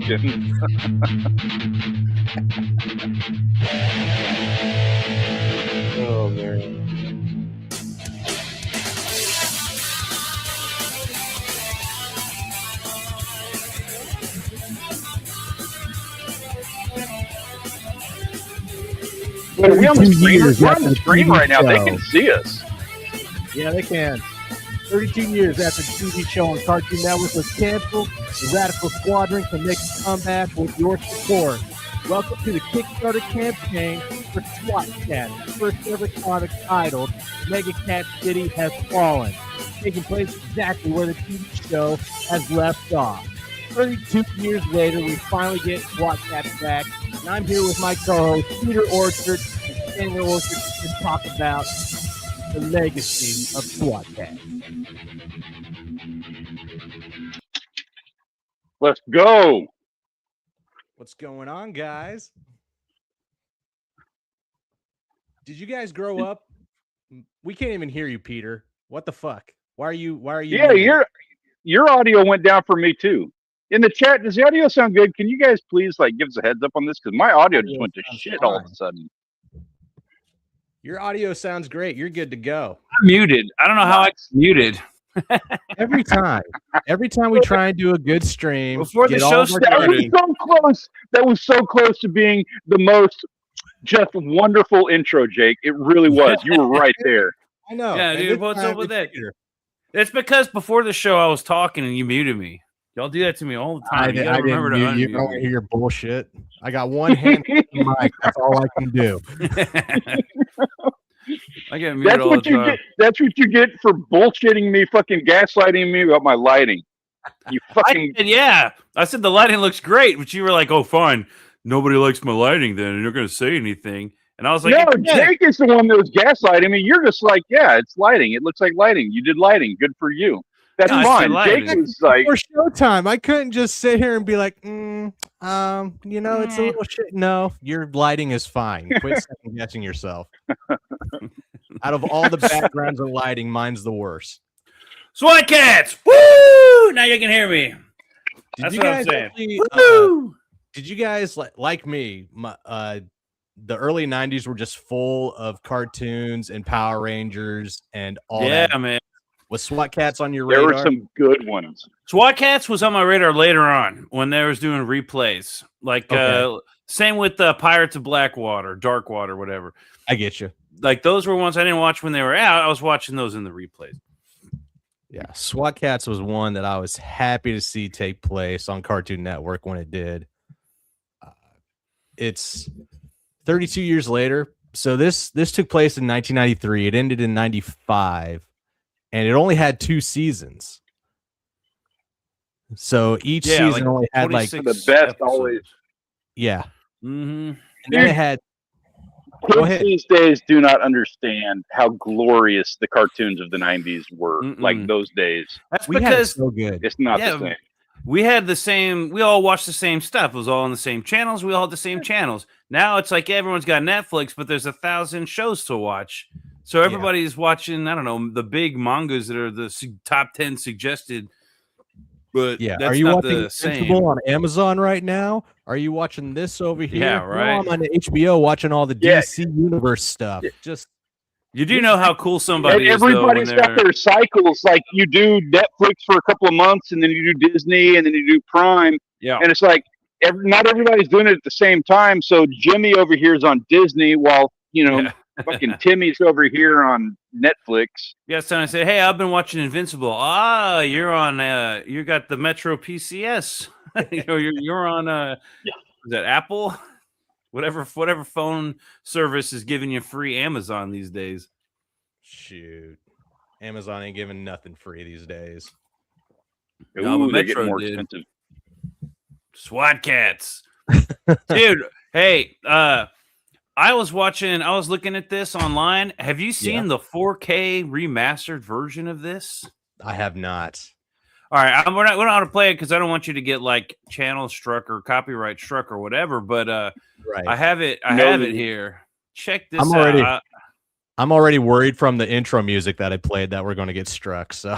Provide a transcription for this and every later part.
questions. Oh man. But we're on the screen. We're on the screen right now. They can see us. Yeah, they can. 32 years after the TV show on Cartoon Network was canceled, the Radical Squadron can make a comeback with your support. Welcome to the Kickstarter campaign for SWAT Katz, the first ever comic titled MegaKat City Has Fallen, taking place exactly where the TV show has left off. 32 years later, we finally get SWAT Katz back, and I'm here with my co-host Peter Orchard and Stanley Orchard to talk about the legacy of SWAT Katz. Let's go. What's going on, guys? Did you guys grow up? We can't even hear you, Peter. What the fuck? Why are you? Yeah, moving? your audio went down for me too. In the chat, does the audio sound good? Can you guys please give us a heads up on this? Because my audio just went to shit all of a sudden. Your audio sounds great. You're good to go. I'm muted. I don't know how it's muted. Every time we try and do a good stream before the show started, that was so close to being the most just wonderful intro, Jake. It really was. You were right there. I know. Yeah, dude. What's up with that? It's because before the show I was talking and you muted me. Y'all do that to me all the time. I remember to you don't hear your bullshit. I got one hand on the mic. That's all I can do. I get muted all the time. That's what you get for bullshitting me, fucking gaslighting me about my lighting. You fucking yeah. I said the lighting looks great, but you were like, "Oh, fine. Nobody likes my lighting, then, and you're gonna say anything." And I was like, "No, Jake is the one that was gaslighting me. You're just like, yeah, it's lighting. It looks like lighting. You did lighting. Good for you. That's fine." Jake was like, "For showtime, I couldn't just sit here and be like, it's a little shit." No, your lighting is fine. Quit second guessing yourself. Out of all the backgrounds and lighting, mine's the worst. SWAT Katz! Woo! Now you can hear me. That's what I'm saying. Did you guys like me? The early '90s were just full of cartoons and Power Rangers and all that. Yeah, man. Was SWAT Katz on your radar? There were some good ones. SWAT Katz was on my radar later on when they was doing replays. Same with Pirates of Blackwater, Darkwater, whatever. I get you. Like those were ones I didn't watch when they were out. I was watching those in the replays. Yeah, SWAT Katz was one that I was happy to see take place on Cartoon Network when it did. It's 32 years later. So this took place in 1993. It ended in 95. And it only had 2 seasons. So each season only had the best episodes. always. Yeah. Mm-hmm. And then it had. Kids these days do not understand how glorious the cartoons of the 90s were. Like those days. That's because so good. It's not the same. We had the same. We all watched the same stuff. It was all on the same channels. We all had the same channels. Now it's like everyone's got Netflix, but there's 1,000 shows to watch. So everybody's watching, I don't know, the big mangas that are the top 10 suggested. But that's are you not watching the same Invincible on Amazon right now? Are you watching this over here? Yeah, right. No, I'm on HBO watching all the DC Universe stuff. You do know how cool somebody is. Everybody's got their cycles. Like you do Netflix for a couple of months, and then you do Disney, and then you do Prime. Yeah, and it's like not everybody's doing it at the same time. So Jimmy over here is on Disney, while fucking Timmy's over here on Netflix. Yeah, so I say, hey, I've been watching Invincible. Ah, you're on. You got the Metro PCS. You're on. Is that Apple? Whatever phone service is giving you free Amazon these days. Shoot, Amazon ain't giving nothing free these days. No, but Metro more expensive. SWAT Katz, dude. Hey, I was looking at this online. Have you seen the 4K remastered version of this? I have not. All right, we're not going to play it because I don't want you to get like channel struck or copyright struck or whatever. But right. I have it. I have it here. Check this out. I'm already worried from the intro music that I played that we're going to get struck. So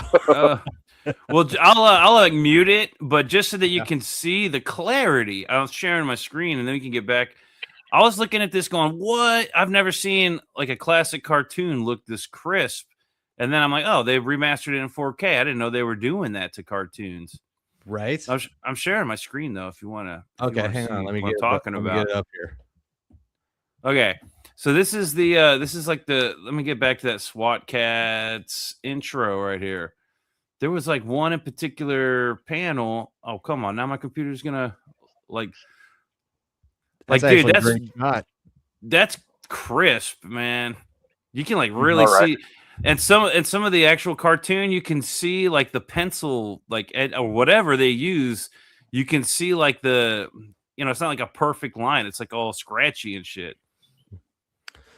Well, I'll like mute it, but just so that you can see the clarity. I was sharing my screen, and then we can get back. I was looking at this, going, "What? I've never seen like a classic cartoon look this crisp." And then I'm like, "Oh, they remastered it in 4K. I didn't know they were doing that to cartoons." Right. I'm sharing my screen though. If you want to, Okay, hang on. Let me get talking let me about get it up here. Okay, so this is the this is like the. Let me get back to that SWAT Katz intro right here. There was like one in particular panel. Oh, come on. Now my computer's gonna like dude, that's crisp, man. You can like really see, and some of the actual cartoon, you can see like the pencil, like or whatever they use. You can see like the, it's not like a perfect line. It's like all scratchy and shit.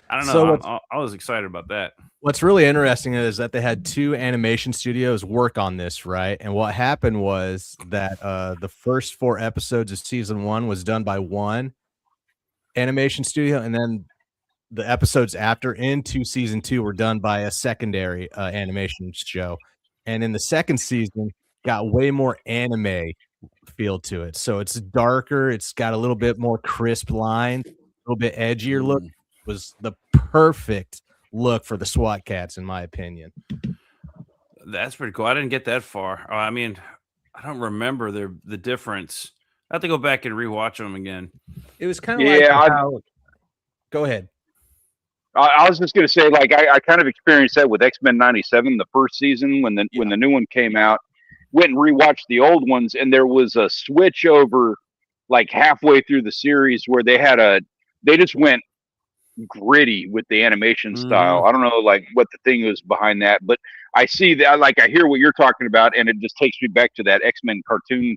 I don't know. So I was excited about that. What's really interesting is that they had 2 animation studios work on this, right? And what happened was that the first 4 episodes of season 1 was done by one animation studio, and then the episodes after into season 2 were done by a secondary animation show. And in the second season, got way more anime feel to it. So it's darker. It's got a little bit more crisp lines, a little bit edgier look. Was the perfect look for the SWAT Katz, in my opinion. That's pretty cool. I didn't get that far. I mean, I don't remember the difference. I have to go back and rewatch them again. It was kind of go ahead. I was just going to say, like, I kind of experienced that with X-Men 97, the first season, when the new one came out. Went and rewatched the old ones, and there was a switch over like halfway through the series where they just went gritty with the animation style. I don't know like what the thing was behind that, but I see that, like, I hear what you're talking about, and it just takes me back to that X-Men cartoon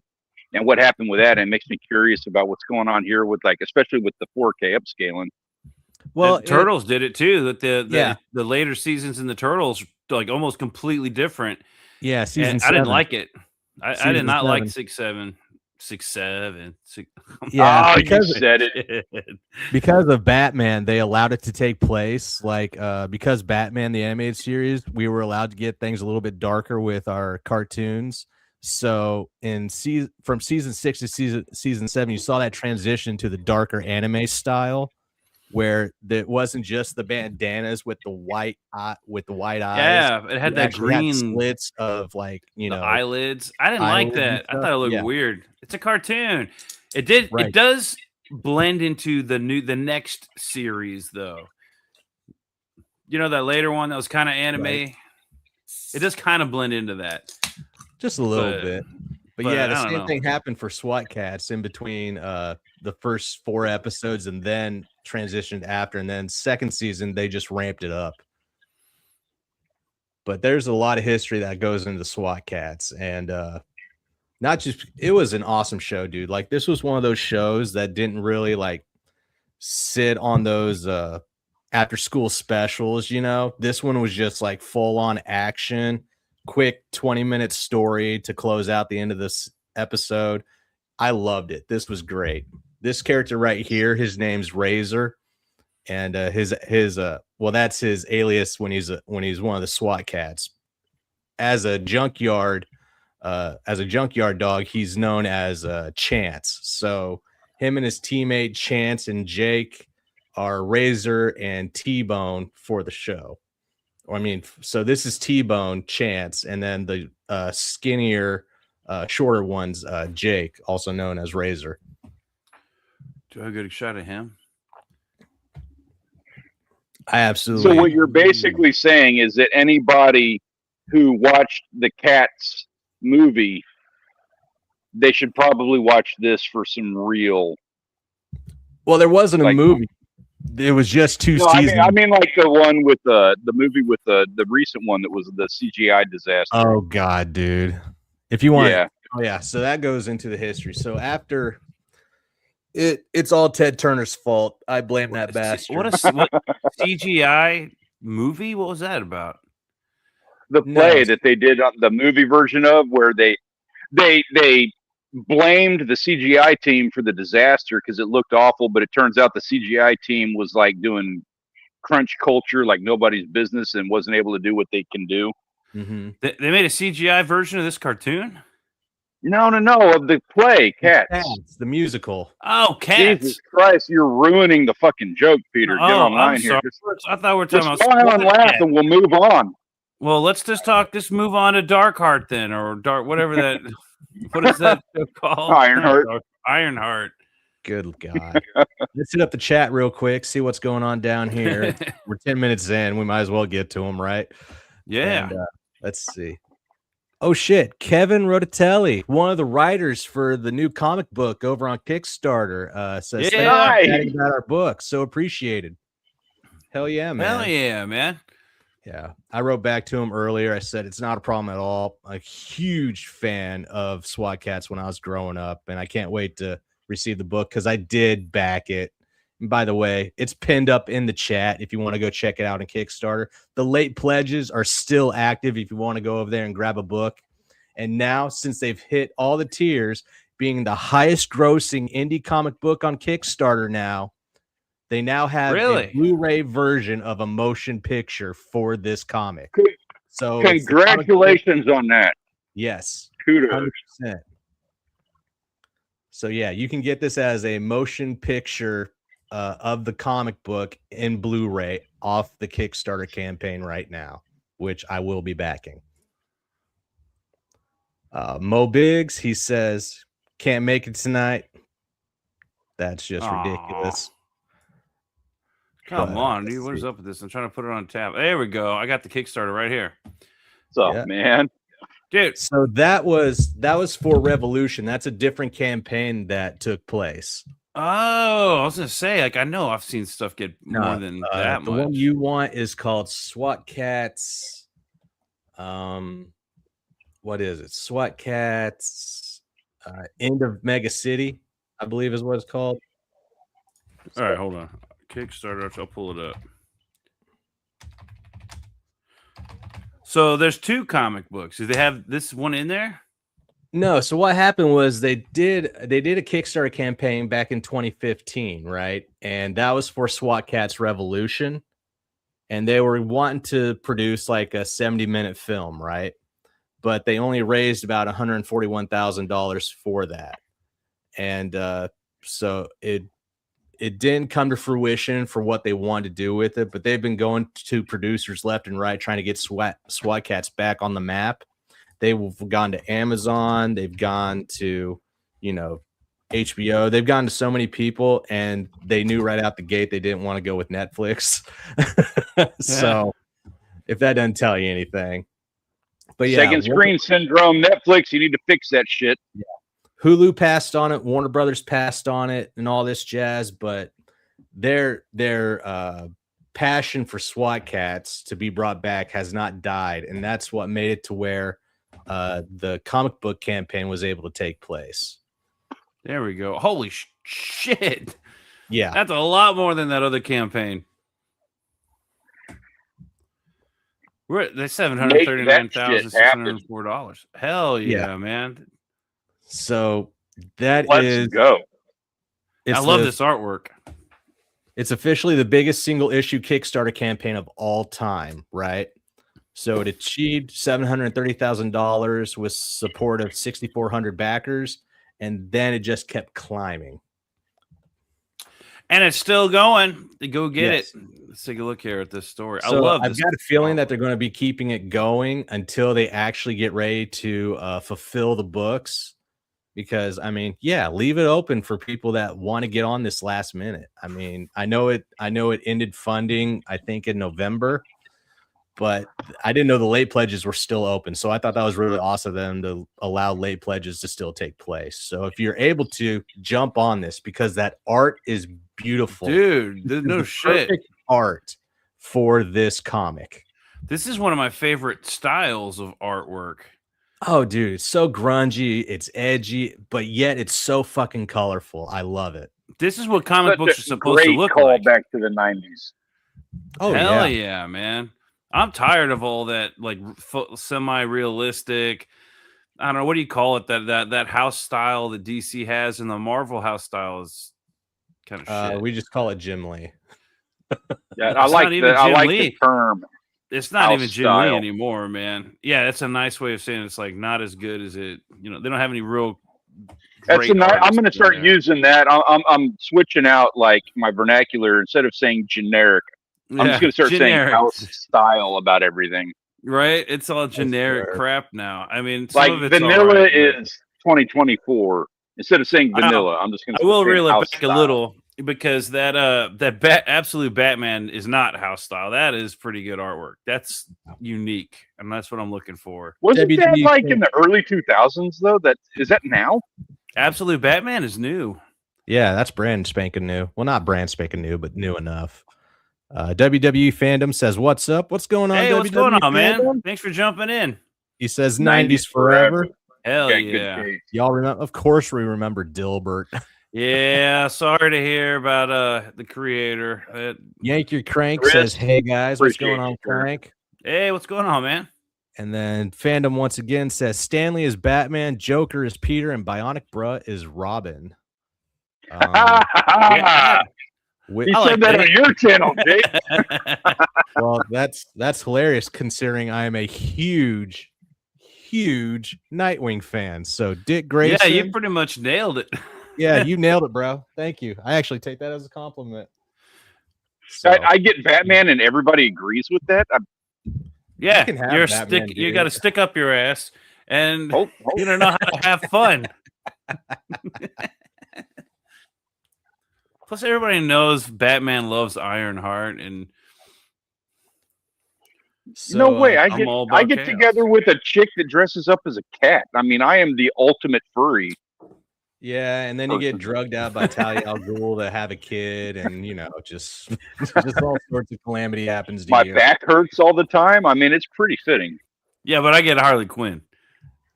and what happened with that, and it makes me curious about what's going on here with, like, especially with the 4K upscaling. Well, Turtles did it too. That the later seasons in the Turtles like almost completely different. Yeah, season 7. I didn't like it. I did not like 6, 7. Yeah, because you said it. Because of Batman, they allowed it to take place. Like because Batman the animated series, we were allowed to get things a little bit darker with our cartoons. So from season 6 to season 7, you saw that transition to the darker anime style, where it wasn't just the bandanas with the white eyes. Yeah, it had that green slits of, like, the eyelids. I didn't like that. I thought it looked weird. It's a cartoon. It does blend into the next series though. That later one that was kind of anime. Right. It does kind of blend into that. Just a little bit. But yeah, the same thing happened for SWAT Katz in between the first 4 episodes, and then transitioned after, and then second season they just ramped it up. But there's a lot of history that goes into SWAT Katz, and not just, it was an awesome show, dude. Like, this was one of those shows that didn't really like sit on those after school specials, This one was just like full on action, quick 20-minute story to close out the end of this episode. I loved it. This was great. This character right here, his name's Razor, and his that's his alias when he's one of the SWAT Katz. As a junkyard dog, he's known as Chance. So him and his teammate Chance and Jake are Razor and T-Bone for the show. So this is T-Bone, Chance, and then the skinnier, shorter one's Jake, also known as Razor. Do I get a shot at him? I absolutely. So what you're basically saying is that anybody who watched the Cats movie, they should probably watch this for some real. Well, there wasn't a movie. It was just 2 seasons. I mean, like the one with the movie with the recent one that was the CGI disaster. Oh God, dude! If you want, yeah. So that goes into the history. So after it's all Ted Turner's fault. I blame that bastard. What CGI movie? What was that about? The play that they did on the movie version of, where they blamed the CGI team for the disaster because it looked awful, but it turns out the CGI team was like doing crunch culture like nobody's business and wasn't able to do what they can do. Mm-hmm. They made a CGI version of this cartoon. No, of the play, Cats. The musical. Oh, Cats. Jesus Christ, you're ruining the fucking joke, Peter. Get online here. I thought we were talking about smile and laugh, and we'll move on. Well, let's just move on to Darkheart then, or whatever that. What is that called? Ironheart. Ironheart. Good God. Let's hit up the chat real quick, see what's going on down here. We're 10 minutes in. We might as well get to them, right? Yeah. And, let's see. Oh, shit. Kevin Rodatelli, one of the writers for the new comic book over on Kickstarter, says, thanks about our book. So appreciated. Hell yeah, man. Hell yeah, man. Yeah. I wrote back to him earlier. I said, it's not a problem at all. A huge fan of SWAT Katz when I was growing up, and I can't wait to receive the book because I did back it. And by the way, it's pinned up in the chat if you want to go check it out on Kickstarter. The late pledges are still active if you want to go over there and grab a book. And now, since they've hit all the tiers, being the highest grossing indie comic book on Kickstarter now, they now have a Blu-ray version of a motion picture for this comic. So congratulations on that. Yes. Kudos. 100%. So yeah, you can get this as a motion picture of the comic book in Blu-ray off the Kickstarter campaign right now, which I will be backing. Mo Biggs, he says, can't make it tonight. That's just ridiculous. Come on, dude. What is up with this? I'm trying to put it on tab. There we go. I got the Kickstarter right here. What's up, man? Dude. So that was for Revolution. That's a different campaign that took place. Oh, I was gonna say, like, I know I've seen stuff get more than that the much. one you want is called SWAT Katz. What is it? SWAT Katz End of Mega City, I believe is what it's called. All right, hold on. Kickstarter, I'll pull it up. So there's two comic books. Do they have this one in there? No. So what happened was they did a Kickstarter campaign back in 2015, right? And that was for SWAT Katz Revolution. And they were wanting to produce like a 70-minute film, right? But they only raised about $141,000 for that. And so it didn't come to fruition for what they wanted to do with it, but they've been going to producers left and right trying to get SWAT Katz back on the map. They've gone to Amazon. They've gone to, HBO. They've gone to so many people, and they knew right out the gate they didn't want to go with Netflix. So if that doesn't tell you anything. But yeah. Second screen syndrome, Netflix, you need to fix that shit. Yeah. Hulu passed on it, Warner Brothers passed on it, and all this jazz, but their passion for SWAT Katz to be brought back has not died, and that's what made it to where the comic book campaign was able to take place. There we go. Holy shit! Yeah, that's a lot more than that other campaign. We're at $739,604. Hell yeah, man! So let's go. I love this artwork. It's officially the biggest single issue Kickstarter campaign of all time, right? So it achieved $730,000 with support of 6,400 backers, and then it just kept climbing. And it's still going. Go get it. Let's take a look here at this story. So I've got a feeling that they're going to be keeping it going until they actually get ready to fulfill the books. Because leave it open for people that want to get on this last minute. I mean, I know it ended funding, I think, in November, but I didn't know the late pledges were still open. So I thought that was really awesome of them to allow late pledges to still take place. So if you're able to jump on this, because that art is beautiful, dude, there's no shit art for this comic. This is one of my favorite styles of artwork. Oh, dude, it's so grungy, it's edgy, but yet it's so fucking colorful. I love it. This is what comic books are supposed to look like. Back to the 90s. Oh, hell yeah, man. I'm tired of all that like semi-realistic. I don't know, what do you call it? That house style that DC has, and the Marvel house style is kind of shit. We just call it Jim Lee. Yeah, I like the term. It's not even Jim Lee style. anymore, man. Yeah, that's a nice way of saying it's like not as good as it. You know, they don't have any real. That's I'm going to start using that. I'm switching out like my vernacular instead of saying generic. I'm just going to start saying house style about everything. Right? It's all generic crap now. I mean, like vanilla is 2024. Instead of saying vanilla, I'm just going to. I will reel it back a little because that Absolute Batman is not house style. That is pretty good artwork. That's unique, and that's what I'm looking for. Wasn't that like in the early 2000s though? Is that now? Absolute Batman is new. Yeah, that's brand spanking new. Well, not brand spanking new, but new enough. WWE Fandom says, "What's up? What's going on? Hey, WWE what's going on, Fandom? Man? Thanks for jumping in." He says, "90s forever." Hell yeah! Y'all remember? Of course, we remember Dilbert. Yeah, sorry to hear about the creator. Yank Your Crank says, "Hey guys, what's going on, Crank?" Hey, what's going on, man? And then Fandom once again says, "Stanley is Batman, Joker is Peter, and Bionic Bruh is Robin." Yeah. He said that on your channel, Jake. Well, that's hilarious considering I am a huge Nightwing fan. So Dick Grayson. Yeah, you pretty much nailed it. Yeah, you nailed it, bro. Thank you. I actually take that as a compliment. So, I get Batman, and everybody agrees with that. Yeah, you got to stick up your ass, and you don't know how to have fun. Plus, everybody knows Batman loves Ironheart, and so, no way. I get together with a chick that dresses up as a cat. I mean, I am the ultimate furry. Yeah, and then you get drugged out by Talia al Ghul to have a kid, and just all sorts of calamity happens to you. My back hurts all the time. I mean, it's pretty fitting. Yeah, but I get Harley Quinn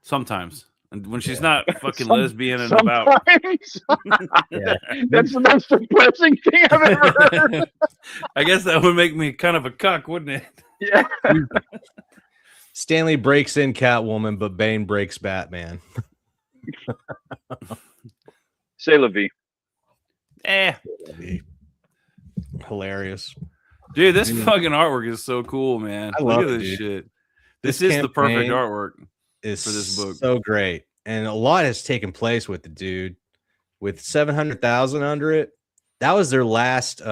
sometimes. And when she's not fucking lesbian and about. Yeah. That's the most depressing thing I've ever heard. I guess that would make me kind of a cuck, wouldn't it? Yeah. Stanley breaks in Catwoman, but Bane breaks Batman. Say la vie. Hilarious. Dude, this fucking artwork is so cool, man. Look at this shit. This is the perfect artwork for this book. So great. And a lot has taken place with the dude. With 700,000 under it. That was their last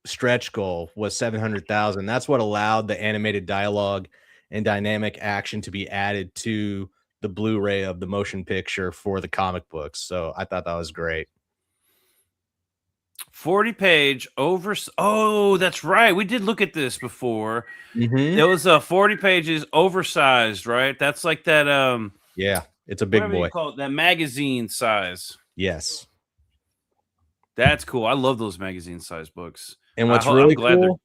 stretch goal, was 700,000. That's what allowed the animated dialogue and dynamic action to be added to the Blu-ray of the motion picture for the comic books. So I thought that was great. 40-page over. Oh, that's right. We did look at this before. Mm-hmm. It was 40 pages oversized, right? That's like that. Yeah, it's a big boy. You call it, that magazine size. Yes, that's cool. I love those magazine size books. And what's really cool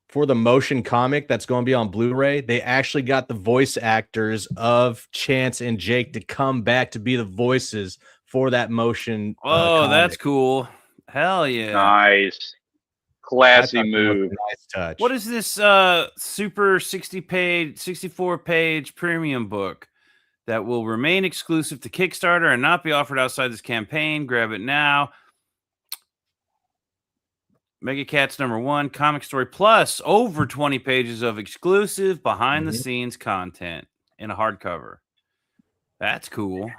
for the motion comic that's going to be on Blu-ray, they actually got the voice actors of Chance and Jake to come back to be the voices for that motion. That's cool. Hell yeah. Nice. Classy move. Nice touch. What is this super 64-page premium book that will remain exclusive to Kickstarter and not be offered outside this campaign? Grab it now. MegaKat's #1 comic story plus over 20 pages of exclusive behind-the-scenes content in a hardcover. That's cool.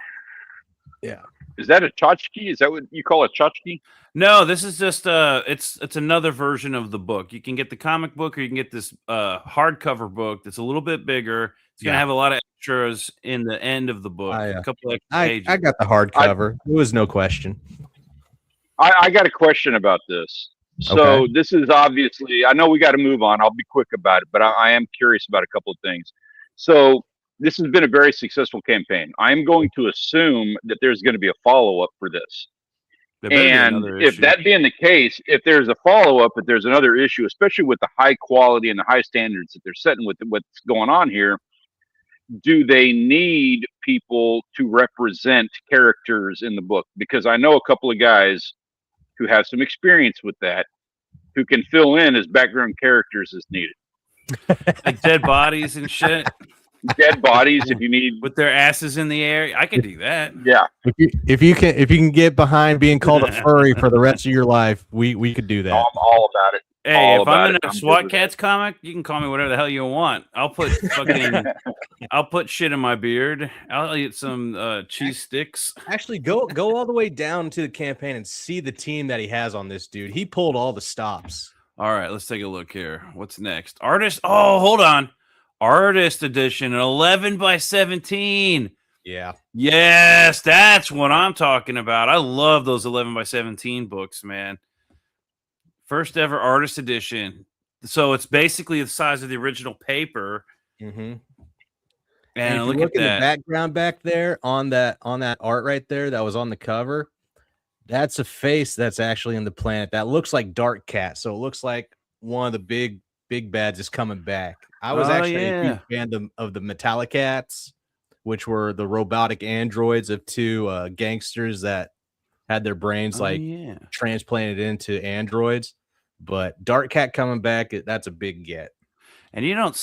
Yeah. Is that a tchotchke? Is that what you call a tchotchke? No, this is just it's another version of the book. You can get the comic book, or you can get this hardcover book that's a little bit bigger. It's gonna have a lot of extras in the end of the book. A couple extra pages. I got the hardcover. It was no question. I got a question about this. So this is obviously, I know we got to move on. I'll be quick about it, but I am curious about a couple of things. So this has been a very successful campaign. I'm going to assume that there's going to be a follow-up for this. And if that being the case, if there's a follow-up, if there's another issue, especially with the high quality and the high standards that they're setting with what's going on here, do they need people to represent characters in the book? Because I know a couple of guys who have some experience with that, who can fill in as background characters as needed. Like dead bodies and shit. Dead bodies, if you need, with their asses in the air. I could do that. Yeah. If you can get behind being called a furry for the rest of your life, we could do that. I'm all about it. Hey, All if I'm about in it. a I'm good SWAT with Katz comic, you can call me whatever the hell you want. I'll put fucking, I'll put shit in my beard. I'll eat some cheese sticks. Actually, go all the way down to the campaign and see the team that he has on this dude. He pulled all the stops. All right, let's take a look here. What's next? Artist. Oh, hold on. Artist edition, 11 by 17. Yeah. Yes, that's what I'm talking about. I love those 11 by 17 books, man. First ever artist edition. So it's basically the size of the original paper. Mm-hmm. And if you look look at in that. the background back there on that art right there that was on the cover, that's a face that's actually in the planet that looks like TurboKat. So it looks like one of the big bads is coming back. I was actually a huge fan of the MegaKats, which were the robotic androids of two gangsters that had their brains transplanted into androids. But TurboKat coming back, that's a big get. And you don't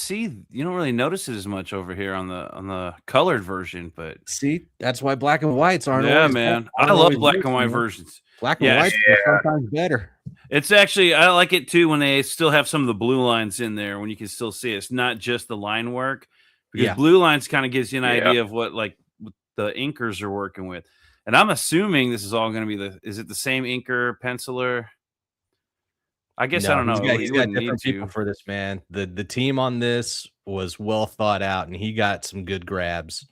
really notice it as much over here on the colored version, but see, that's why black and whites aren't. Yeah, man, I love black and white versions. Black and whites are sometimes better. It's actually, I like it too when they still have some of the blue lines in there when you can still see it. It's not just the line work, because blue lines kind of gives you an idea of what the inkers are working with. And I'm assuming this is all going to be is it the same inker, penciler? I guess I don't know. He's got different people for this, man. The team on this was well thought out, and he got some good grabs.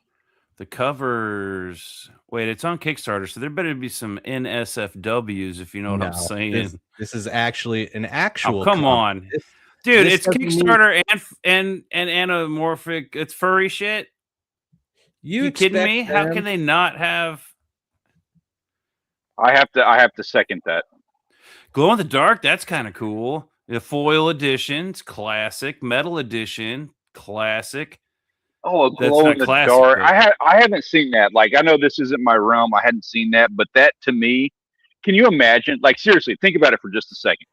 The covers. Wait, it's on Kickstarter, so there better be some NSFWs, if you know what I'm saying. This is actually an actual. Oh, come on, dude! It's Kickstarter and anamorphic. It's furry shit. You kidding me? How can they not have? I have to second that. Glow in the dark. That's kind of cool. The foil editions, classic. Metal edition, classic. Oh, glow in the dark. I haven't seen that. Like, I know this isn't my realm. I hadn't seen that, but that to me, can you imagine? Like, seriously, think about it for just a second.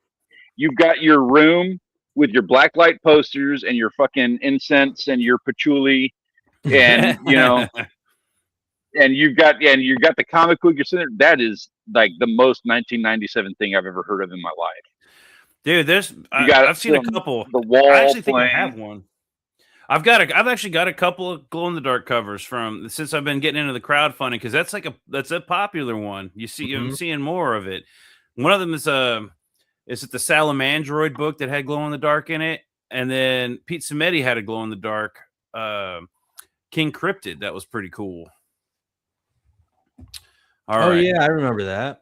You've got your room with your blacklight posters and your fucking incense and your patchouli, and and you've got the comic book you're sitting there. That is like the most 1997 thing I've ever heard of in my life. Dude, I've seen a couple. The wall. I actually think I have one. I've actually got a couple of glow in the dark covers since I've been getting into the crowdfunding, because that's a popular one. I'm seeing more of it. One of them is the Salamandroid book that had glow in the dark in it, and then Pete Cimetti had a glow in the dark King Cryptid that was pretty cool. All right. Yeah, I remember that.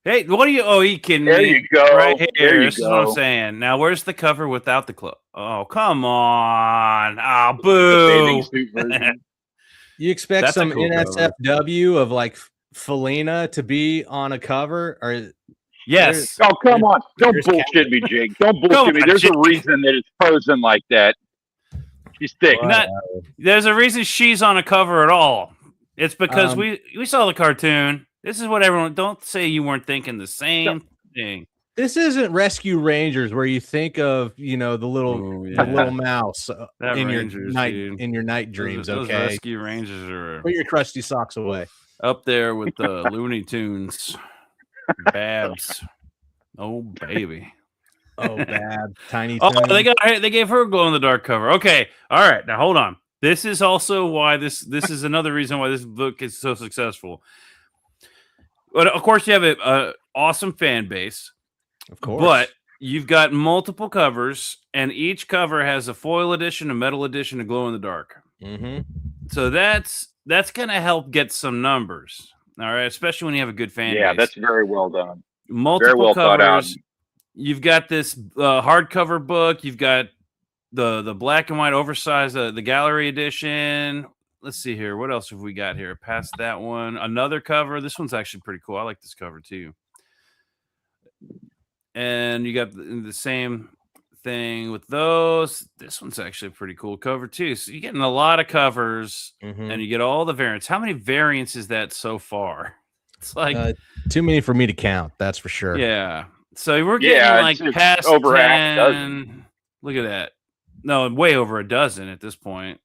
Hey, what are you? Oh, you kidding me? There you go. Right here. This is what I'm saying. Now, where's the cover without the club? Oh, come on! Oh, boo! You expect some NSFW of like Felina to be on a cover, or yes? Oh, come on! Don't bullshit me, Jake. Don't bullshit me. There's a reason that it's posing like that. She's thick. There's a reason she's on a cover at all. It's because we saw the cartoon. This is what everyone. Don't say you weren't thinking the same thing. This isn't Rescue Rangers where you think of the little mouse in your night dreams. Those Rescue Rangers are put your crusty socks away up there with the Looney Tunes. Babs, oh baby, oh Babs, Tiny. They gave her a glow in the dark cover. Okay, all right. Now hold on. This is also why this is another reason why this book is so successful. But of course, you have an awesome fan base, of course. But you've got multiple covers, and each cover has a foil edition, a metal edition, a glow in the dark. Mm-hmm. So that's gonna help get some numbers. All right, especially when you have a good fan base. Yeah, that's very well done. Multiple very well covers. Thought out. You've got this hardcover book. You've got the black and white oversized the gallery edition. Let's see here. What else have we got here? Past that one, another cover. This one's actually pretty cool. I like this cover too. And you got the same thing with those. This one's actually a pretty cool cover too. So you're getting a lot of covers, and you get all the variants. How many variants is that so far? It's like too many for me to count. That's for sure. Yeah. So we're getting it's past over 10. Look at that. No, way over a dozen at this point,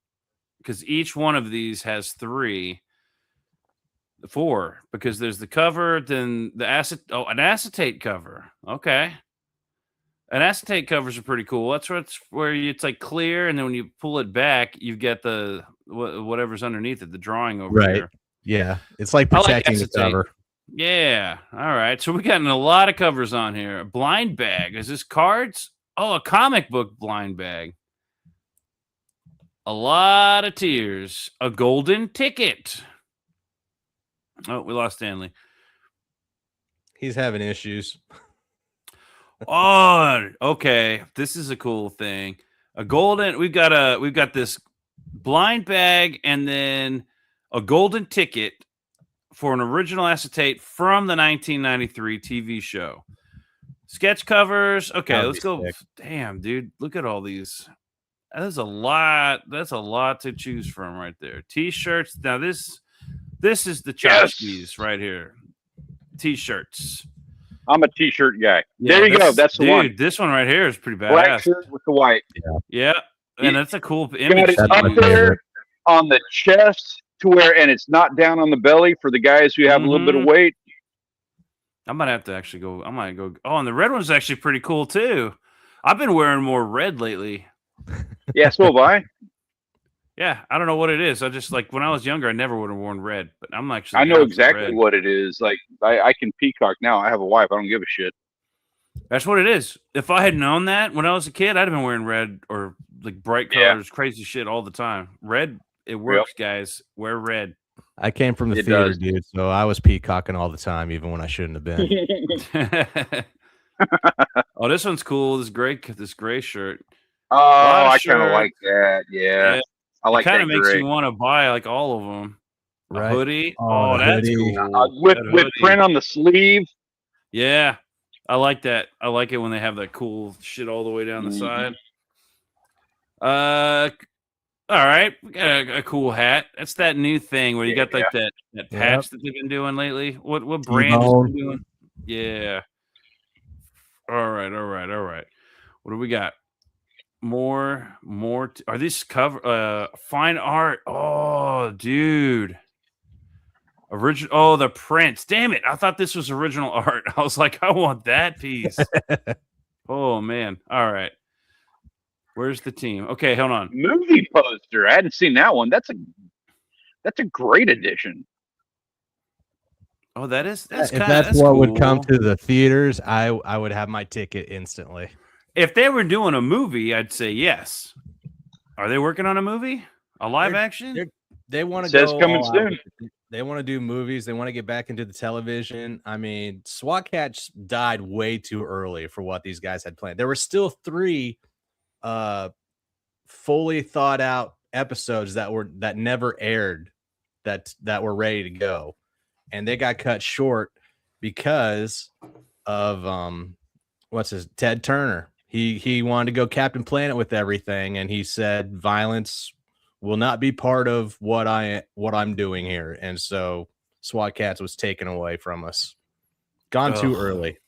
because each one of these has 4, because there's the cover, then the an acetate cover. Okay. And acetate covers are pretty cool. That's where it's like clear, and then when you pull it back, you get the whatever's underneath it, the drawing over here. Yeah, it's like I like protecting the acetate. cover. Yeah. All right. So we got a lot of covers on here. A blind bag. Is this cards? Oh, a comic book blind bag. A lot of tears. A golden ticket. Oh, we lost Stanley. He's having issues. Oh, okay. This is a cool thing. A golden. We've got this blind bag and then a golden ticket for an original acetate from the 1993 TV show. Sketch covers. Okay, let's go. Sick. Damn, dude, look at all these. That's a lot. That's a lot to choose from right there. T-shirts. Now this is the tchotchkes right here. T-shirts. I'm a T-shirt guy. Yeah, there you go. That's the dude, one. This one right here is pretty badass. Black shirt with the white. Yeah. And that's a cool image. Got it up there on the chest to where, and it's not down on the belly for the guys who have a little bit of weight. I might have to actually go. I might go. Oh, and the red one's actually pretty cool too. I've been wearing more red lately. Yeah, so have I. Yeah, I don't know what it is. I just like when I was younger, I never would have worn red, but I'm actually. I know exactly what it is. Like I can peacock now. I have a wife. I don't give a shit. That's what it is. If I had known that when I was a kid, I'd have been wearing red or like bright colors, crazy shit all the time. Red, it works, guys. Wear red. I came from the theater, dude, so I was peacocking all the time, even when I shouldn't have been. Oh, this one's cool. This gray shirt. Oh, I kind of like that. Yeah. I like that. It kind of makes you want to buy like all of them. Right. A hoodie. Oh, that's cool. With print on the sleeve. Yeah. I like that. I like it when they have that cool shit all the way down the side. All right. We got a cool hat. That's that new thing where you got like that patch that they've been doing lately. What brand is it doing? Yeah. All right. What do we got? More. Are these cover fine art? Oh, dude. Original. Oh, the prints. Damn it! I thought this was original art. I was like, I want that piece. Oh man! All right. Where's the team? Okay, hold on. Movie poster. I hadn't seen that one. That's a great addition. Oh, that's what cool. would come to the theaters, I would have my ticket instantly. If they were doing a movie, I'd say yes. Are they working on a movie? A live action? They want to go coming soon. They want to do movies. They want to get back into the television. I mean, SWAT Katz died way too early for what these guys had planned. There were still 3 fully thought out episodes that never aired that were ready to go, and they got cut short because of Ted Turner. He wanted to go Captain Planet with everything, and he said violence will not be part of what I'm doing here. And so SWAT Katz was taken away from us. Gone too early.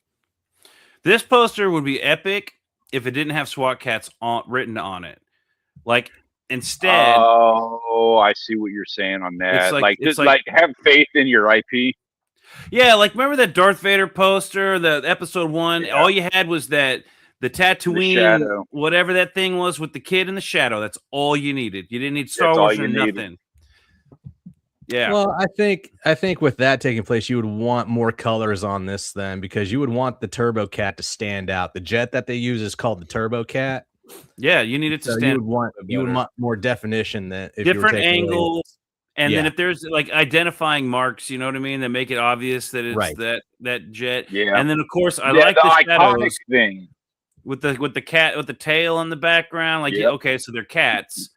This poster would be epic if it didn't have SWAT Katz written on it. Like instead. Oh, I see what you're saying on that. It's like have faith in your IP. Yeah, like remember that Darth Vader poster, the episode 1? Yeah. All you had was that the Tatooine, whatever that thing was with the kid in the shadow. That's all you needed. You didn't need Star Wars or nothing. Yeah. Well, I think with that taking place, you would want more colors on this then, because you would want the TurboKat to stand out. The jet that they use is called the TurboKat. Yeah, you need it to stand. You would want more definition than if different angles. And then if there's like identifying marks, you know what I mean, that make it obvious that it's that jet. Yeah. And then of course I like the iconic thing. With the cat with the tail in the background, like okay, so they're cats.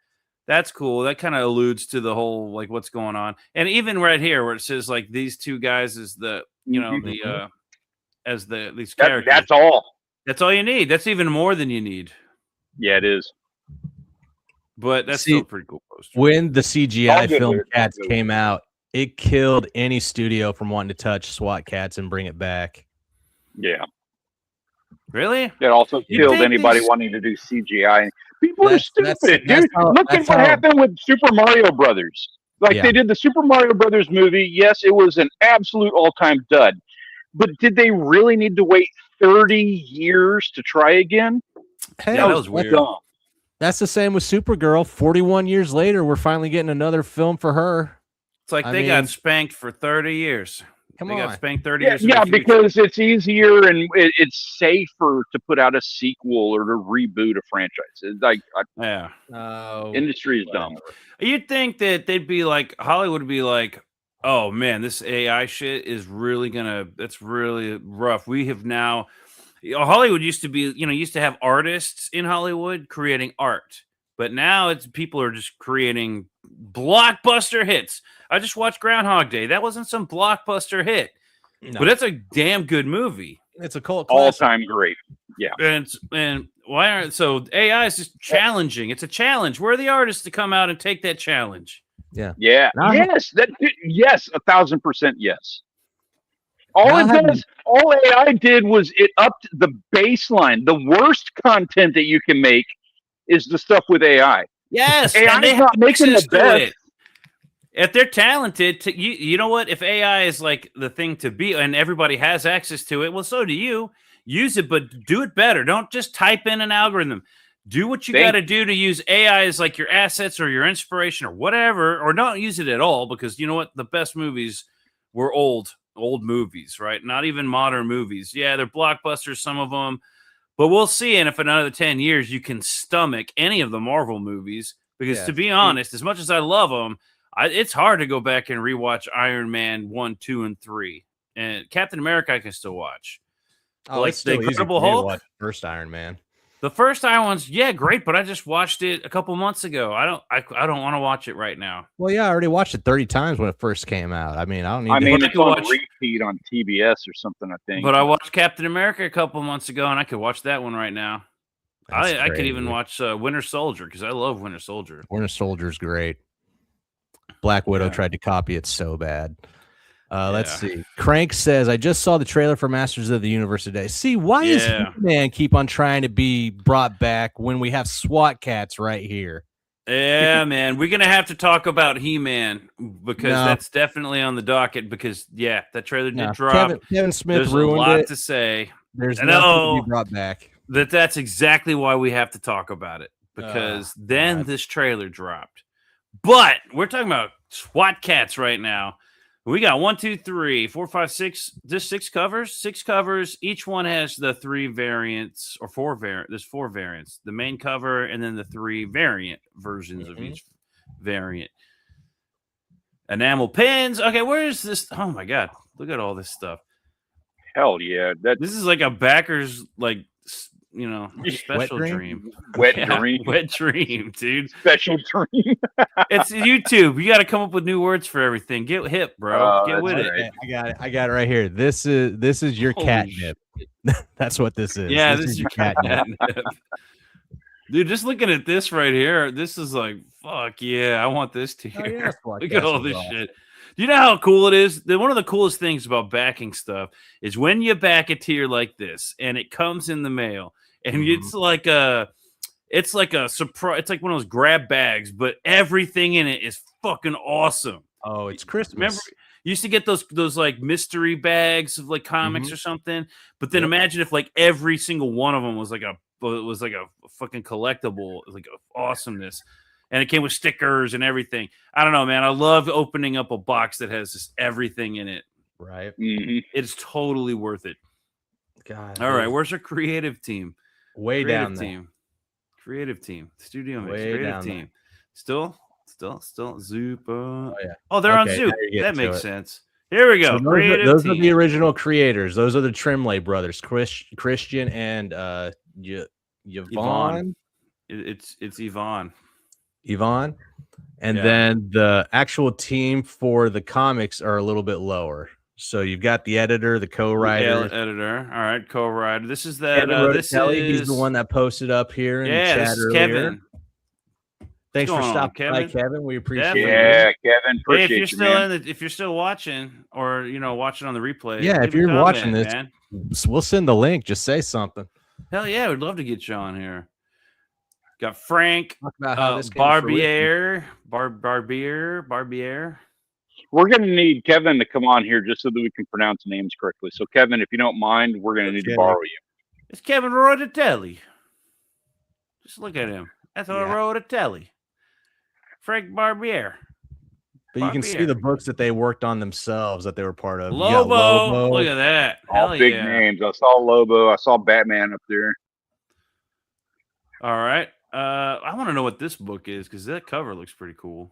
That's cool. That kind of alludes to the whole like what's going on. And even right here where it says like these 2 guys is the these characters. That's all. That's all you need. That's even more than you need. Yeah, it is. But that's still a pretty cool poster. When the CGI film Cats came out, it killed any studio from wanting to touch SWAT Katz and bring it back. Yeah. Really? It also killed anybody wanting to do CGI. People are stupid, dude. Look at what happened with Super Mario Brothers. Like they did the Super Mario Brothers movie. Yes, it was an absolute all-time dud. But did they really need to wait 30 years to try again? Hey, Yeah, that was weird. dumb. that's the same with Supergirl. 41 years later, we're finally getting another film for her. It's like they got spanked for 30 years. Come They on. got spanked 30 Yeah, years. in the yeah, future. because it's easier and it's safer to put out a sequel or to reboot a franchise. It's like Yeah. industry is dumb. You'd think that they'd be like, Hollywood would be like, oh man, this AI shit is really that's really rough. We have now, Hollywood used to be, used to have artists in Hollywood creating art, but now it's people are just creating blockbuster hits. I just watched Groundhog Day. That wasn't some blockbuster hit, but it's a damn good movie. It's a cult all-time great. Yeah. And why aren't so AI is just challenging? It's a challenge. Where are the artists to come out and take that challenge? Yeah. Yes, 1,000% yes. All AI did was it upped the baseline. The worst content that you can make is the stuff with AI. Yes, AI and they is not have making the access to best. it. If they're talented, you know what? If AI is like the thing to be, and everybody has access to it, well, so do you. Use it, but do it better. Don't just type in an algorithm. Do what you got to do to use AI as like your assets or your inspiration or whatever, or don't use it at all, because you know what? The best movies were old movies, right? Not even modern movies. Yeah, they're blockbusters, some of them, but we'll see. And if in another 10 years you can stomach any of the Marvel movies, because to be honest, as much as I love them, it's hard to go back and rewatch Iron Man 1, 2, and 3. And Captain America I can still watch. Oh, like it's still the Incredible easy for me to Hulk. watch first Iron Man. The first Iron One's great, but I just watched it a couple months ago. I don't want to watch it right now. Well, yeah, I already watched it 30 times when it first came out. I mean, I don't need. It's on repeat on TBS or something, I think. But I watched Captain America a couple months ago, and I could watch that one right now. I could even watch Winter Soldier, because I love Winter Soldier. Winter Soldier's great. Black Widow tried to copy it so bad. Let's see. Crank says, I just saw the trailer for Masters of the Universe today. See, why is He-Man keep on trying to be brought back when we have SWAT Katz right here? Yeah, man. We're going to have to talk about He-Man, because that's definitely on the docket, because, that trailer did drop. Kevin Smith There's ruined a lot it. to say. There's nothing to be brought back. That's exactly why we have to talk about it, because this trailer dropped. But we're talking about SWAT Katz right now. We got 1, 2, 3, 4, 5, 6. Just 6 covers. 6 covers. Each one has the 3 variants or 4 variants. There's 4 variants. The main cover and then the 3 variant versions of each variant. Enamel pins. Okay, where is this? Oh my god! Look at all this stuff. Hell yeah! This is like a backer's special dream. Wet dream. Wet dream, dude. Special dream. It's YouTube. You got to come up with new words for everything. Get hip, bro. Get with it. I got it right here. This is your catnip. That's what this is. Yeah, this is your catnip. Dude, just looking at this right here, this is like, fuck yeah, I want this to hear. Look at all this shit. Do you know how cool it is? One of the coolest things about backing stuff is when you back a tier like this and it comes in the mail, and it's like a surprise. It's like one of those grab bags, but everything in it is fucking awesome. Oh, it's Christmas. Remember, you used to get those like mystery bags of like comics or something. But then imagine if like every single one of them was like a fucking collectible, like awesomeness. And it came with stickers and everything. I don't know, man. I love opening up a box that has just everything in it. Right. It's totally worth it. God. All right. Where's our creative team? Way down there. Creative team. Studio Mix. Way Creative down team. Still Zoop. Oh, yeah. Oh, they're on Zoop. That makes sense. Here we go. So those are the original creators. Those are the Trimley brothers, Christian and Yvonne. It's Yvonne. Yvonne. And then the actual team for the comics are a little bit lower. So you've got the editor, the co-writer. Editor. All right, co-writer. This is that. He's the one that posted up here in the chat this is earlier. Kevin. Thanks for stopping by, Kevin. We appreciate it. Yeah, Kevin. Appreciate if you're still watching, or watching on the replay. Yeah, if you're watching this, man, we'll send the link. Just say something. Hell yeah, we'd love to get you on here. Got Frank, Talk about how this Barbier. We're going to need Kevin to come on here just so that we can pronounce names correctly. So, Kevin, if you don't mind, we're going to need to borrow you. It's Kevin Rodatelli. Just look at him. That's Rodatelli. Frank Barbier. But you can see the books that they worked on themselves that they were part of. Lobo. Look at that. All big names. I saw Lobo. I saw Batman up there. All right. I want to know what this book is because that cover looks pretty cool.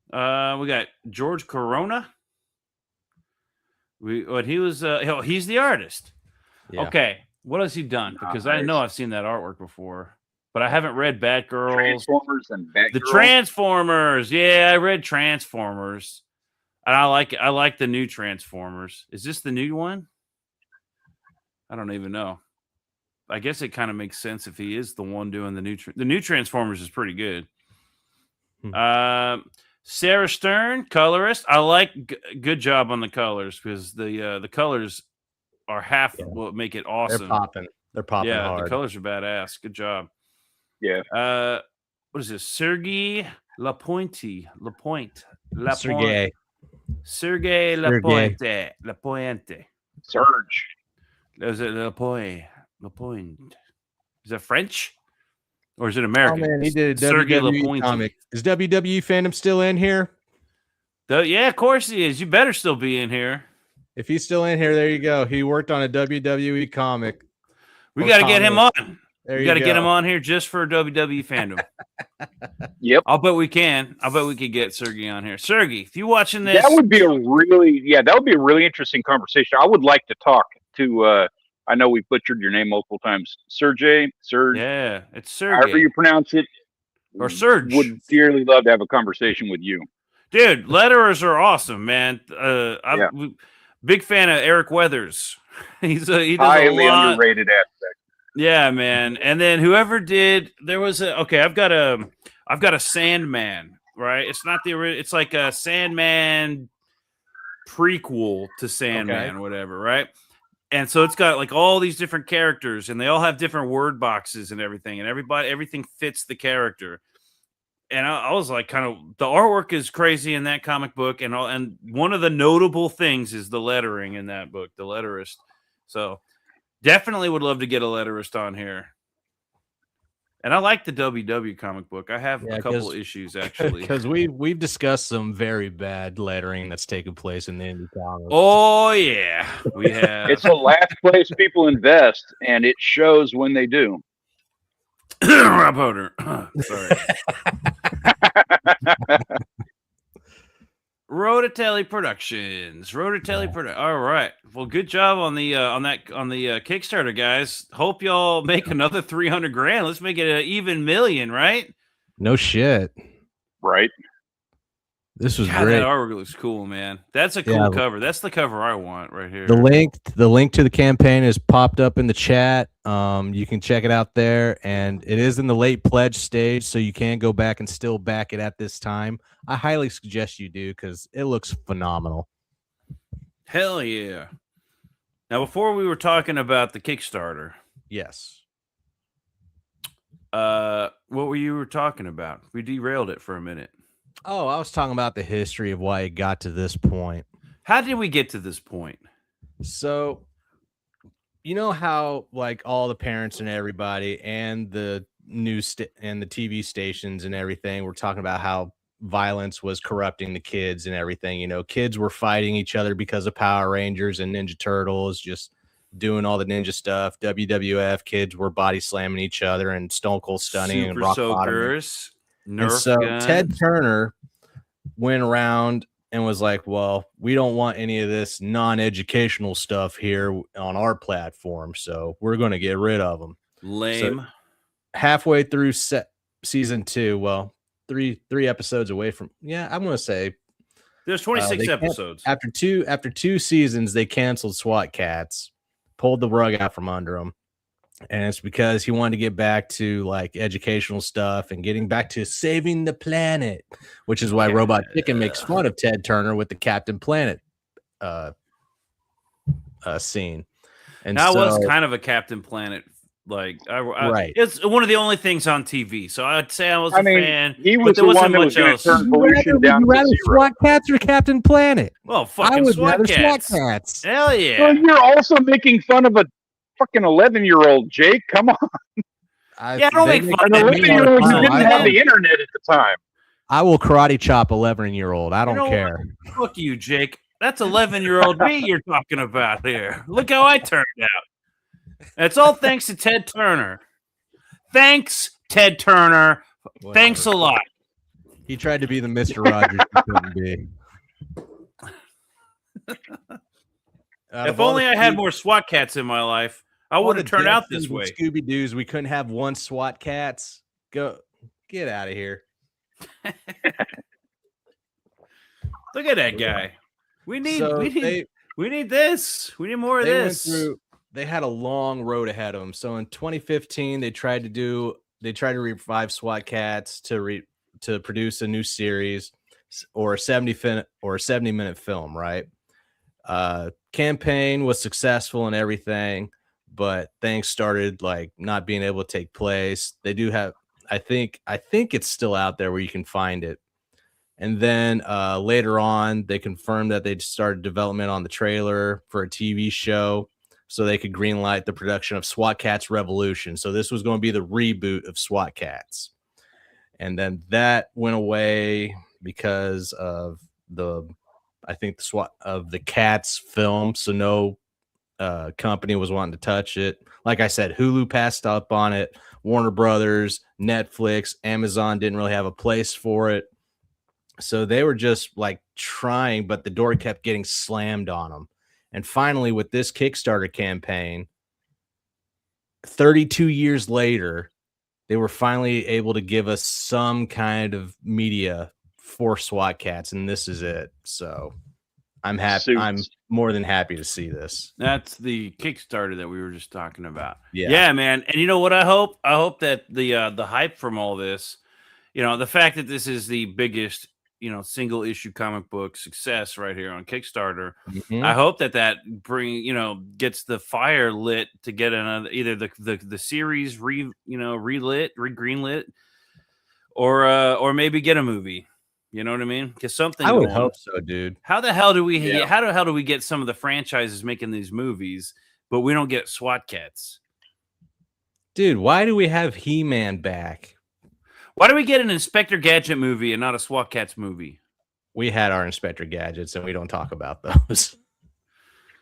We got George Corona. He's the artist. Yeah. Okay. What has he done? Because I know I've seen that artwork before. But I haven't read Batgirl. Transformers and Batgirl. The Transformers. Yeah, I read Transformers. And I like the new Transformers. Is this the new one? I don't even know. I guess it kind of makes sense if he is the one doing the new Transformers is pretty good. Sarah Stern, colorist. I like good job on the colors because the colors are what make it awesome. They're popping hard. The colors are badass. Good job. Yeah. What is this? Sergey Lapointe. Sergey Lapointe. Serge. Is it Lapointe? Is that French? Or is it American? Oh man, he did a WWE comic. Is WWE fandom still in here? Yeah, of course he is. You better still be in here. If he's still in here, there you go. He worked on a WWE comic. We got to get him on. There we got to get him on here just for WWE fandom. Yep. I'll bet we can. I bet we could get Sergey on here. Sergey, if you watching this, that would be a really interesting conversation. I would like to talk to. I know we butchered your name multiple times, Serge. Yeah, it's Sergey. However you pronounce it, or Serge. Would dearly love to have a conversation with you, dude. Letterers are awesome, man. Big fan of Eric Weathers. He does highly a lot. Underrated aspect. Yeah, man. And then whoever did, there was I've got a Sandman, right? It's not the original. It's like a Sandman prequel to Sandman, whatever, right? And so it's got like all these different characters, and they all have different word boxes and everything, and everything fits the character. And I was like, kind of, the artwork is crazy in that comic book, and one of the notable things is the lettering in that book, the letterist. So definitely would love to get a letterist on here. And I like the WW comic book. I have a couple issues actually because we've discussed some very bad lettering that's taken place in the indie comics. Oh yeah, we have. It's the last place people invest, and it shows when they do. Rob Hoder. Sorry. Rodatelli Productions. All right. Well, good job on the Kickstarter, guys. Hope y'all make another 300 grand. Let's make it an even million, right? No shit. Right. This was God, great. That artwork looks cool, man. That's a cool cover. That's the cover I want right here. The link to the campaign is popped up in the chat. You can check it out there, and it is in the late pledge stage, so you can go back and still back it at this time. I highly suggest you do because it looks phenomenal. Hell yeah! Now, before we were talking about the Kickstarter, yes. What were you talking about? We derailed it for a minute. Oh, I was talking about the history of why it got to this point. How did we get to this point? So, you know how like all the parents and everybody and the news and the TV stations and everything were talking about how violence was corrupting the kids and everything. You know, kids were fighting each other because of Power Rangers and Ninja Turtles, just doing all the ninja stuff. WWF kids were body slamming each other and Stone Cold Stunning and Rock Bottom. And so Ted Turner went around and was like, well, we don't want any of this non-educational stuff here on our platform, so we're going to get rid of them. Lame. So halfway through season 2, well, three episodes away from, I'm going to say there's 26 episodes. After two seasons, they canceled SWAT Katz, pulled the rug out from under them. And it's because he wanted to get back to like educational stuff and getting back to saving the planet, which is why Robot Chicken makes fun of Ted Turner with the Captain Planet scene. And that was kind of a Captain Planet Like, Right. it's one of the only things on TV. So I'd say I was a fan. he but was there the wasn't one that much was going to else. turn pollution down to zero. SWAT Katz or Captain Planet? Well, I fucking would SWAT rather SWAT Katz. Katz. Hell yeah. Well, you're also making fun of a fucking 11-year-old, Jake. Come on. Yeah, I don't make fun An of me. 11-year-old who No, didn't I- have the internet at the time. I will karate chop 11-year-old. I don't know care. Fuck you, Jake. That's 11-year-old me you're talking about here. Look how I turned out. It's all thanks to Ted Turner. Thanks, Ted Turner. Whatever. Thanks a lot. He tried to be the Mr. Rogers he couldn't be. If only I had more SWAT Cats in my life, I would have turned out this way. Scooby Doo's, we couldn't have one SWAT Cats. Get out of here. Look at that guy. We need this. We need more of this. They had a long road ahead of them. So in 2015, they tried to revive SWAT Cats to produce a new series or a 70-minute film, right? Campaign was successful and everything, but things started like not being able to take place. They do have, I think it's still out there where you can find it. And then later on, they confirmed that they'd started development on the trailer for a TV show so they could greenlight the production of SWAT Katz Revolution. So this was going to be the reboot of SWAT Katz. And then that went away because of the Cats film. So no company was wanting to touch it. Like I said, Hulu passed up on it. Warner Brothers, Netflix, Amazon didn't really have a place for it. So they were just like trying, but the door kept getting slammed on them. And finally, with this Kickstarter campaign, 32 years later, they were finally able to give us some kind of media for SWAT Katz, and this is it. So I'm happy. Suits. I'm more than happy to see this. That's the Kickstarter that we were just talking about. Yeah, man. And you know what I hope? I hope that the hype from all this, the fact that this is the biggest, single issue comic book success right here on Kickstarter. Mhm. I hope that gets the fire lit to get another, either the series greenlit, or maybe get a movie. You know what I mean? Because something. I would hope so, dude. How the hell do we? Yeah. How the hell do we get some of the franchises making these movies, but we don't get SWAT Cats? Dude, why do we have He-Man back? Why do we get an Inspector Gadget movie and not a SWAT Cats movie? We had our Inspector Gadgets, and we don't talk about those. That's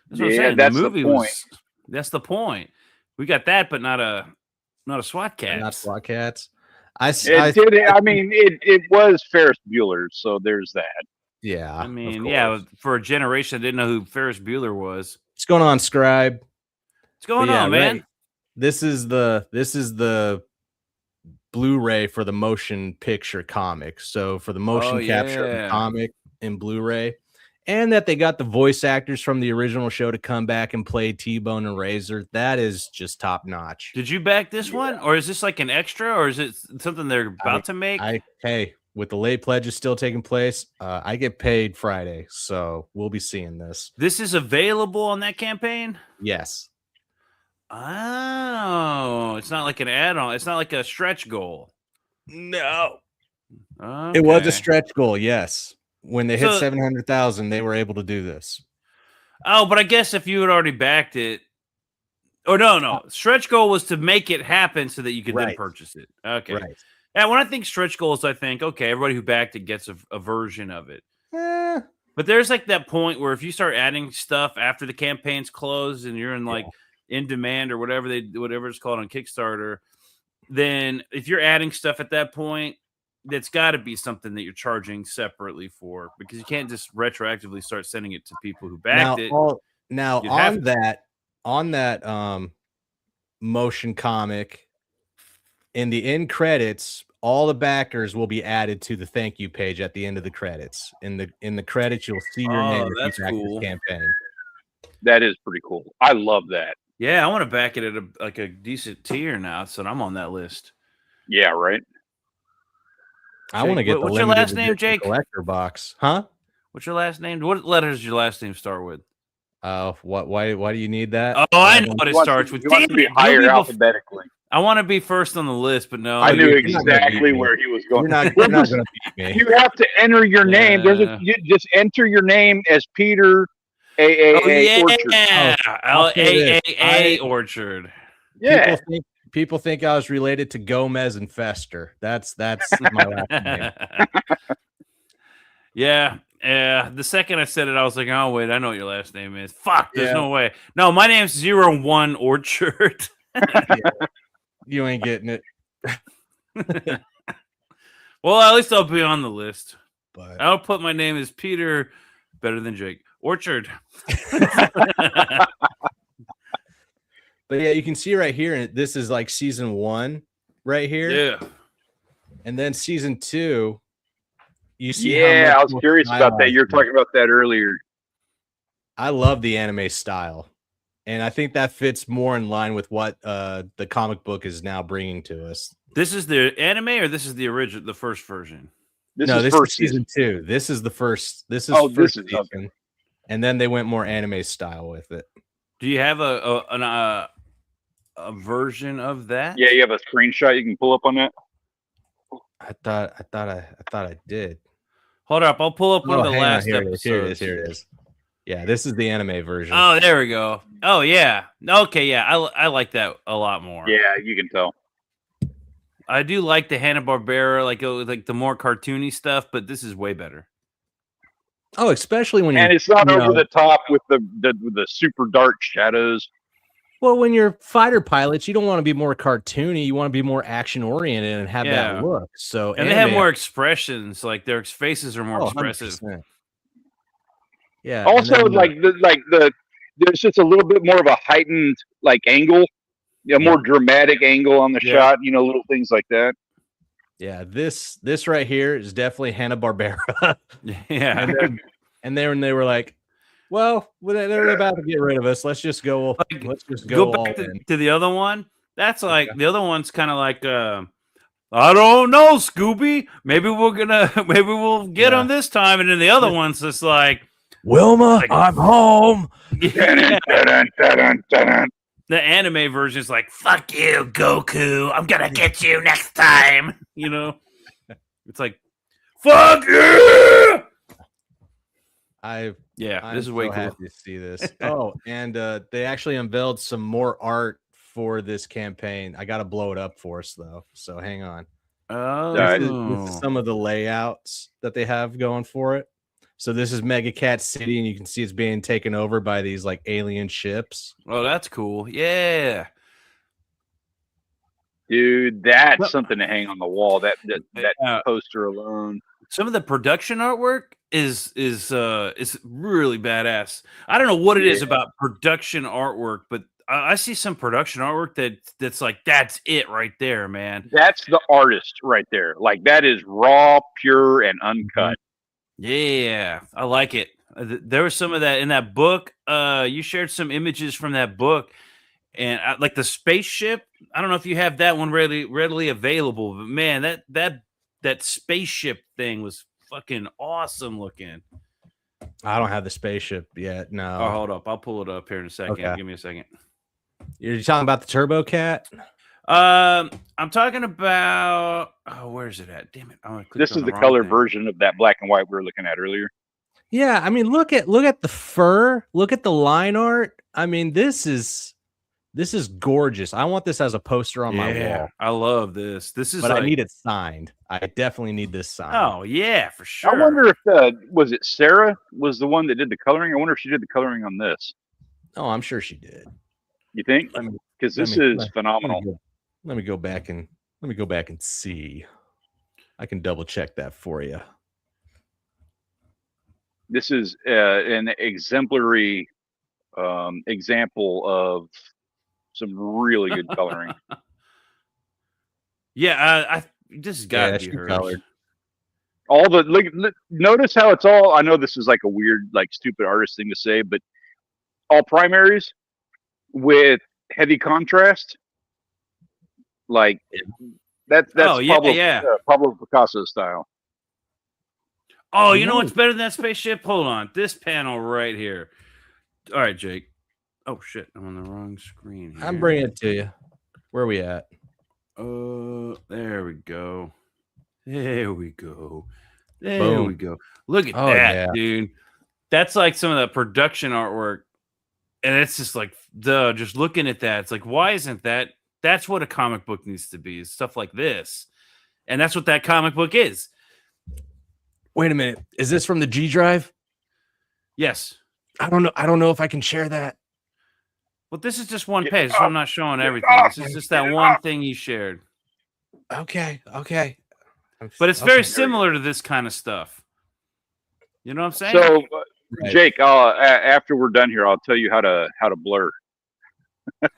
what I'm saying. That's the movie the point. That's the point. We got that, but not a SWAT Cats. Not SWAT Cats. It was Ferris Bueller, so there's that. Yeah. I mean, yeah, for a generation that didn't know who Ferris Bueller was. What's going on, Scribe? What's going on, man? Right. This is the Blu-ray for the motion picture comic. So for the motion capture of the comic in Blu-ray, and that they got the voice actors from the original show to come back and play T-Bone and Razor. That is just top notch. Did you back this one, or is this like an extra, or is it something they're about to make? Hey, with the late pledges still taking place, I get paid Friday, so we'll be seeing this. This is available on that campaign? Yes. Oh, it's not like an add-on. It's not like a stretch goal. No. Okay. It was a stretch goal, yes. When they hit So- 700,000, they were able to do this. Oh, but I guess if you had already backed it, or no, stretch goal was to make it happen so that you could then Right. purchase it. Okay. Right. Yeah, when I think stretch goals, I think, okay, everybody who backed it gets a version of it. But there's like that point where if you start adding stuff after the campaign's closed and you're in like in demand or whatever it's called on Kickstarter, then if you're adding stuff at that point, that's got to be something that you're charging separately for, because you can't just retroactively start sending it to people who backed it. Now You'd have on that motion comic, in the end credits, all the backers will be added to the thank you page at the end of the credits. In the credits, you'll see your name if that's you backed cool. this campaign. That is pretty cool. I love that. Yeah, I want to back it at a decent tier now, so I'm on that list. Yeah, right. I want to get the what's your limited last name, edition Jake? collector box, huh? What's your last name? What letters does your last name start with? What? Why do you need that? Oh, I know what it starts with. You want to be higher alphabetically. I want to be first on the list, but no. I knew you're exactly where he was going. You're not going to beat me. You have to enter your name. You just enter your name as Peter Orchard. AAA Orchard. Yeah. People think I was related to Gomez and Fester. That's my last name. Yeah. The second I said it, I was like, oh, wait, I know what your last name is. Fuck, there's no way. No, my name's 01 Orchard. Yeah. You ain't getting it. Well, at least I'll be on the list. But I'll put my name as Peter, better than Jake. Orchard. But yeah, you can see right here, and this is like season 1 right here. Yeah. And then season 2, you see. Yeah, I was curious about that. You were talking about that earlier. I love the anime style. And I think that fits more in line with what the comic book is now bringing to us. This is the anime, or this is the original, the first version? This is season 2. This is the first. This is first season. Okay. And then they went more anime style with it. Do you have a version of that? Yeah, you have a screenshot you can pull up on that. I thought I did. Hold up, I'll pull up one of the last episodes. Here it is. Yeah, this is the anime version. Oh, there we go. Oh, yeah. Okay, yeah. I like that a lot more. Yeah, you can tell. I do like the Hanna-Barbera, like the more cartoony stuff, but this is way better. Oh, especially when and it's not over the top with the super dark shadows. Well, when you're fighter pilots, you don't want to be more cartoony. You want to be more action oriented and have that look. So, and they have more expressions. Like their faces are more expressive. 100%. Yeah. Also, there's just a little bit more of a heightened angle, more dramatic angle on the shot. Little things like that. Yeah, this right here is definitely Hanna-Barbera. Yeah. And then they were like, well, they're about to get rid of us. Let's just go. Let's just go back to the other one. That's the other one's kind of like, I don't know, Scooby. Maybe we'll get them this time. And then the other one's just like, Wilma, I'm home. Yeah. The anime version is like, fuck you, Goku. I'm going to get you next time. It's like, fuck you. This is way cool. Happy to see this. Oh, and they actually unveiled some more art for this campaign. I got to blow it up for us, though. So hang on. Oh, this is some of the layouts that they have going for it. So this is MegaKat City, and you can see it's being taken over by these alien ships. Oh, that's cool. Yeah. Dude, that's something to hang on the wall. That poster alone. Some of the production artwork is really badass. I don't know what it is about production artwork, but I see some production artwork that's like, that's it right there, man. That's the artist right there. That is raw, pure, and uncut. Yeah, I like it. There was some of that in that book. You shared some images from that book, and like the spaceship. I don't know if you have that one readily available, but man, that spaceship thing was fucking awesome looking. I don't have the spaceship yet. No. Oh, hold up. I'll pull it up here in a second. Okay. Give me a second. You're talking about the TurboKat? I'm talking about. Oh, where's it at? Damn it! This is the color version of that black and white we were looking at earlier. Yeah, I mean, look at the fur. Look at the line art. I mean, this is gorgeous. I want this as a poster on my wall. I love this. But I need it signed. I definitely need this signed. Oh yeah, for sure. I wonder if was it Sarah was the one that did the coloring. I wonder if she did the coloring on this. Oh, I'm sure she did. You think? Because this is phenomenal. Let me go back and see. I can double check that for you. This is an exemplary example of some really good coloring. Yeah, this has got to be hers. Colored. All the notice how it's all. I know this is like a weird, stupid artist thing to say, but all primaries with heavy contrast. That's Pablo Picasso style. Oh, you know what's better than that spaceship? Hold on, this panel right here. All right, Jake. Oh shit, I'm on the wrong screen here. I'm bringing it to you. Where are we at? There we go. There we go. There Boom. we go. Look at Oh, that, yeah. dude. That's like some of the production artwork. And it's just like, just looking at that, it's like, why isn't that? That's what a comic book needs to be, is stuff like this. And that's what that comic book is. Wait a minute. Is this from the G Drive? Yes. I don't know if I can share that. Well, this is just one page, so I'm not showing everything. This is just that one thing you shared. Okay. But it's very similar to this kind of stuff. You know what I'm saying? So, Right. Jake, after we're done here, I'll tell you how to blur.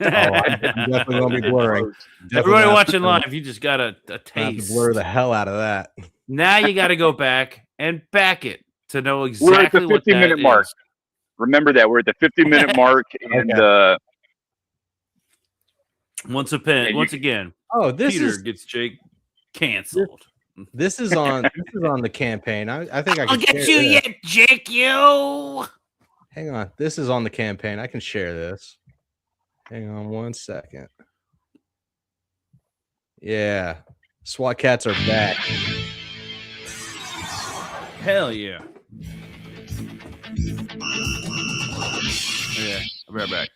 I'm definitely gonna be blurring. Everybody watching live, you just got a taste. Blur the hell out of that. Now you got to go back and back it to know We're at exactly the what that 50-minute mark. is. Remember that we're at the 50-minute mark, and Once again, Oh, this Peter is gets Jake canceled. this is on the campaign. I think I can I'll get share you this. yet, Jake. You. Hang on. This is on the campaign. I can share this. Hang on 1 second. Yeah. SWAT Katz are back. Hell yeah. Yeah, I'll be right back.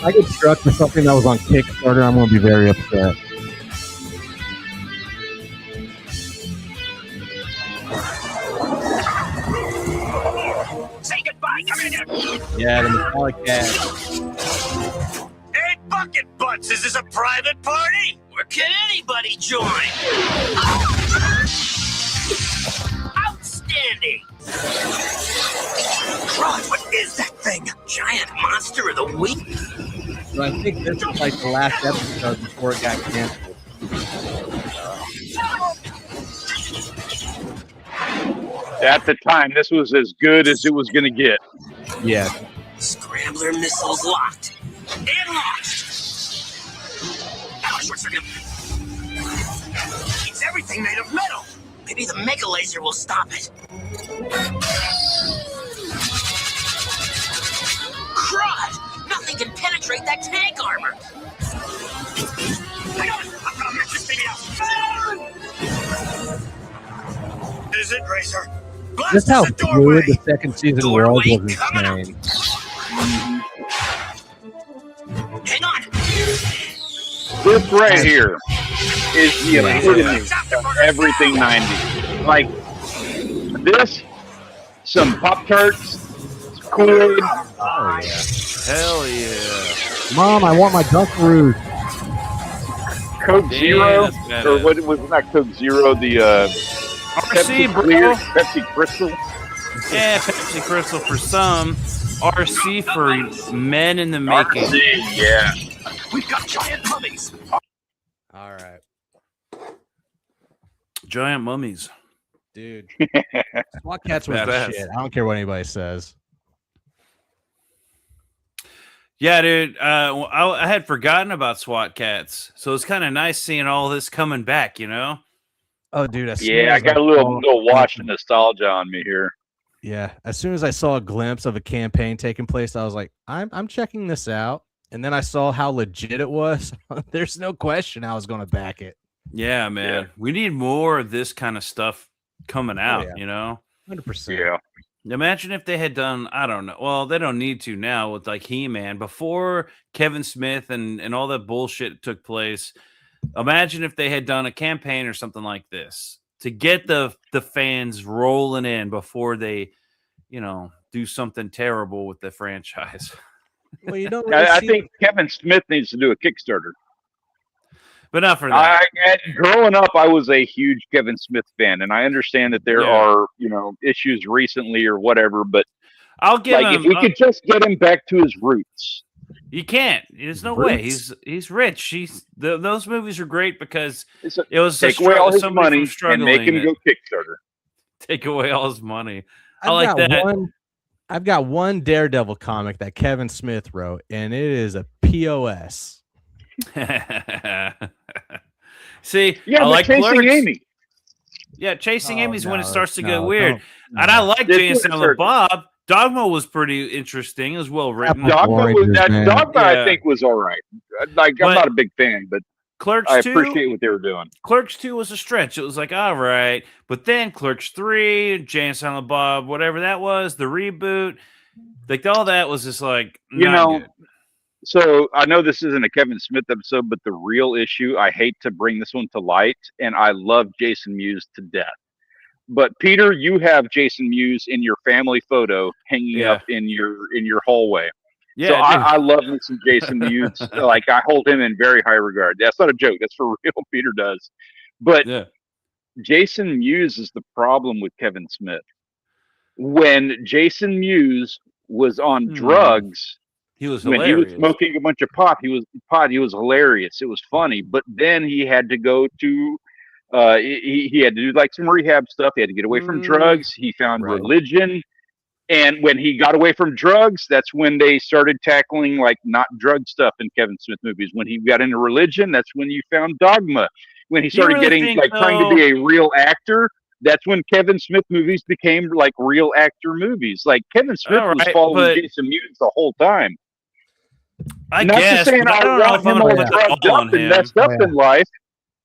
I get struck for something that was on Kickstarter, I'm going to be very upset. Say goodbye, Commander! Yeah, the metallic cat. Hey, bucket butts, is this a private party? Or can anybody join? Outstanding! Rod, what is that thing? Giant monster of the week? So I think this is like the last episode before it got canceled. at the time, this was as good as it was going to get. Yeah. Scrambler missiles locked and launched. Power short circuit. It's everything made of metal. Maybe the mega laser will stop it. Crud! Nothing can penetrate that tank armor. Hang on! I'm gonna mess this baby up. Is it, Razor? Just how Blast the fluid doorway. the second season was insane. Hang on. This right here is the epitome of everything 90s. Like this, some Pop-Tarts, Kool-Aid. Oh, yeah. Hell yeah. Mom, I want my Dunkaroos. Coke Damn, Zero, that's badass. or what was not Coke Zero? The RC, Pepsi bro. Clear, Pepsi Crystal. Yeah, Pepsi Crystal for some. RC for men in the making. RC, yeah. We've got giant mummies. All right. Giant mummies. Dude. SWAT Katz was the Badass. shit. I don't care what anybody says. Yeah, dude. I had forgotten about SWAT Katz, so it's kind of nice seeing all this coming back. You know. Oh, dude. as soon Yeah, I as got a saw- little wash of nostalgia on me here. Yeah. As soon as I saw a glimpse of a campaign taking place, I was like, I'm checking this out. And then I saw how legit it was. There's no question I was going to back it. Yeah, man. We need more of this kind of stuff coming out. yeah. You know. 100%. Yeah. Imagine if they had done, I don't know. Well, they don't need to now with like He-Man. Before Kevin Smith and all that bullshit took place, imagine if they had done a campaign or something like this to get the fans rolling in before they, do something terrible with the franchise. Well, you don't really I see think Kevin Smith needs to do a Kickstarter. But not for that. Growing up, I was a huge Kevin Smith fan, and I understand that there are, issues recently or whatever. But I'll give like, him. if we could just get him back to his roots. You can't. There's no way. He's rich. Those movies are great because it was Take away all his somebody money from and make him struggling go Kickstarter. Take away all his money. I like that. I've got one Daredevil comic that Kevin Smith wrote, and it is a POS. See, Yeah, I like Chasing Clerks. Amy. Yeah, Chasing Amy's when it starts to get no, weird. don't- And I like This Jay and was Silent certain. Bob. Dogma was pretty interesting. It was well written. Dogma, I Yeah. think, was all right. Like, But I'm not a big fan, but Clerks I 2, appreciate what they were doing. Clerks 2 was a stretch. It was like, all right. But then Clerks 3, Jay and Silent Bob, whatever that was, the reboot, like all that was just like, good. So I know this isn't a Kevin Smith episode, but the real issue, I hate to bring this one to light, and I love Jason Mewes to death. But Peter, you have Jason Mewes in your family photo hanging up in your hallway. Yeah, so I love me some Jason Mewes. Like, I hold him in very high regard. That's not a joke. That's for real. Peter does. But Jason Mewes is the problem with Kevin Smith. When Jason Mewes was on drugs, he was when hilarious. he was smoking a bunch of pot, he was hilarious. It was funny. But then he had to go to he had to do like some rehab stuff. He had to get away from drugs. He found religion. And when he got away from drugs, that's when they started tackling like not drug stuff in Kevin Smith movies. When he got into religion, that's when you found Dogma. When he started getting trying to be a real actor, that's when Kevin Smith movies became like real actor movies. Like, Kevin Smith was following Jason Mewes the whole time. I Not guess, to saying I don't know want if I'm him all gonna put drugged it all up on and him. messed up in life,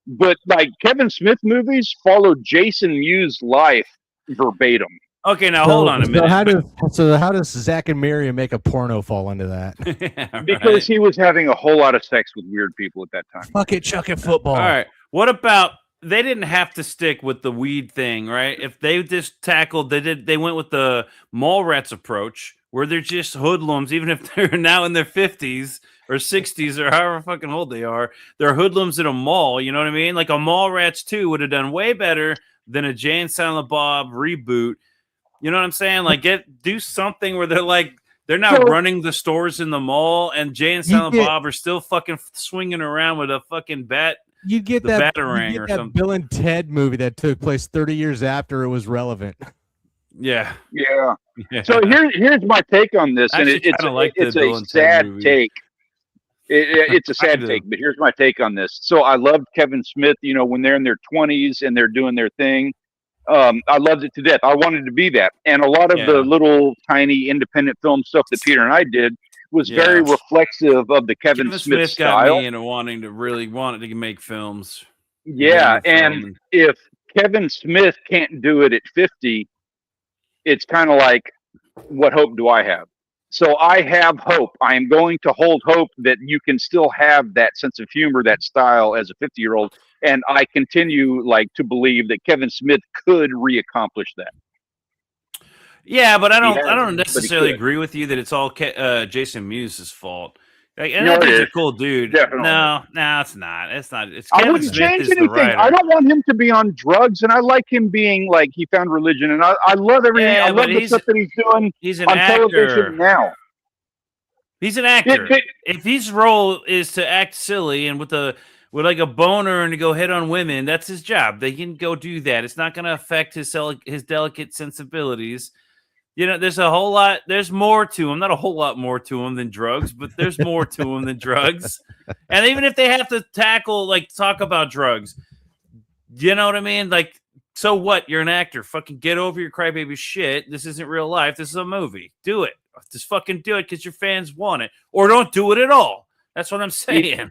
but like Kevin Smith movies follow Jason Mewes' life verbatim. Okay, now hold on a minute. How does Zach and Miriam make a porno fall into that? Because he was having a whole lot of sex with weird people at that time. Fuck it, chuck it, football. All right. What about, they didn't have to stick with the weed thing, right? If they just tackled, they went with the Mallrats approach, where they're just hoodlums, even if they're now in their 50s or 60s or however fucking old they are. They're hoodlums in a mall, you know what I mean? Like a Mallrats 2 would have done way better than a Jay and Silent Bob reboot. You know what I'm saying? Like, do something where they're like, they're not running the stores in the mall, and Jay and Silent Bob are still fucking swinging around with a fucking bat. You get that Batarang or something. Bill and Ted movie that took place 30 years after it was relevant. Yeah. So here's my take on this, and it's a sad take. It's a sad take, but here's my take on this. So I loved Kevin Smith. You know, when they're in their 20s and they're doing their thing. I loved it to death. I wanted to be that. And a lot of the little tiny independent film stuff that Peter and I did was very reflexive of the Kevin Smith style. Got me into wanted to make films. Yeah, and if Kevin Smith can't do it at 50, it's kind of like, what hope do I have? So I have hope. I am going to hold hope that you can still have that sense of humor, that style as a 50-year-old. And I continue to believe that Kevin Smith could reaccomplish that. Yeah, but I don't necessarily agree with you that it's all Jason Mewes' fault. Like, and I think he's a cool dude. Definitely. No, it's not. It's not. It's I Kevin wouldn't Smith change is the anything. writer. I don't want him to be on drugs, and I like him being like he found religion, and I love everything. Yeah, I love the stuff that he's doing an on actor. television now. He's an actor. If his role is to act silly and with like a boner and to go hit on women, that's his job. They can go do that. It's not going to affect his delicate sensibilities. You know, there's more to him. Not a whole lot more to him than drugs, but there's more to him than drugs. And even if they have to talk about drugs, you know what I mean? Like, so what? You're an actor. Fucking get over your crybaby shit. This isn't real life. This is a movie. Do it. Just fucking do it because your fans want it. Or don't do it at all. That's what I'm saying.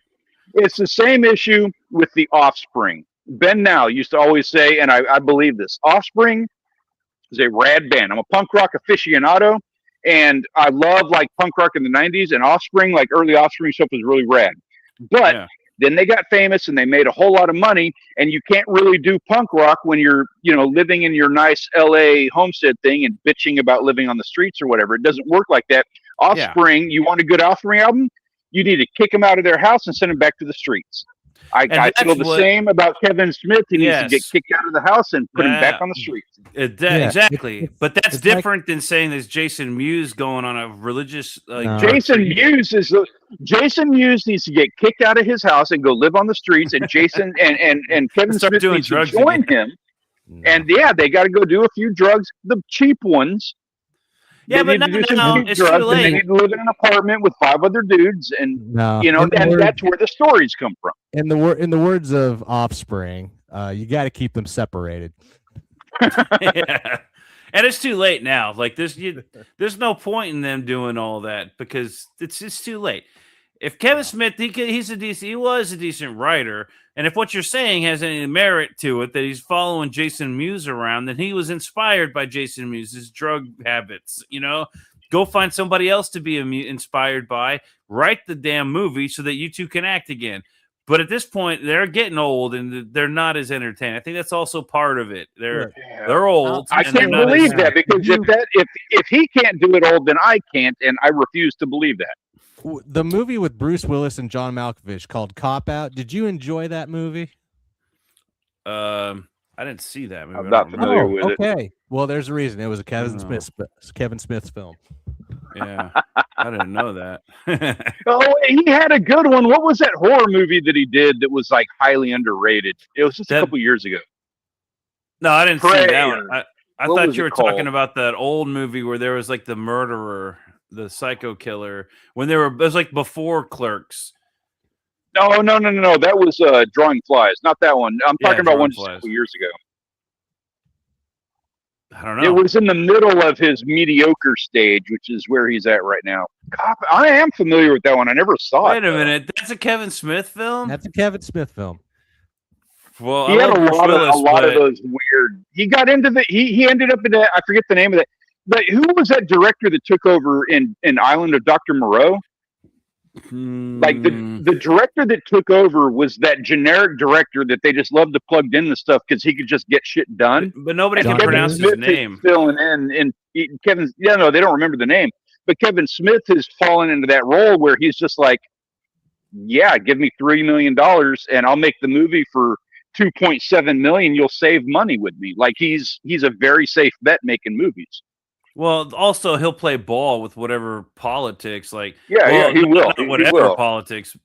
It's the same issue with The Offspring. Ben Now used to always say, and I believe this, Offspring is a rad band. I'm a punk rock aficionado, and I love punk rock in the 90s, and Offspring, early Offspring stuff was really rad. But then they got famous and they made a whole lot of money, and you can't really do punk rock when you're, living in your nice LA homestead thing and bitching about living on the streets or whatever. It doesn't work like that. Offspring, you want a good Offspring album? You need to kick them out of their house and send them back to the streets. I feel the same about Kevin Smith. He needs to get kicked out of the house and put him back on the streets. Exactly. But that's different than saying there's Jason Mewes going on a religious. Jason Mewes needs to get kicked out of his house and go live on the streets. And Jason and Kevin Smith needs to join him. And they got to go do a few drugs, the cheap ones. Yeah, but need to do some no, deep it's drugs, too and they late. need to live in an apartment with 5 other dudes, and No, and that's where the stories come from. in the words of Offspring, you got to keep them separated. Yeah. And it's too late now. Like there's no point in them doing all that because it's too late. If Kevin Smith, he was a decent writer, and if what you're saying has any merit to it, that he's following Jason Mewes around, then he was inspired by Jason Mewes' drug habits. Go find somebody else to be inspired by. Write the damn movie so that you two can act again. But at this point, they're getting old and they're not as entertaining. I think that's also part of it. They're old. I can't believe that, because if he can't do it old, then I can't, and I refuse to believe that. The movie with Bruce Willis and John Malkovich called Cop Out. Did you enjoy that movie? I didn't see that movie. I'm not familiar with it. Okay. Well, there's a reason. It was a Kevin Smith film. Yeah, I didn't know that. Oh, he had a good one. What was that horror movie that he did that was like highly underrated? It was just a couple years ago. No, I didn't see that one. I thought you were talking called? about that old movie where there was like the murderer, the psycho killer. It was like before Clerks. No. That was Drawing Flies, not that one. I'm talking about one just a couple years ago. I don't know. It was in the middle of his mediocre stage, which is where he's at right now. I am familiar with that one. I never saw it. Wait a minute. That's a Kevin Smith film? That's a Kevin Smith film. Well, he had a lot of those weird. He got into he ended up in that. I forget the name of that. But who was that director that took over in Island of Dr. Moreau? Like the director that took over was that generic director that they just loved to plug in the stuff because he could just get shit done. But nobody can pronounce his name. Filling in, and Kevin, they don't remember the name. But Kevin Smith has fallen into that role where he's just like, yeah, give me $3 million and I'll make the movie for $2.7 million. You'll save money with me. Like he's a very safe bet making movies. Well, also he'll play ball with whatever politics, like he will. Whatever politics,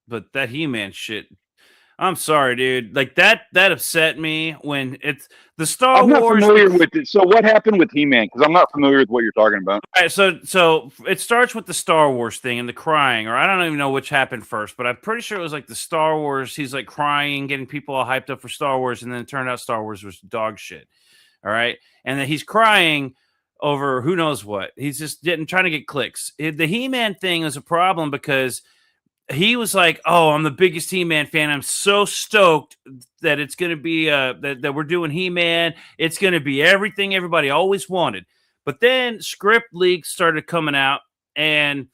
but that He-Man shit. I'm sorry, dude. Like that upset me when it's the Star Wars. I'm not familiar with it. So what happened with He-Man? Because I'm not familiar with what you're talking about. All right, so it starts with the Star Wars thing and the crying, or I don't even know which happened first, but I'm pretty sure it was like the Star Wars. He's like crying, getting people all hyped up for Star Wars, and then it turned out Star Wars was dog shit. All right, and then he's crying over who knows what. He's just trying to get clicks. The He-Man thing was a problem because he was like, "Oh, I'm the biggest He-Man fan. I'm so stoked that it's going to be that we're doing He-Man. It's going to be everything everybody always wanted." But then script leaks started coming out, and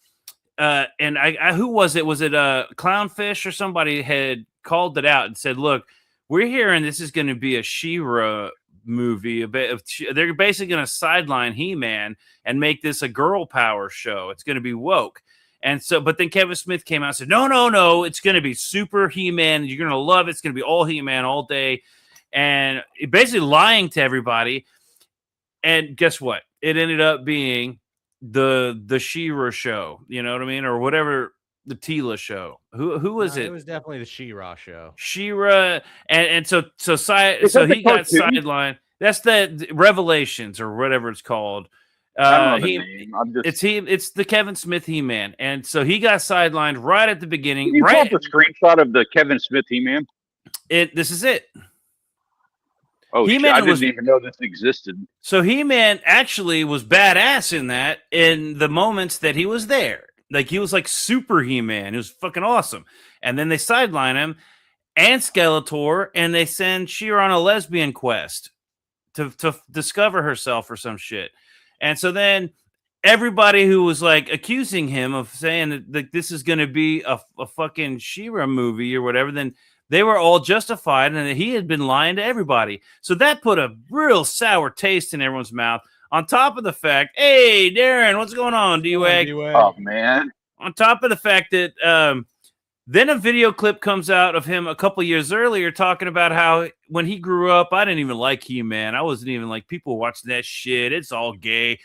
I who was it? Was it Clownfish or somebody had called it out and said, "Look, we're hearing this is going to be a She-Ra movie. They're basically going to sideline He-Man and make this a girl power show. It's going to be woke." And so, but then Kevin Smith came out and said, no, it's going to be super He-Man. You're going to love it. It's going to be all He-Man all day. And basically lying to everybody. And guess what? It ended up being the She-Ra show. You know what I mean? Or whatever, the Tila show. Who was it? It was definitely the She-Ra show. She-Ra. And so he got sidelined. That's the Revelations or whatever it's called. It's the Kevin Smith He-Man, and so he got sidelined right at the beginning. Can you pull up a screenshot of the Kevin Smith He-Man? This is it. Oh, He-Man I didn't even know this existed. So He-Man actually was badass in the moments that he was there. Like he was like super He-Man. It was fucking awesome. And then they sideline him and Skeletor, and they send She-Ra on a lesbian quest to discover herself or some shit. And so then everybody who was like accusing him of saying that this is going to be a fucking She-Ra movie or whatever, then they were all justified and that he had been lying to everybody. So that put a real sour taste in everyone's mouth. On top of the fact, hey, Darren, what's going on, D-Wag? Oh, man. On top of the fact that then a video clip comes out of him a couple years earlier talking about how when he grew up, I didn't even like He-Man. I wasn't even like people watching that shit. It's all gay.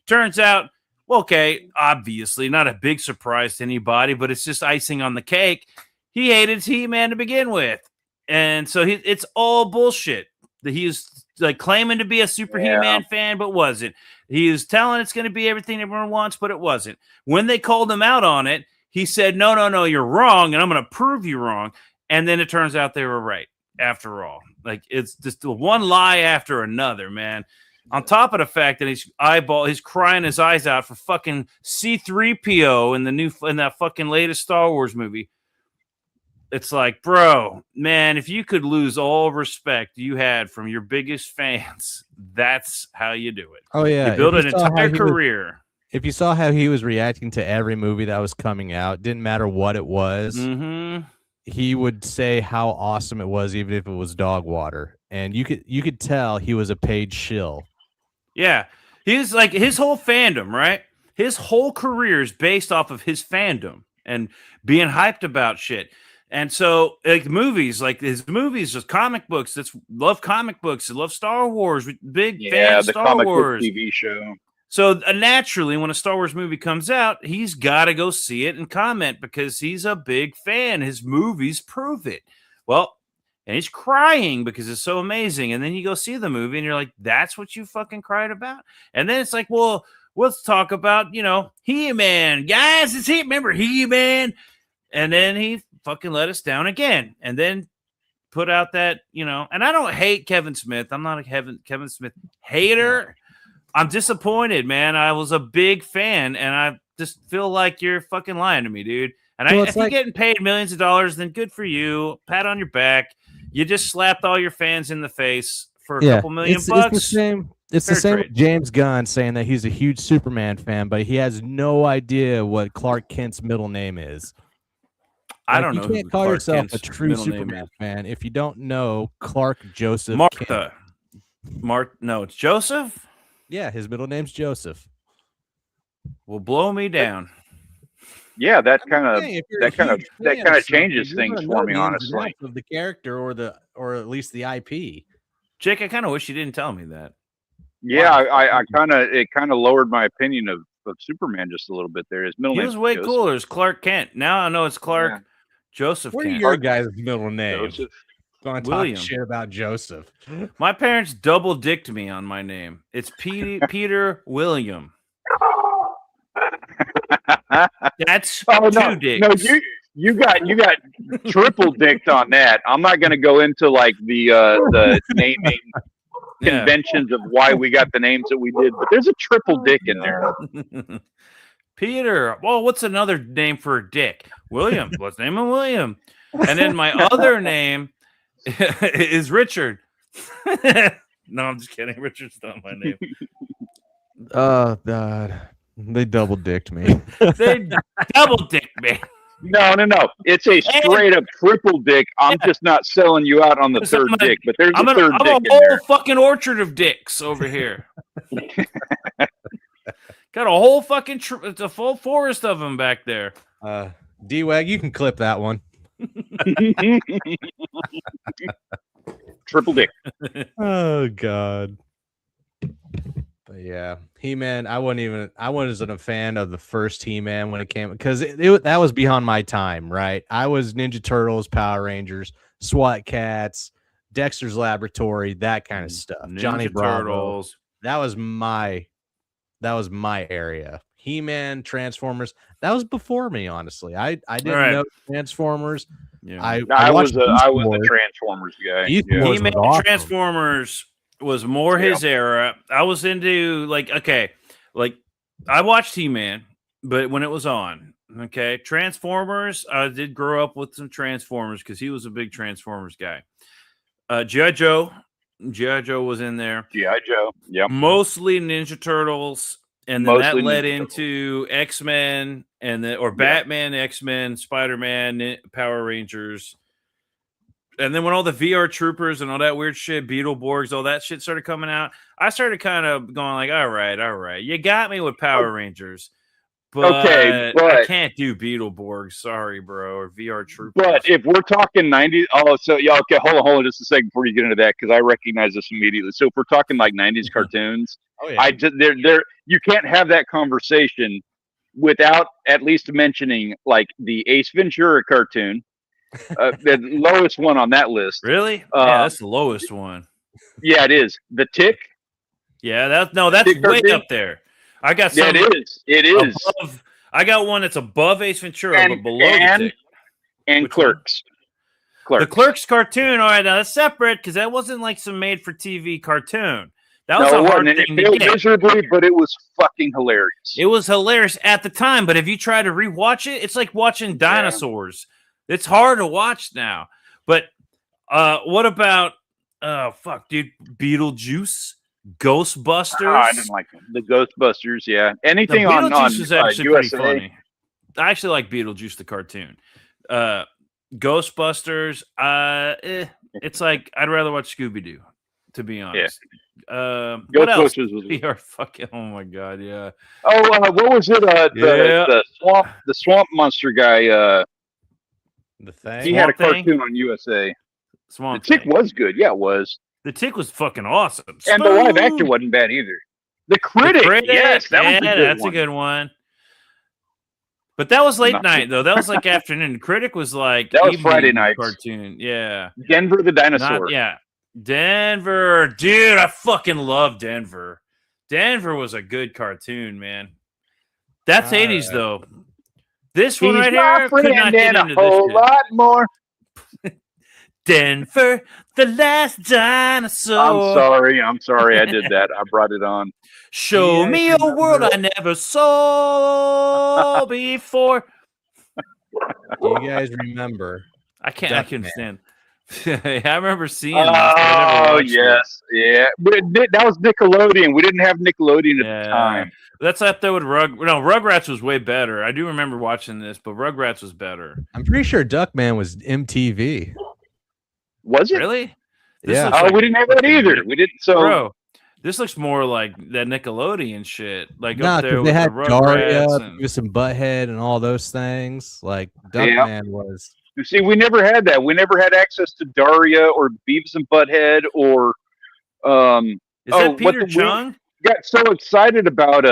Turns out, well, okay, obviously not a big surprise to anybody, but it's just icing on the cake. He hated He-Man to begin with. And so it's all bullshit that he was like claiming to be a super He-Man fan, but wasn't. He is telling it's going to be everything everyone wants, but it wasn't. When they called him out on it, he said, no, you're wrong, and I'm going to prove you wrong. And then it turns out they were right after all. Like, it's just one lie after another, man. On top of the fact that he's crying his eyes out for fucking C-3PO in that fucking latest Star Wars movie. It's like, bro, man, if you could lose all respect you had from your biggest fans, that's how you do it. Oh, yeah. You build an entire career. If you saw how he was reacting to every movie that was coming out, didn't matter what it was, he would say how awesome it was, even if it was dog water. And you could tell he was a paid shill. Yeah. He's like, his whole fandom, right? His whole career is based off of his fandom and being hyped about shit. And so, like movies, like his movies, just comic books. Love comic books. Love Star Wars. Big fan of Star comic Wars book TV show. So naturally, when a Star Wars movie comes out, he's got to go see it and comment because he's a big fan. His movies prove it. Well, and he's crying because it's so amazing. And then you go see the movie, and you're like, "That's what you fucking cried about." And then it's like, well, let's talk about He-Man, guys. It's remember He-Man, and then he fucking let us down again, and then put out that, and I don't hate Kevin Smith. I'm not a Kevin Smith hater. I'm disappointed, man. I was a big fan, and I just feel like you're fucking lying to me, dude. And if you're getting paid millions of dollars, then good for you. Pat on your back. You just slapped all your fans in the face for a couple million bucks. It's the same. It's the same with James Gunn saying that he's a huge Superman fan, but he has no idea what Clark Kent's middle name is. I don't know. You can't call yourself a true Superman fan if you don't know Clark Joseph Martha. No, it's Joseph? Yeah, his middle name's Joseph. Will blow me down. Yeah, that kind of changes things for me, honestly. Of the character or at least the IP. Jake, I kind of wish you didn't tell me that. Yeah, I kind of lowered my opinion of Superman just a little bit there. His middle name was way cooler. It's Clark Kent. Now I know it's Clark Joseph What Kent. are your guys' middle names? Going to William. talk shit about Joseph. My parents double dicked me on my name. It's Peter William. That's two dicks. No, you got triple dicked on that. I'm not going to go into like the naming conventions of why we got the names that we did, but there's a triple dick in there. Peter. Well, what's another name for a dick? William. Let's name him William. And then my other name is Richard. No, I'm just kidding. Richard's not my name. Oh, God. They double dicked me. They double dicked me. No. It's a straight up triple dick. I'm just not selling you out on the third dick, but there's a third dick in there. I'm a whole fucking orchard of dicks over here. Got a whole fucking it's a full forest of them back there. D-Wag, you can clip that one. Triple dick. Oh God. But yeah, He-Man. I wasn't a fan of the first He-Man when it came because that was beyond my time, right? I was Ninja Turtles, Power Rangers, SWAT Katz, Dexter's Laboratory, that kind of stuff. Johnny Bravo. Turtles. That was my area. He-Man, Transformers. That was before me, honestly. I didn't know Transformers. Yeah. I was the Transformers guy. He-Man Transformers was more his era. I was into I watched He-Man, but when it was on, Transformers, I did grow up with some Transformers because he was a big Transformers guy. G.I. Joe was in there. G.I. Joe, yep. Mostly Ninja Turtles, and then that led into X-Men or Batman, X-Men, Spider-Man, Power Rangers. And then when all the VR troopers and all that weird shit, Beetleborgs, all that shit started coming out, I started kind of going like, all right. You got me with Power Rangers. But I can't do Beetleborgs. Sorry, bro. Or VR troopers. But if we're talking 90s, hold on just a second before you get into that, because I recognize this immediately. So if we're talking like 90s cartoons, you can't have that conversation without at least mentioning like the Ace Ventura cartoon. The lowest one on that list. Really? Yeah, that's the lowest one. Yeah, it is. The Tick. Yeah, that's Tick way cartoon? up there. I got Yeah, some it is. above. I got one that's above Ace Ventura, but below the Tick. And Which one? Clerks. The Clerks cartoon. All right, now that's separate because that wasn't like some made-for-TV cartoon. That was a hard and thing it to failed get. miserably, but it was fucking hilarious. It was hilarious at the time, but if you try to rewatch it, it's like watching dinosaurs. It's hard to watch now. But what about Beetlejuice, Ghostbusters? I didn't like them. The Ghostbusters, yeah. Anything on Beetlejuice was actually pretty USA. funny. I actually like Beetlejuice the cartoon. Ghostbusters, it's like I'd rather watch Scooby-Doo, to be honest. What else? We are fucking. Oh my god, yeah. Oh, what was it? The swamp monster guy. The Thing. He had a cartoon on USA. The Tick was good. Yeah, it was. The Tick was fucking awesome. And the live action wasn't bad either. The Critic. Yes, that's a good one. But that was late night though. That was like afternoon. Critic was like that was Friday night cartoon. Yeah. Denver the dinosaur. Denver, dude, I fucking love Denver. Denver was a good cartoon, man. That's 80s though. This one right here could not get into a whole lot more. Denver, the last dinosaur. I'm sorry, I did that. I brought it on. Show me a world I never saw before. Do you guys remember? I can't stand. I remember seeing. Oh yes, yeah. But that was Nickelodeon. We didn't have Nickelodeon at the time. That's up there with Rugrats was way better. I do remember watching this, but Rugrats was better. I'm pretty sure Duckman was MTV. Was it really? Yeah. We didn't have that either. We didn't. So, bro, this looks more like that Nickelodeon shit. Like nah, up there with they had Daria, and some Butthead, and all those things. Like Duckman was. You see, we never had that. We never had access to Daria or Beavis and Butthead or. Is that Peter Chung? Got so excited about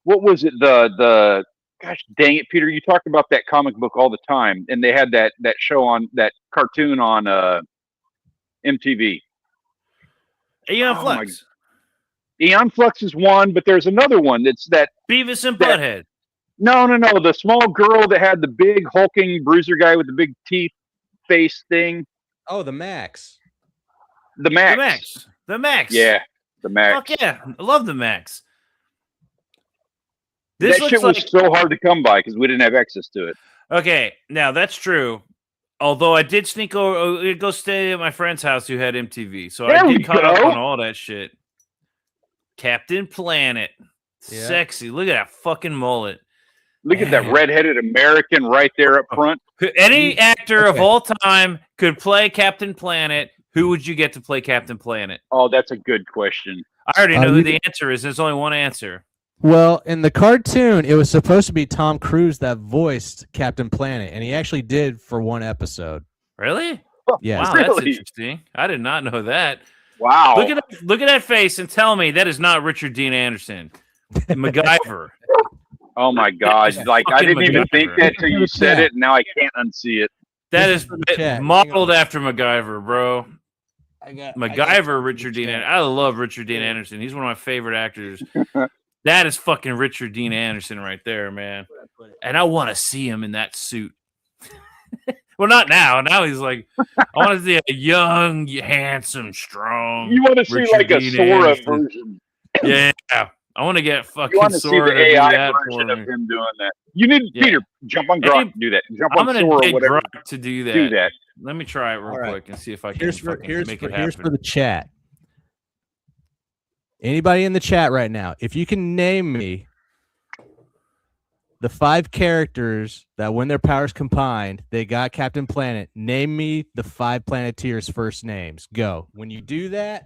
what was it? The gosh dang it, Peter! You talked about that comic book all the time, and they had that show on that cartoon on MTV. Aeon Flux. Aeon Flux is one, but there's another one that's that Beavis and Butthead. No. The small girl that had the big hulking bruiser guy with the big teeth face thing. Oh, the Max. The Max. Yeah, the Max. Fuck yeah, I love the Max. That shit was so hard to come by because we didn't have access to it. Okay, now that's true. Although I did sneak over, go stay at my friend's house who had MTV, so I did caught up on all that shit. Captain Planet, sexy. Look at that fucking mullet. Look at that redheaded American right there up front. Any actor of all time could play Captain Planet. Who would you get to play Captain Planet? Oh, that's a good question. I already know who the answer is. There's only one answer. Well, in the cartoon, it was supposed to be Tom Cruise that voiced Captain Planet, and he actually did for one episode. Really? Yeah. Wow, that's interesting. I did not know that. Wow. Look at that face and tell me that is not Richard Dean Anderson. MacGyver. Oh my God! Like I didn't even think that till you said it, and now I can't unsee it. That is modeled after MacGyver, bro. MacGyver, Richard Dean Anderson. I love Richard Dean Anderson. He's one of my favorite actors. That is fucking Richard Dean Anderson right there, man. And I want to see him in that suit. Well, not now. Now he's like, I want to see a young, handsome, strong. You want to see Richard like a Dean Sora Anderson. version. Yeah. I want to get fucking You want to see Sora the AI to do version of him doing that. You need Peter jump on Grok and do that. Jump on Sora or whatever. Grok to do that. Do that. Let me try it real quick and see if I can make it happen. Here's for the chat. Anybody in the chat right now, if you can name me the 5 characters that when their powers combined, they got Captain Planet, name me the 5 Planeteers' first names. Go. When you do that,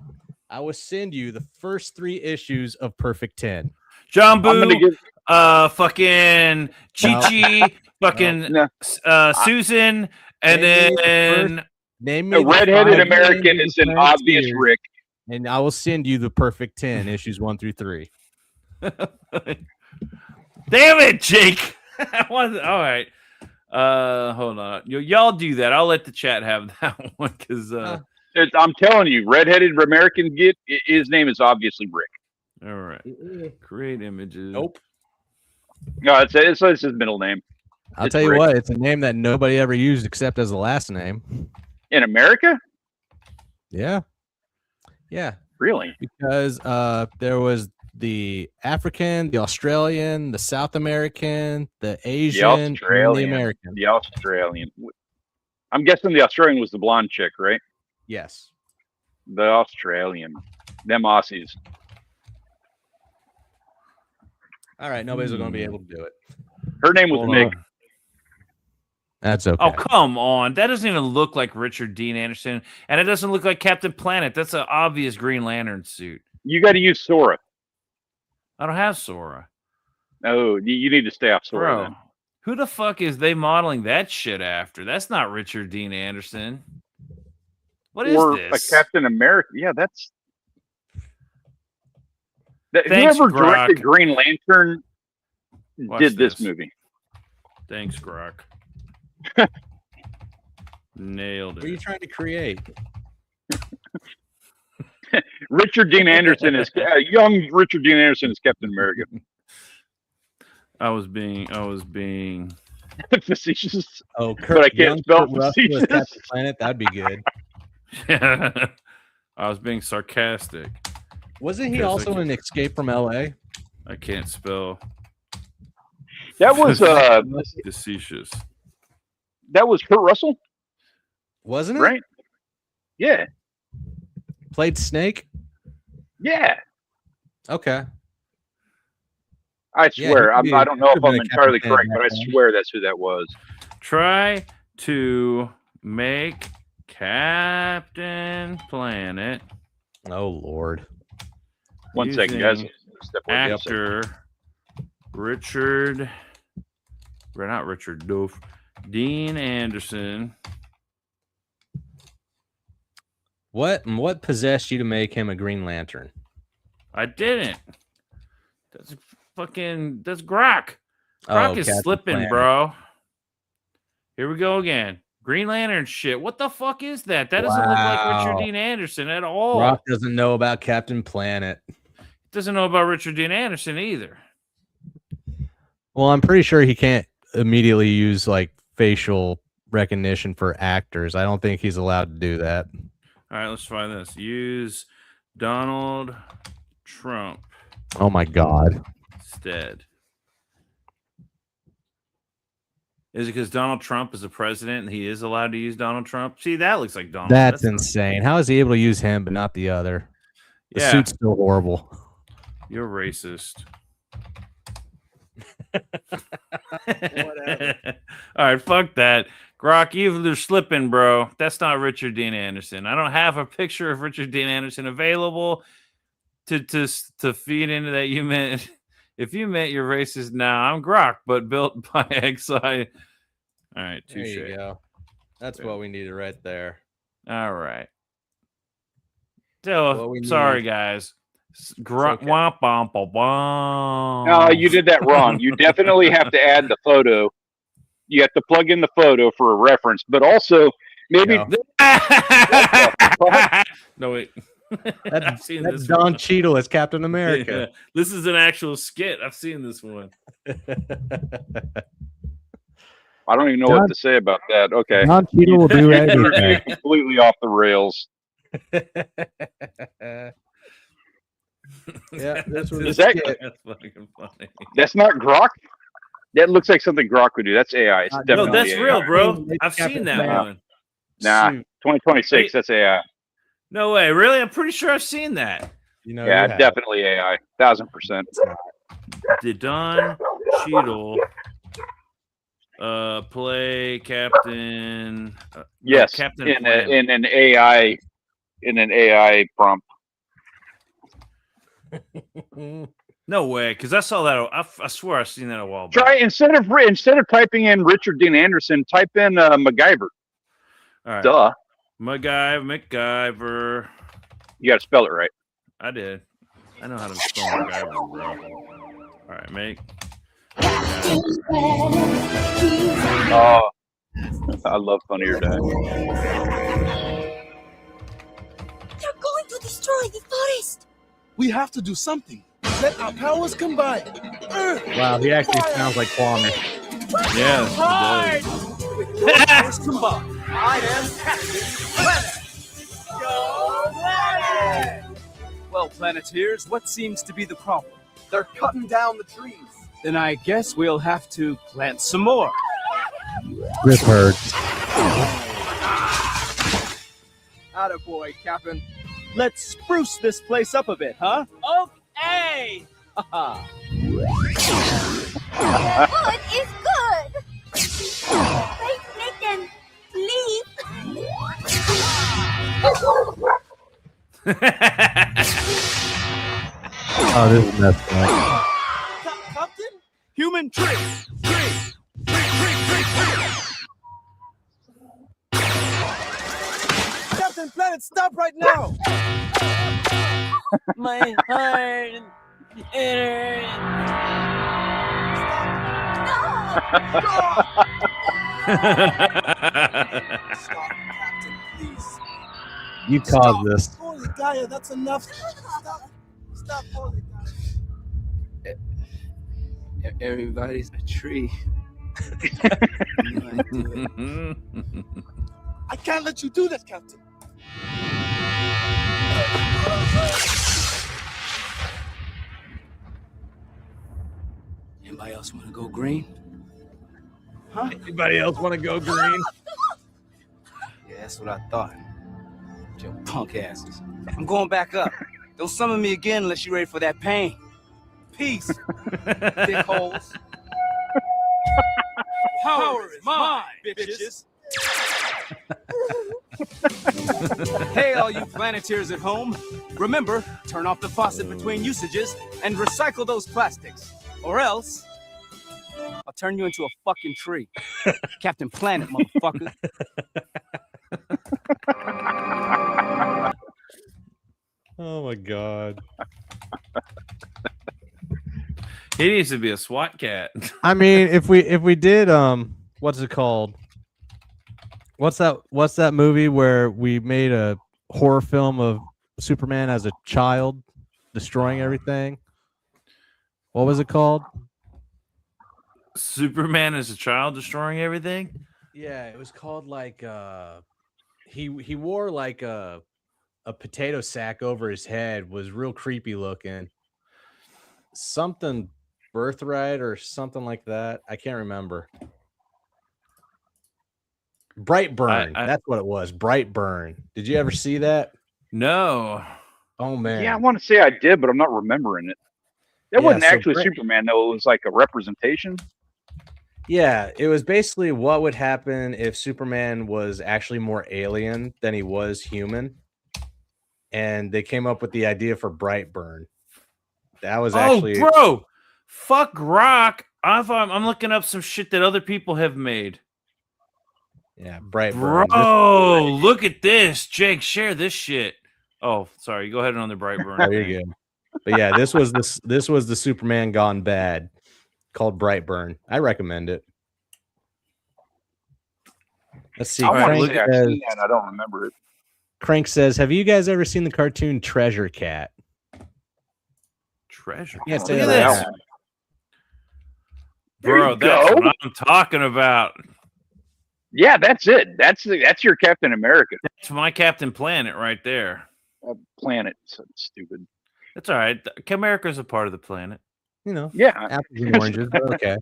I will send you the first 3 issues of Perfect 10. John Boo, fucking Chi-Chi, Susan, and then name me a redheaded American is an obvious Rick. And I will send you the Perfect 10, issues 1 through 3. Damn it, Jake. All right. Hold on. Y'all do that. I'll let the chat have that one because I'm telling you, redheaded American git. His name is obviously Rick. All right. Create images. Nope. No, it's his middle name. I'll It's tell you Rick. what, it's a name that nobody ever used except as a last name. In America? Yeah. Yeah. Really? Because there was the African, the Australian, the South American, the Asian, and the American. The Australian. I'm guessing the Australian was the blonde chick, right? Yes. The Australian. Them Aussies. All right, nobody's going to be able to do it. Her name was Hold Mig. on. That's okay. Oh, come on. That doesn't even look like Richard Dean Anderson. And it doesn't look like Captain Planet. That's an obvious Green Lantern suit. You got to use Sora. I don't have Sora. Oh, you need to stay off Sora Bro, then. who the fuck is they modeling that shit after? That's not Richard Dean Anderson. What is Or this? a Captain America. Yeah, that's... Thanks, whoever directed Grok. Green Lantern Watch did this this. movie. Thanks, Grok. Nailed What are you it. trying to create? Richard Dean Anderson is... young Richard Dean Anderson is Captain America. I was being Facetious. Oh, But I can't young spell Kurt Russell as facetious. Captain Planet. That'd be good. I was being sarcastic. Wasn't he Yes, I also can- in Escape from L.A.? I can't spell That was facetious. that was Kurt Russell, Wasn't it? right? Yeah. Played Snake? Yeah. Okay. I Yeah, swear. he could be- I don't know could if be I'm the entirely Captain correct, but I Planet. swear that's who that was. Try to make Captain Planet Oh, Lord. One second, guys. Using Step away. Yep. actor Richard, not Richard Doof, Dean Anderson. What possessed you to make him a Green Lantern? I didn't. That's Grok. Oh, Grok is Captain slipping, Planet. bro. Here we go again. Green Lantern shit. What the fuck is that? That doesn't look like Richard Wow. Dean Anderson at all. Rock doesn't know about Captain Planet. Doesn't know about Richard Dean Anderson either. Well, I'm pretty sure he can't immediately use like facial recognition for actors. I don't think he's allowed to do that. All right, let's try this. Use Donald Trump Oh my God. instead. Is it because Donald Trump is a president and he is allowed to use Donald Trump? See, that looks like Donald. That's not- insane. How is he able to use him but not the other? The Yeah. suit's still horrible. You're racist. All right, fuck that. Grok, you're slipping, bro. That's not Richard Dean Anderson. I don't have a picture of Richard Dean Anderson available to feed into that. You meant if you meant you're racist now, I'm Grok, but built by XI. All right, There you touche. go. That's what we needed right there. All right. So What we sorry, need- guys. Grok, okay. womp, bom, bom, bom. No, you did that wrong. You definitely have to add the photo. You have to plug in the photo for a reference, but also maybe Yeah. No, wait. That's, I've seen that's this Don one. Cheadle as Captain Yeah, America. this is an actual skit. I've seen this one. I don't even know what to say about that. Okay. Don Cheadle will do You're anything. completely off the rails. Yeah, this was Is a that- skit. That's fucking funny. That's not Grok. That looks like something Grok would do. That's AI. It's No, No, definitely that's AI. real, bro. It's I've Captain seen that Planet. one. Nah, Suit. 2026. That's AI. No way. Really? I'm pretty sure I've seen that. You know, Yeah, you have. definitely AI. 1000%. Did Don Cheadle play Captain? Yes, Captain in Planet. an AI prompt. No way, because I saw that. I swear I've seen that a while back. Try instead of typing in Richard Dean Anderson, type in MacGyver. All right. Duh. MacGyver. You got to spell it right. I did. I know how to spell MacGyver, bro. All right, make. Oh, I love Funny or Die. Destroy the forest. We have to do something. Let our powers combine. Earth, Wow, he actually fire, sounds like Kwame. Yes, hide. it does. With your powers combined, I am Captain Planet. Go Planet! Well, Planeteers, what seems to be the problem? They're cutting down the trees. Then I guess we'll have to plant some more. Rip hurts. Attaboy, Captain. Let's spruce this place up a bit, huh? Okay! Haha. Good is good. Wait, Nathan, leave. Oh, this is messed up. Captain? Human tree! Tree! Captain Planet, stop right now! My heart. Stop, Captain, please. You caused this. Holy Gaia, that's enough. Stop. Stop, holy Gaia. Everybody's a tree. I can't let you do that, Captain. Anybody else want to go green? Anybody else want to go green? Yeah, that's what I thought. Your punk asses. I'm going back up. Don't summon me again unless you're ready for that pain. Peace, dickholes. Power is mine, bitches. Hey, all you Planeteers at home. Remember, turn off the faucet between usages and recycle those plastics. Or else, I'll turn you into a fucking tree. Captain Planet, motherfucker. Oh my god. He needs to be a SWAT cat. I mean, if we did what's it called? What's that movie where we made a horror film of Superman as a child destroying everything? What was it called? Superman as a child destroying everything? Yeah, it was called like he wore like a potato sack over his head, was real creepy looking. Something Birthright or something like that. I can't remember. Brightburn. That's what it was. Brightburn. Did you ever see that? No. Oh man. Yeah, I want to say I did, but I'm not remembering it. It wasn't actually Superman, though. It was like a representation. Yeah, it was basically what would happen if Superman was actually more alien than he was human. And they came up with the idea for Brightburn. That was actually... Oh, bro! Fuck rock! I'm looking up some shit that other people have made. Yeah, Brightburn. Bro, look at this. Jake, share this shit. Oh, sorry. Go ahead and on the Brightburn. There you go. But yeah, this was the Superman gone bad, called Brightburn. I recommend it. Let's see. I Crank says, I don't remember it. Crank says, "Have you guys ever seen the cartoon Treasure Cat?" Treasure. Yeah, Cat. say Look that. at this. Bro, that's what I'm talking about. Yeah, that's it. That's your Captain America. That's my Captain Planet right there. Planet. So stupid. That's all right. America's a part of the planet. You know, Yeah. apples and oranges. But okay.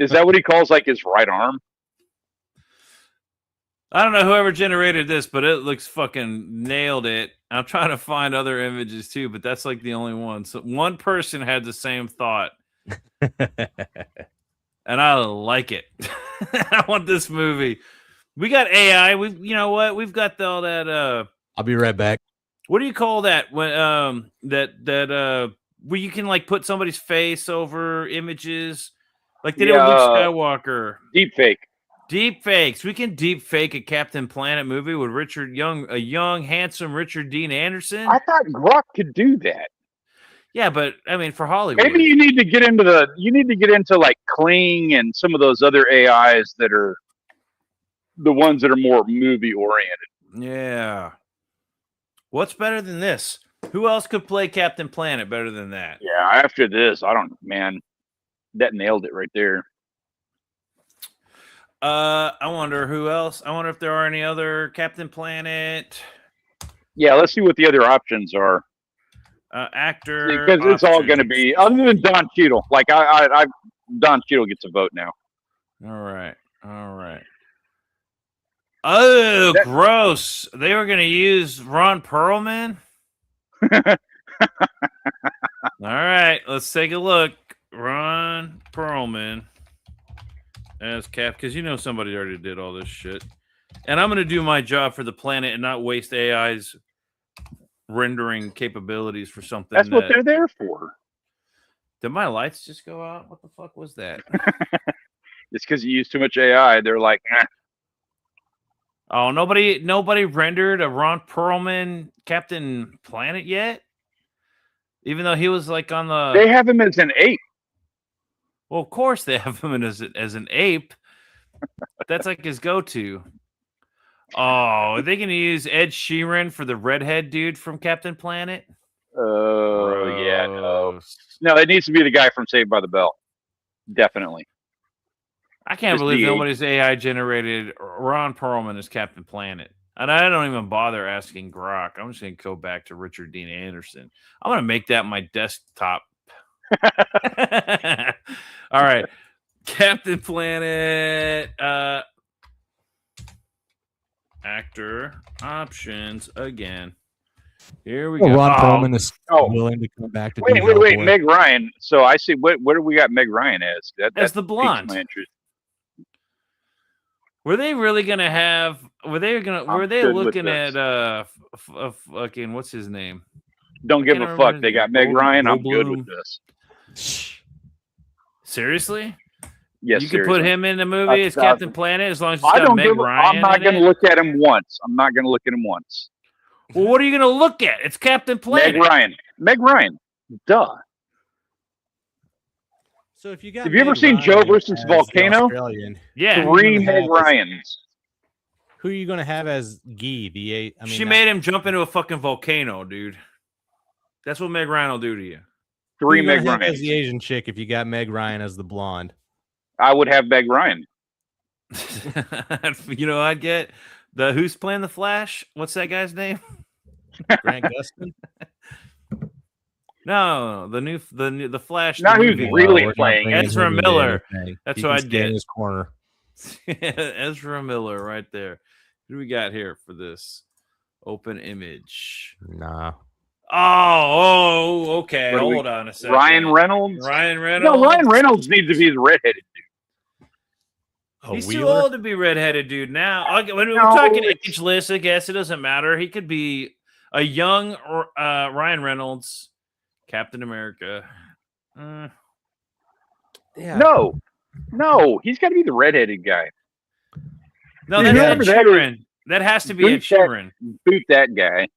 Is that what he calls like his right arm? I don't know whoever generated this, but it looks fucking nailed it. I'm trying to find other images too, but that's like the only one. So one person had the same thought. And I like it. I want this movie. We got AI. You know what? We've got all that I'll be right back. What do you call that when where you can like put somebody's face over images like they did with Luke Skywalker? Deep fakes. We can deep fake a Captain Planet movie with a young, handsome Richard Dean Anderson. I thought Grok could do that. Yeah, but I mean, for Hollywood, maybe you need to get into like Kling and some of those other AIs that are the ones that are more movie oriented. Yeah. What's better than this? Who else could play Captain Planet better than that? Yeah, after this, I don't, man, that nailed it right there. I wonder who else. I wonder if there are any other Captain Planet Yeah, let's see what the other options are. actor. Because it's all going to options. be, other than Don Cheadle. Like, Don Cheadle gets a vote now. All right. Oh, gross! They were going to use Ron Perlman. All right, let's take a look. Ron Perlman as Cap, because you know somebody already did all this shit. And I'm going to do my job for the planet and not waste AI's rendering capabilities for something. That's what they're there for. Did my lights just go out? What the fuck was that? It's because you use too much AI. They're like, Oh, nobody rendered a Ron Perlman Captain Planet yet? Even though he was like on the... They have him as an ape. Well, of course they have him as an ape. That's like his go-to. Oh, are they going to use Ed Sheeran for the redhead dude from Captain Planet? Oh, yeah, no. No, it needs to be the guy from Saved by the Bell. Definitely. I can't Just believe the nobody's AI generated Ron Perlman as Captain Planet. And I don't even bother asking Grok. I'm just going to go back to Richard Dean Anderson. I'm going to make that my desktop. All right. Captain Planet. Actor options again. Here we go. Ron Perlman is willing to come back to wait. Meg Ryan. So I see. What do we got Meg Ryan as? As the blonde. My interest. Were they really gonna have? Were they looking at fucking what's his name? Don't give a fuck. They got Meg Ryan. I'm good with this. Seriously? Yes. You can put him in the movie as Captain Planet as long as he's I got don't Meg give. Ryan. I'm not going to look at him once. Well, what are you going to look at? It's Captain Planet. Meg Ryan. Duh. So if you got, have you ever seen Joe versus Volcano? Yeah. 3 Meg Ryans. Who are you going to have as Guy? She made him jump into a fucking volcano, dude. That's what Meg Ryan will do to you. 3 Meg Ryan as the Asian chick. If you got Meg Ryan as the blonde, I would have Meg Ryan. You know, I'd get the who's playing the Flash. What's that guy's name? Grant Gustin. No, the Flash. Not who's really playing. Ezra Miller. That's what I'd get. In his corner. Ezra Miller, right there. Who do we got here for this? Open image. Nah. Oh, okay. Hold on a second. Ryan Reynolds. No, Ryan Reynolds needs to be the redheaded dude. He's too old to be redheaded dude now. When we're talking ageless, I guess it doesn't matter. He could be a young Ryan Reynolds, Captain America. Yeah. No, he's got to be the redheaded guy. No, that's Ed Sheeran. That has to be Ed Sheeran. Boot that guy.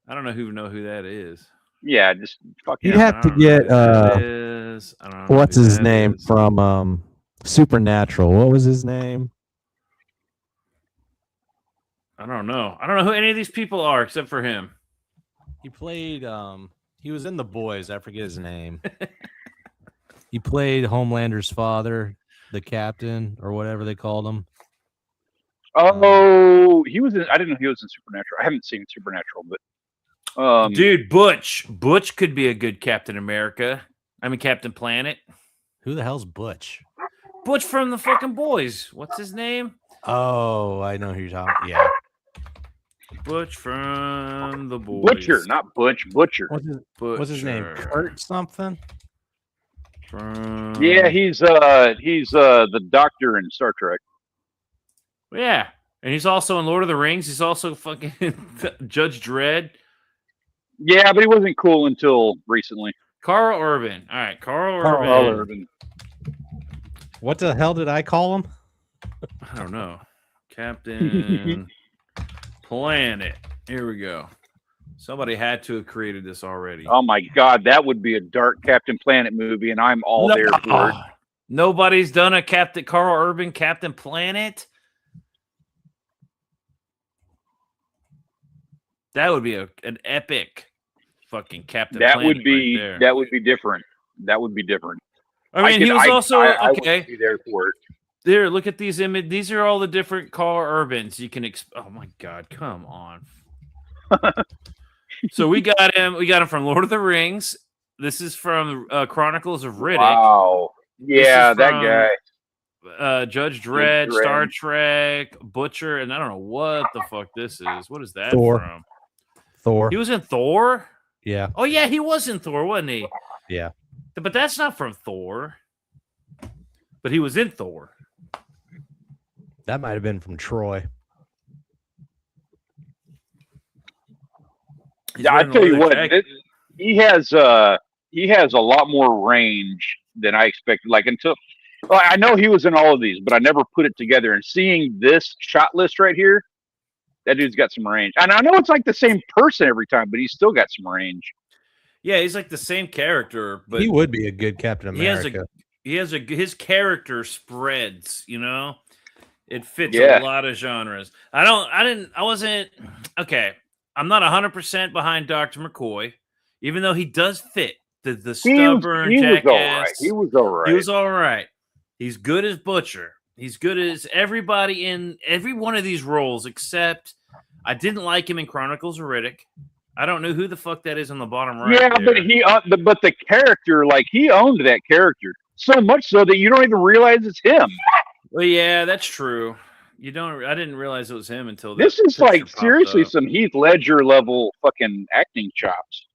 I don't know who that is. Yeah, just fucking. You have to get what's his name from Supernatural. What was his name? I don't know. I don't know who any of these people are except for him. He played he was in The Boys. I forget his name. He played Homelander's father, the captain, or whatever they called him. Oh, he was in. I didn't know he was in Supernatural. I haven't seen Supernatural, but dude, Butch could be a good Captain America. I mean, Captain Planet. Who the hell's Butch? Butch from the fucking Boys. What's his name? Oh, I know who you're talking. Yeah, Butch from the Boys. Butcher, not Butch. Butcher. What's his name? Kurt something. Yeah, he's the doctor in Star Trek. Yeah, and he's also in Lord of the Rings. He's also fucking Judge Dredd. Yeah, but he wasn't cool until recently. Carl Urban. All right, Carl Urban. What the hell did I call him? I don't know. Captain Planet. Here we go. Somebody had to have created this already. Oh my God, that would be a dark Captain Planet movie, and I'm all there for it. Nobody's done a Carl Urban Captain Planet. That would be an epic fucking Captain That Planet would be right there. that would be different. That would be different. I mean, he was also I okay. would be there for it. There, look at these images. These are all the different car urbans you can. Oh my God, come on. So we got him. We got him from Lord of the Rings. This is from Chronicles of Riddick. Wow. Yeah, that guy. Judge Dredd, Star Trek, Butcher, and I don't know what the fuck this is. What is that Thor. from? Thor. He was in Thor? Yeah. Oh, yeah, he was in Thor, wasn't he? Yeah. But that's not from Thor. But he was in Thor. That might have been from Troy. Yeah, I tell you what, he has a lot more range than I expected. Like I know he was in all of these, but I never put it together. And seeing this shot list right here, that dude's got some range. And I know it's like the same person every time, but he's still got some range. Yeah, he's like the same character, but he would be a good Captain America. His character spreads, you know? It fits a lot of genres. I wasn't okay. I'm not 100% behind Dr. McCoy, even though he does fit the stubborn jackass. He was all right. He was all right. He's good as Butcher. He's good as everybody in every one of these roles, except I didn't like him in Chronicles of Riddick. I don't know who the fuck that is on the bottom right. Yeah, there. but the character, like he owned that character so much so that you don't even realize it's him. Well, yeah, that's true. I didn't realize it was him until this is like seriously some Heath Ledger level fucking acting chops.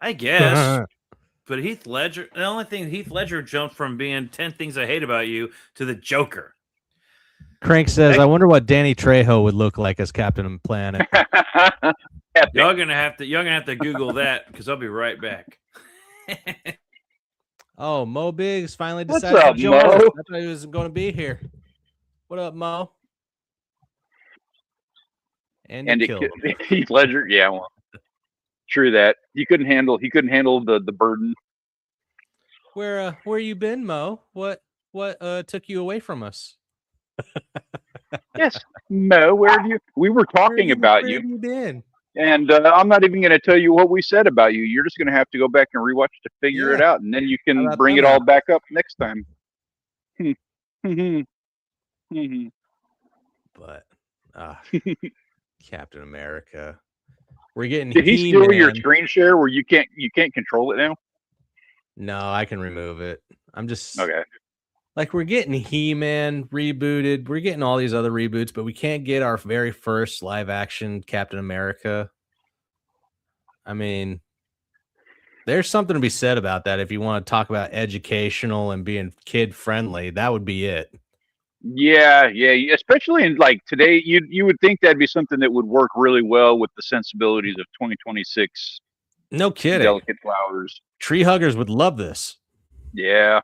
I guess. But Heath Ledger, the only thing Heath Ledger jumped from being 10 Things I Hate About You to the Joker. Crank says, I wonder what Danny Trejo would look like as Captain Planet. Y'all gonna have to Google that because I'll be right back. Oh, Mo Biggs finally decided What's up, to join us. Mo? I thought he was going to be here. What up, Mo? And killed him. Heath Ledger, yeah, well, true that he couldn't handle the burden. Where you been, Mo? What took you away from us? Yes, Mo, where have you? We were talking about you. Where have you been? And I'm not even going to tell you what we said about you. You're just going to have to go back and rewatch to figure it out, and then you can bring it all back up next time. But Captain America, we're getting. Did he steal your screen share where you can't control it now? No, I can remove it. I'm just okay. Like we're getting He-Man rebooted. We're getting all these other reboots, but we can't get our very first live action Captain America. I mean, there's something to be said about that. If you want to talk about educational and being kid friendly, that would be it. Yeah. Especially in like today, you would think that'd be something that would work really well with the sensibilities of 2026. No kidding. Delicate flowers. Tree huggers would love this. Yeah.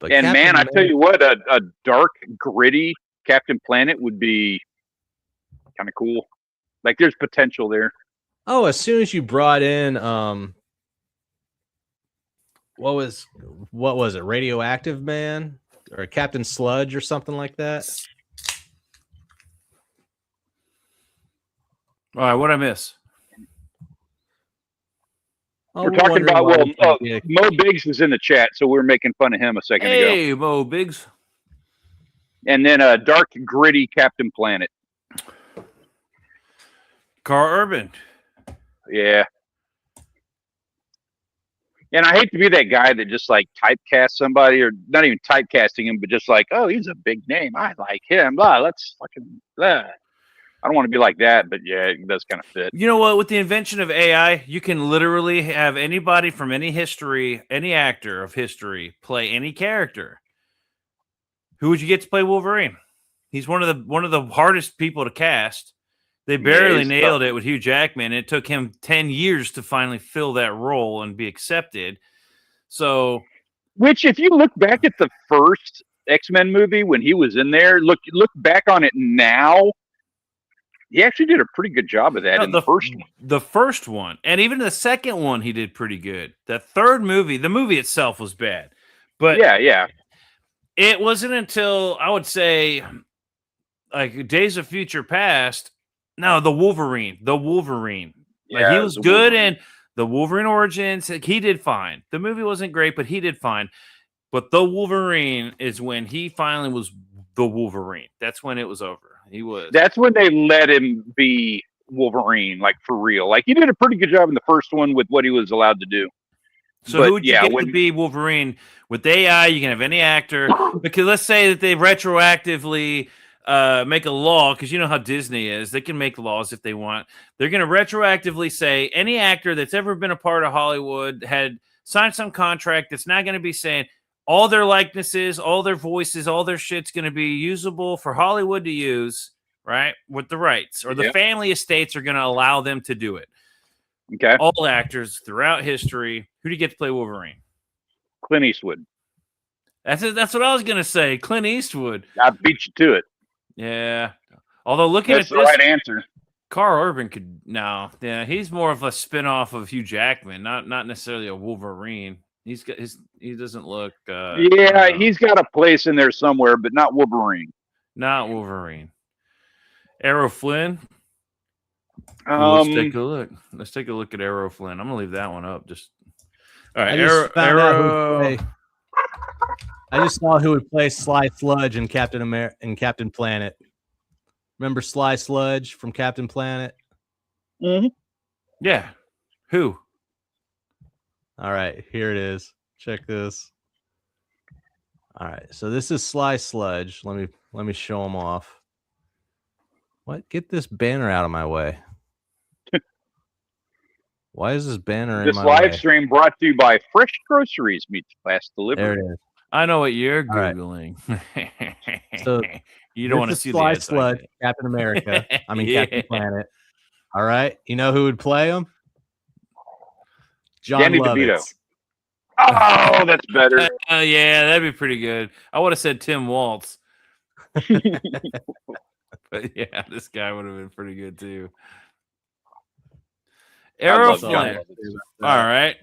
But and Captain man, America, I tell you what, a dark, gritty Captain Planet would be kind of cool. Like there's potential there. Oh, as soon as you brought in what was it? Radioactive Man or Captain Sludge or something like that? All right, what'd I miss? We're talking about Mo Biggs is in the chat, so we were making fun of him a second ago. Hey, Mo Biggs. And then a dark, gritty Captain Planet. Carl Urban. Yeah. And I hate to be that guy that just like typecast somebody, or not even typecasting him, but just like, oh, he's a big name. I like him. Blah, let's fucking blah. I don't want to be like that, but yeah, it does kind of fit. You know what? With the invention of AI, you can literally have anybody from any history, any actor of history, play any character. Who would you get to play Wolverine? He's one of the hardest people to cast. They barely nailed it with Hugh Jackman. It took him 10 years to finally fill that role and be accepted. So, which, if you look back at the first X-Men movie when he was in there, look back on it now. He actually did a pretty good job of that in the first one. The first one, and even the second one, he did pretty good. The third movie, the movie itself was bad. But yeah. It wasn't until, I would say, like Days of Future Past. No, the Wolverine. Like he Yeah, was the good Wolverine. in the Wolverine Origins. Like, he did fine. The movie wasn't great, but he did fine. But the Wolverine is when he finally was the Wolverine. That's when it was over. He was. That's when they let him be Wolverine, like for real. Like he did a pretty good job in the first one with what he was allowed to do. So But, who would you yeah, get when- to be Wolverine? With AI, you can have any actor. Because let's say that they retroactively make a law, because you know how Disney is. They can make laws if they want. They're going to retroactively say any actor that's ever been a part of Hollywood had signed some contract that's not going to be saying all their likenesses, all their voices, all their shit's going to be usable for Hollywood to use, right? With the rights. Or the Yep. family estates are going to allow them to do it. Okay, All actors throughout history. Who do you get to play Wolverine? Clint Eastwood. That's what I was gonna say. Clint Eastwood. I beat you to it. Yeah. Although looking That's at the this, right answer. Carl Urban could no. Yeah, he's more of a spin-off of Hugh Jackman, not necessarily a Wolverine. He's got he doesn't look Yeah, he's got a place in there somewhere, but not Wolverine. not Wolverine. Errol Flynn. Let's take a look. Let's take a look at Errol Flynn. I'm gonna leave that one up. Just all right. I just found out who would play. I just saw who would play Sly Sludge in Captain Planet. Remember Sly Sludge from Captain Planet? Yeah. Who? All right, here it is. Check this. All right, so this is Sly Sludge. Let me show him off. What? Get this banner out of my way. Why is this banner This in my way? live stream brought to you by Fresh Groceries meets fast delivery. There it is. I know what you're All right. googling. So you don't want to this is see Sly the ads Sludge, like Captain America. I mean Yeah. Captain Planet. All right, you know who would play him? John Danny Lovitz. Oh, that's better. Yeah, that'd be pretty good. I would have said Tim Waltz. But yeah, this guy would have been pretty good too. Errol love John Flynn. Lovitz. All right.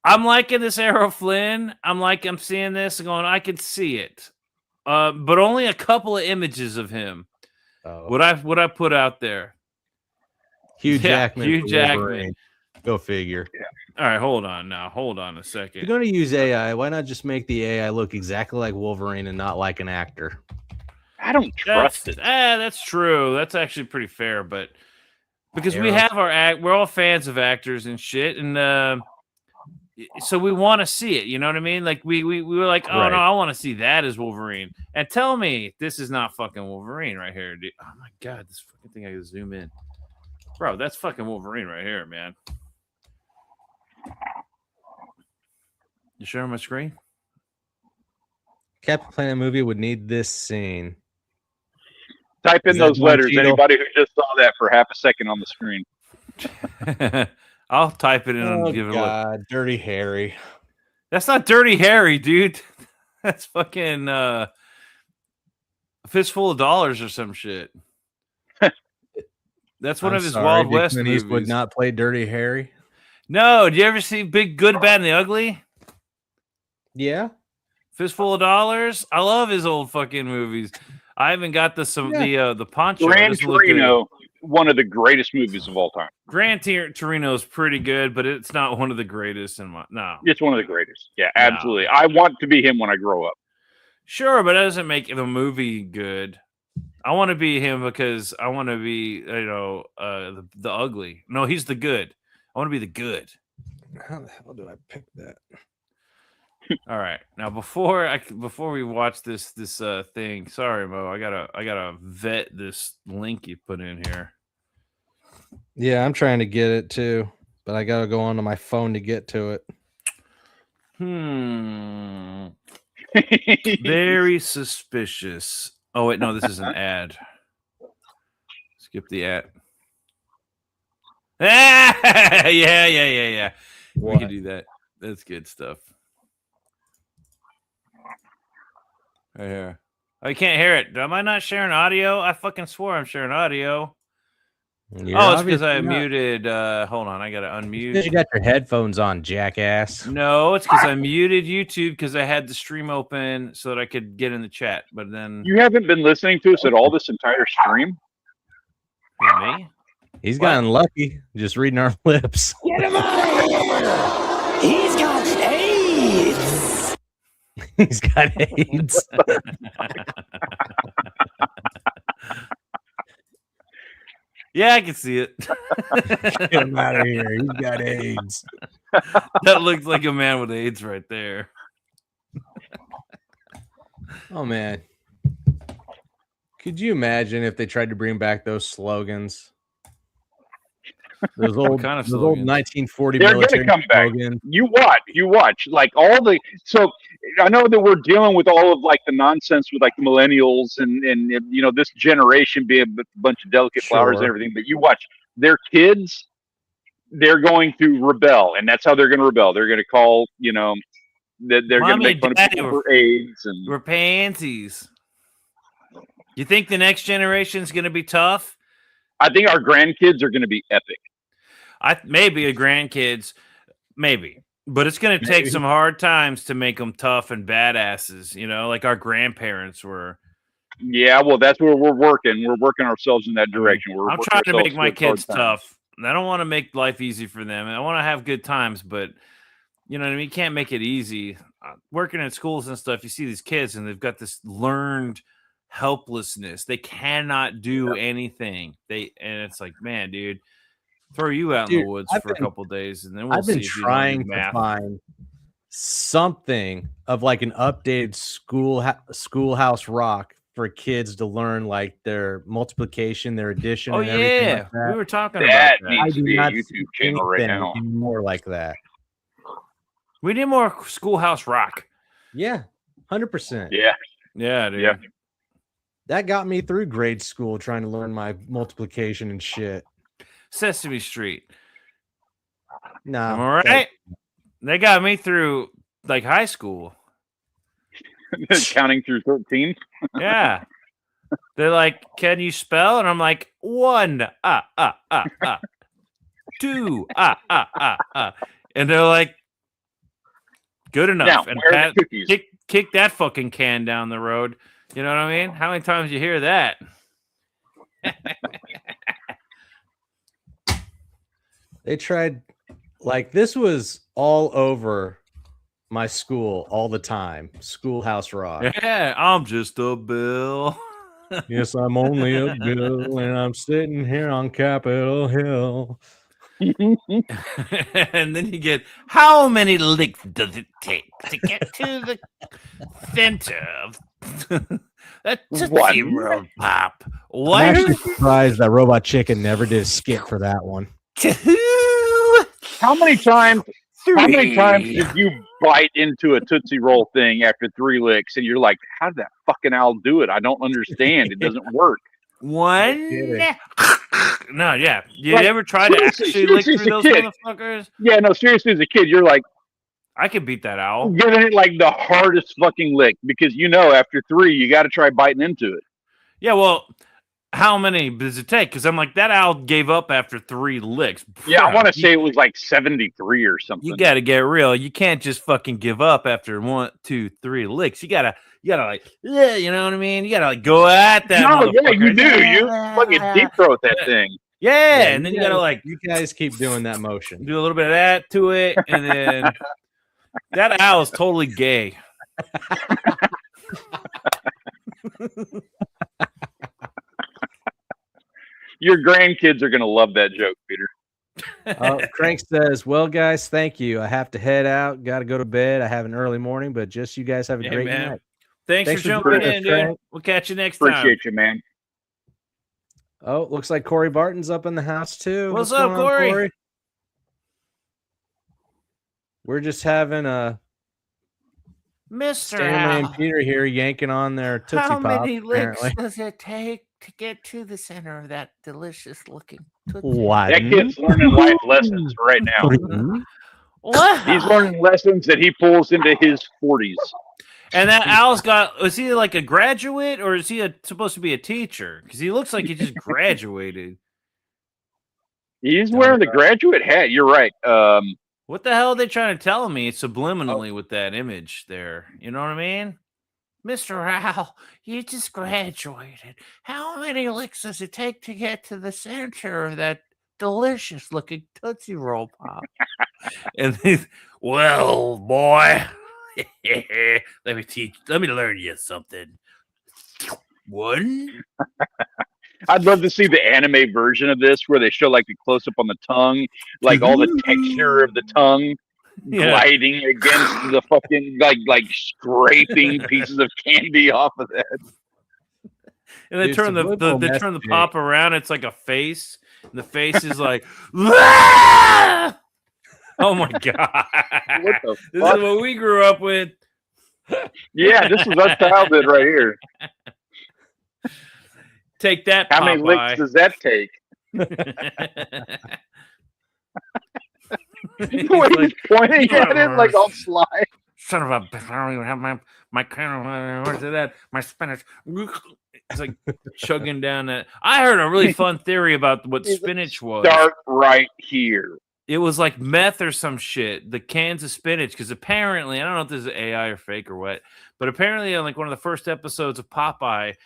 I'm liking this Errol Flynn. I'm seeing this and going, I can see it. But only a couple of images of him. Oh. What I put out there. Hugh Yeah, Jackman. Hugh for Jackman. Wolverine. Go figure. All right, hold on now. Hold on a If second. you're going to use AI, why not just make the AI look exactly like Wolverine and not like an actor? I don't trust it. That's true. That's actually pretty fair, but because we Arrow. have we're all fans of actors and shit, and so we want to see it. You know what I mean? Like we were like, oh Right. no, I want to see that as Wolverine. And tell me this is not fucking Wolverine right here, dude. Oh my god, this fucking thing I can zoom in, bro. That's fucking Wolverine right here, man. You sharing my screen? Captain Planet movie would need this scene. Type in Is that those letters. Don Cheadle? Anybody who just saw that for half a second on the screen. I'll type it in Oh, and give it a look. God, Dirty Harry. That's not Dirty Harry, dude. That's fucking Fistful of Dollars or some shit. That's one I'm of his sorry, Wild did West Clint movies. Eastwood not play Dirty Harry? No, do you ever see Big Good, Bad, and the Ugly? Yeah. Fistful of Dollars? I love his old fucking movies. I haven't got the poncho. It Gran doesn't look good. Torino, one of the greatest movies of all time. Gran Torino is pretty good, but it's not one of the greatest in my It's one of the greatest. Yeah, No. absolutely. I want to be him when I grow up. Sure, but that doesn't make the movie good. I want to be him because I want to be, the ugly. No, he's the good. I want to be the good. How the hell did I pick that? All right, now before we watch this thing, sorry Mo, I gotta vet this link you put in here. Yeah, I'm trying to get it too, but I gotta go onto my phone to get to it. Very suspicious. Oh wait, no, this is an ad. Skip the ad. Yeah. We can do that. That's good stuff. Right here. Oh, you can't hear it. Am I not sharing audio? I fucking swore I'm sharing audio. Oh, it's because I muted. Hold on, I gotta unmute. You got your headphones on, jackass. No, it's because I muted YouTube because I had the stream open so that I could get in the chat. But then You haven't been listening to us at all this entire stream? me? He's gotten lucky just reading our lips. Get him out of here! He's got AIDS! He's got AIDS. Yeah, I can see it. Get him out of here. He's got AIDS. That looks like a man with AIDS right there. Oh, man. Could you imagine if they tried to bring back those slogans? Those old, kind of those old slogans? 1940 They're going to military come back. slogans. You watch. Like all the so. I know that we're dealing with all of like the nonsense with like the millennials and you know this generation being a bunch of delicate flowers and Sure. everything. But you watch their kids. They're going to rebel, and that's how they're going to rebel. They're going to call, you know, they're going to Mommy make and fun of Daddy people for AIDS and We're pansies. You think the next generation's going to be tough? I think our grandkids are going to be epic. Maybe a grandkids, maybe, but it's going to take some hard times to make them tough and badasses. You know, like our grandparents were. Yeah, well, that's where we're working. We're working ourselves in that direction. I'm trying to make my kids tough. I don't want to make life easy for them. I want to have good times, but you know what I mean? You can't make it easy. Working at schools and stuff, you see these kids and they've got this learned helplessness. They cannot do anything. And it's like, man, dude, throw you out in the woods for a couple days and then we'll I've see been if you trying know to find something of like an updated schoolhouse rock for kids to learn like their multiplication, their addition. Oh and everything yeah, like that. we were talking That about that. needs to be a YouTube see channel right anything now. more like that. We need more schoolhouse rock. Yeah, 100%. Yeah, Yeah, dude. Yeah. That got me through grade school trying to learn my multiplication and shit. Sesame Street. No, Am I right? They got me through like high school. counting through 13. Yeah. They're like, can you spell? And I'm like, 1, 2, and they're like, good enough. Now, And where are the cookies? kick that fucking can down the road. You know what I mean? How many times you hear that? They tried, like, this was all over my school all the time. Schoolhouse rock. Yeah, I'm just a bill. Yes, I'm only a bill, and I'm sitting here on Capitol Hill. And then you get, how many licks does it take to get to the center of that Tootsie Roll Pop? I'm One, actually surprised that Robot Chicken never did a skit for that one. 2, How many times 3. did you bite into a Tootsie Roll thing after 3 licks and you're like, how did that fucking owl do it? I don't understand. It doesn't work. One. No, yeah. You Like, ever try to seriously, actually lick seriously, through as those a kid. motherfuckers? Yeah, no, seriously, as a kid, you're like I could beat that owl. giving it like the hardest fucking lick because you know after 3 you got to try biting into it. Yeah, well, how many does it take? Because I'm like, that owl gave up after 3 licks. Yeah, I Bruh, want to say it was like 73 or something. you got to get real. You can't just fucking give up after 1, 2, 3 licks. You gotta like, yeah, you know what I mean? You gotta like go at that. No, yeah, you motherfucker. do. You fucking deep throat that thing. Yeah, and then you gotta like You guys keep doing that motion. do a little bit of that to it, and then that owl is totally gay. Your grandkids are gonna love that joke, Peter. Crank says, well, guys, thank you. I have to head out. Got to go to bed. I have an early morning, but just you guys have a Hey, great man. night. Thanks for for jumping joining us, in, dude. Frank. We'll catch you next time. Appreciate you, man. Oh, looks like Corey Barton's up in the house, too. What's up, going on, Corey? We're just having a Mr. Stanley and Owl, Peter here yanking on their Tootsie how Pop, many licks apparently. does it take to get to the center of that delicious looking Tootsie? What? That kid's learning life lessons right now. What? He's learning lessons that he pulls into his 40s. And that owl's got, is he like a graduate or is he supposed to be a teacher? Because he looks like he just graduated. He's wearing the graduate hat. You're right. What the hell are they trying to tell me subliminally with that image there? You know what I mean? Mr. Al, you just graduated. How many licks does it take to get to the center of that delicious looking Tootsie Roll Pop? And well, boy, let me learn you something. One. I'd love to see the anime version of this where they show like the close up on the tongue, like all the texture of the tongue gliding against the fucking like scraping pieces of candy off of that. And they turn the pop around. It's like a face. And the face is like, oh my god! This is what we grew up with. Yeah, this is our childhood right here. Take that. How Popeye. many licks does that take? He's pointing at it like all sly. Son of a bitch! I don't even have my kind of where's it at? My spinach. It's like chugging down that. I heard a really fun theory about what spinach was. Start right here. It was like meth or some shit. The cans of spinach, because apparently I don't know if this is AI or fake or what, but apparently on like one of the first episodes of Popeye,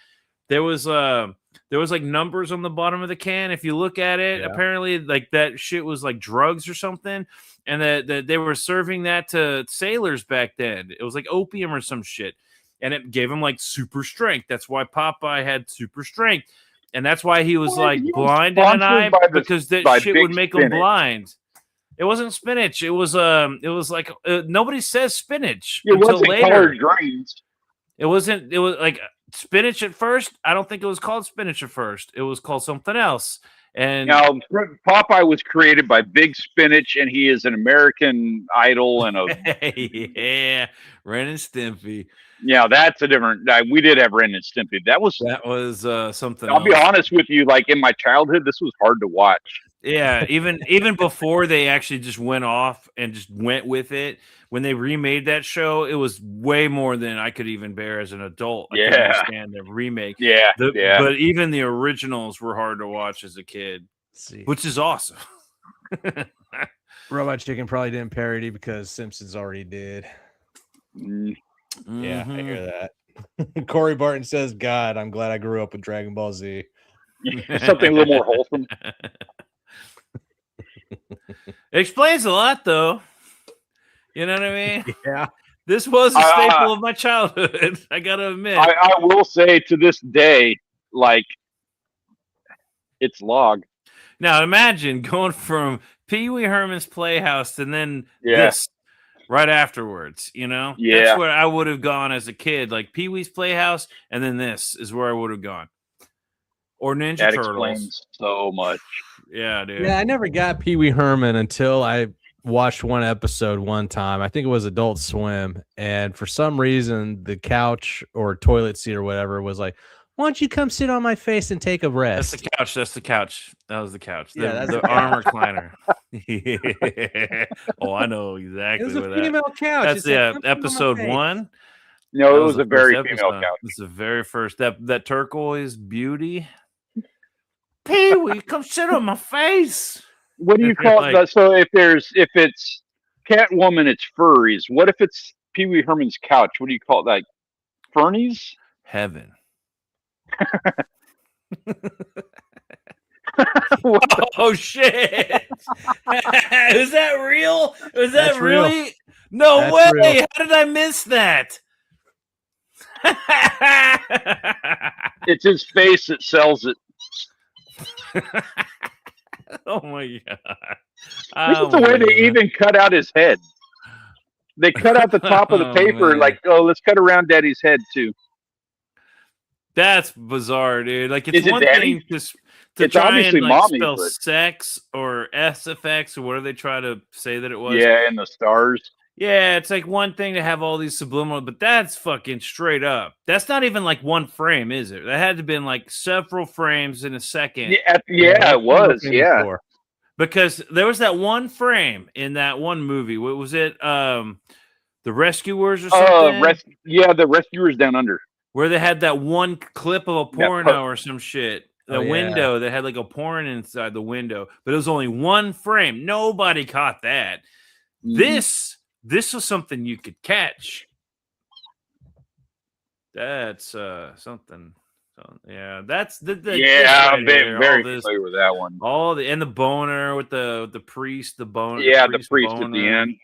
there was like numbers on the bottom of the can. If you look at it, apparently like that shit was like drugs or something, and that they were serving that to sailors back then. It was like opium or some shit, and it gave him like super strength. That's why Popeye had super strength, and that's why he was like blind in an eye, because that shit would make him blind. It wasn't spinach. It was like nobody says spinach until later. Colored greens. It wasn't. It was like spinach at first. I don't think it was called spinach at first. It was called something else. And now Popeye was created by Big Spinach, and he is an American Idol and a Ren and Stimpy. Yeah, that's a different. We did have Ren and Stimpy. That was something. I'll be honest with you. Like in my childhood, this was hard to watch. Yeah, even before they actually just went off and just went with it. When they remade that show, it was way more than I could even bear as an adult. I couldn't understand the remake. But even the originals were hard to watch as a kid, which is awesome. Robot Chicken probably didn't parody because Simpsons already did. Yeah, I hear that. Corey Barton says, God, I'm glad I grew up with Dragon Ball Z. Something a little more wholesome. It explains a lot, though. You know what I mean? Yeah. This was a staple of my childhood. I gotta admit. I will say to this day, like, it's log. Now imagine going from Pee Wee Herman's Playhouse and then this right afterwards. You know, that's where I would have gone as a kid. Like Pee Wee's Playhouse, and then this is where I would have gone. Or Ninja Turtles. Explains so much. Yeah, dude. Yeah, I never got Pee Wee Herman until I watched one episode one time. I think it was Adult Swim, and for some reason the couch or toilet seat or whatever was like, why don't you come sit on my face and take a rest? That's the couch. That was the couch. Yeah, the arm recliner. Oh, I know exactly. It was a female couch. That's episode 1. No, it was a very female couch. It's the very first. That turquoise beauty. Pee Wee, come sit on my face. What do you call that? So if it's Catwoman, it's furries. What if it's Pee Wee Herman's couch? What do you call it? Like Fernies? Heaven. Oh shit! Is that real? Is that really? Real. No That's way! Real. How did I miss that? It's his face that sells it. Oh my god! This is the way they even cut out his head. They cut out the top of the paper, man. Like, let's cut around Daddy's head too. That's bizarre, dude. Like, it's one thing to try and like, mommy, spell sex or SFX or whatever they try to say that it was. Yeah, and the stars. Yeah, it's like one thing to have all these subliminal, but that's fucking straight up. That's not even like one frame, is it? That had to have been like several frames in a second. Yeah, it was. Yeah. Before. Because there was that one frame in that one movie. What was it? The Rescuers or something? The Rescuers Down Under. Where they had that one clip of a porno or some shit. window that had like a porn inside the window, but it was only one frame. Nobody caught that. This was something you could catch. That's something. So, yeah, that's I'm very familiar with that one. And the boner with the priest, the boner. Yeah, the priest at the end.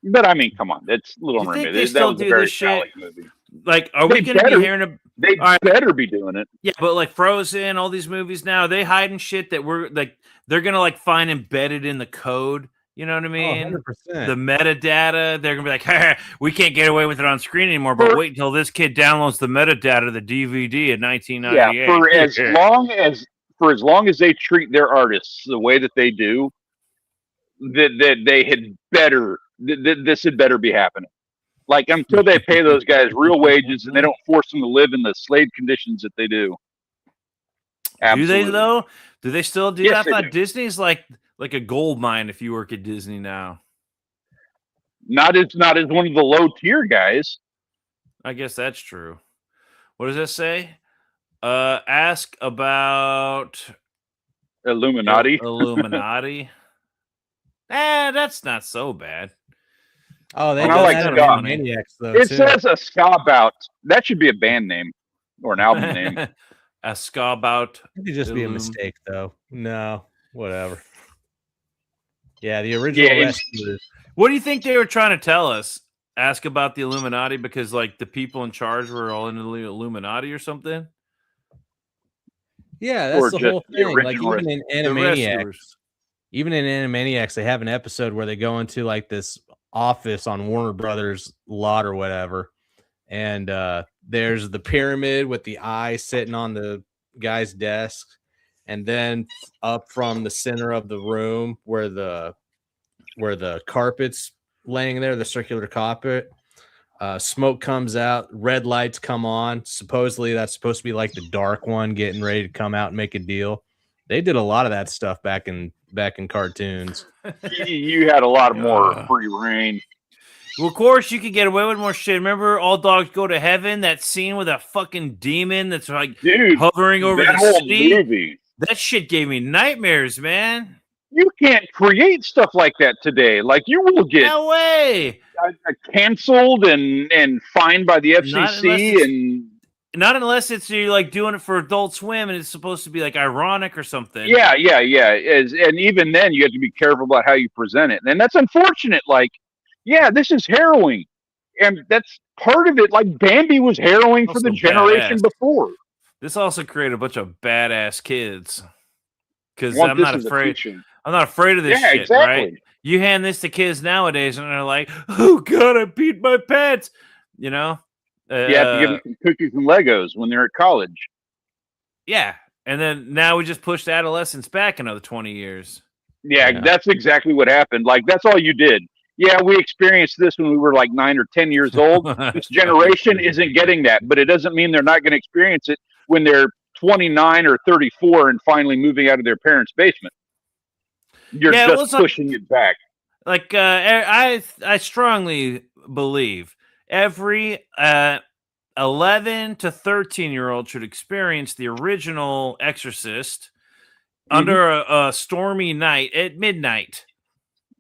But I mean, come on, that's Little Mermaid. They still do this shit. Movie. Like, are we going to be hearing? They better be doing it. Yeah, but like Frozen, all these movies now, they hiding shit that we're like they're gonna like find embedded in the code. You know what I mean? 100%. The metadata, they're gonna be like, hey, we can't get away with it on screen anymore. But wait until this kid downloads the metadata of the DVD in 1998. Yeah, for as long as they treat their artists the way that they do, that they had better. This had better be happening. Like, until they pay those guys real wages and they don't force them to live in the slave conditions that they do. Absolutely. Do they though? Do they still do that? I thought do. Disney's like a gold mine if you work at Disney now. Not as one of the low tier guys. I guess that's true. What does that say? Ask about Illuminati. Illuminati. That's not so bad. Oh, they I got like that Ska. on Maniacs, though. It too. says a ska bout. That should be a band name or an album name. A ska bout. It could just be a mistake, though. No, whatever. Yeah, the original Rescuers. What do you think they were trying to tell us? Ask about the Illuminati because, like, the people in charge were all in the Illuminati or something? Yeah, that's the whole thing. Like, even in Animaniacs, they have an episode where they go into, like, this office on Warner Brothers lot or whatever. And there's the pyramid with the eye sitting on the guy's desk. And then up from the center of the room where the carpet's laying there, the circular carpet, smoke comes out, red lights come on. Supposedly that's supposed to be like the dark one getting ready to come out and make a deal. They did a lot of that stuff back in cartoons. You had a lot more free reign. Well, of course, you could get away with more shit. Remember All Dogs Go to Heaven? That scene with a fucking demon that's like hovering over the city? Movie. That shit gave me nightmares, man. You can't create stuff like that today. Like, you will get no way canceled and fined by the FCC Not unless it's you're like doing it for Adult Swim and it's supposed to be like ironic or something. Yeah. And even then, you have to be careful about how you present it. And that's unfortunate. Like, yeah, this is harrowing, and that's part of it. Like, Bambi was harrowing for the generation before. This also created a bunch of badass kids because I'm not afraid. I'm not afraid of this shit, exactly. Right? You hand this to kids nowadays, and they're like, "Oh God, I beat my pets," you know. You have to give them some cookies and Legos when they're at college. Yeah, and then now we just pushed adolescence back another 20 years. Yeah, that's exactly what happened. Like, that's all you did. Yeah, we experienced this when we were like 9 or 10 years old. This generation isn't getting that, but it doesn't mean they're not going to experience it when they're 29 or 34 and finally moving out of their parents' basement. You're just pushing it back. Like, I strongly believe every 11 to 13-year-old should experience the original Exorcist under a stormy night at midnight.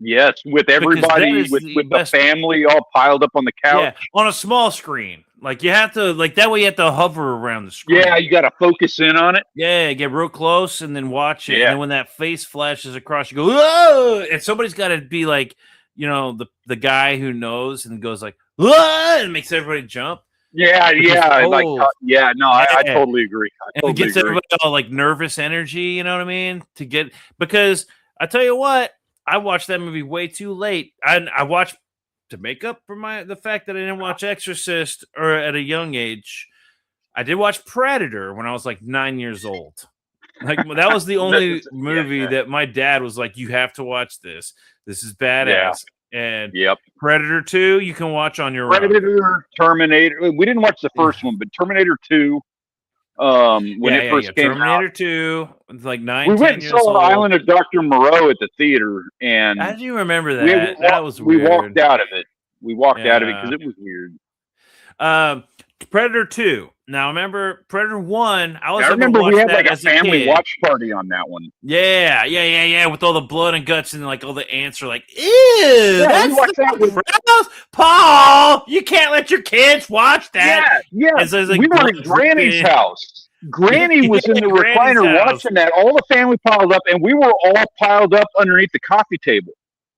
Yes, with everybody, with the family all piled up on the couch. Yeah, on a small screen. Like, you have to, like, that way you have to hover around the screen. Yeah, you got to focus in on it. Yeah, get real close and then watch it. Yeah. And then when that face flashes across, you go, "Whoa!" And somebody's got to be like, you know, the guy who knows and goes like, "Whoa!" and makes everybody jump. Yeah. I totally agree. It gets everybody all like nervous energy, you know what I mean? Because I tell you what, I watched that movie way too late. I watched to make up for the fact that I didn't watch Exorcist or at a young age. I did watch Predator when I was like 9 years old. Like, that was the only movie that my dad was like, "You have to watch this. This is badass." And Predator 2, you can watch on your own. Predator, Terminator. We didn't watch the first one, but Terminator 2. When it first came Terminator out, 2, like 9. We went and saw Island of Dr. Moreau at the theater, and how do you remember that? That was weird. We walked out of it. We walked out of it because it was weird. Predator 2. Now remember Predator 1. I remember we had like a family watch party on that one. Yeah. With all the blood and guts and like all the ants are like, ew, that's the Paul. You can't let your kids watch that. Yeah. And so it's like, we were at Granny's house. Granny was in the recliner watching that. All the family piled up, and we were all piled up underneath the coffee table.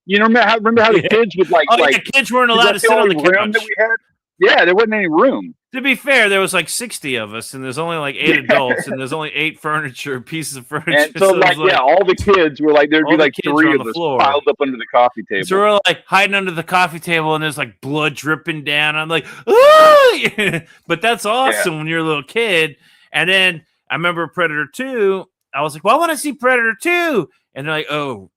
You know, remember how the kids would like? The kids weren't allowed to sit on the couch. That we had? Yeah, there wasn't any room. To be fair, there was like 60 of us, and there's only like 8 adults, and there's only 8 pieces of furniture. And so all the kids were like, there'd be like 3 of us piled up under the coffee table. So we're like hiding under the coffee table, and there's like blood dripping down. I'm like, ah! But that's awesome when you're a little kid. And then I remember Predator 2. I was like, well, I want to see Predator 2. And they're like, oh.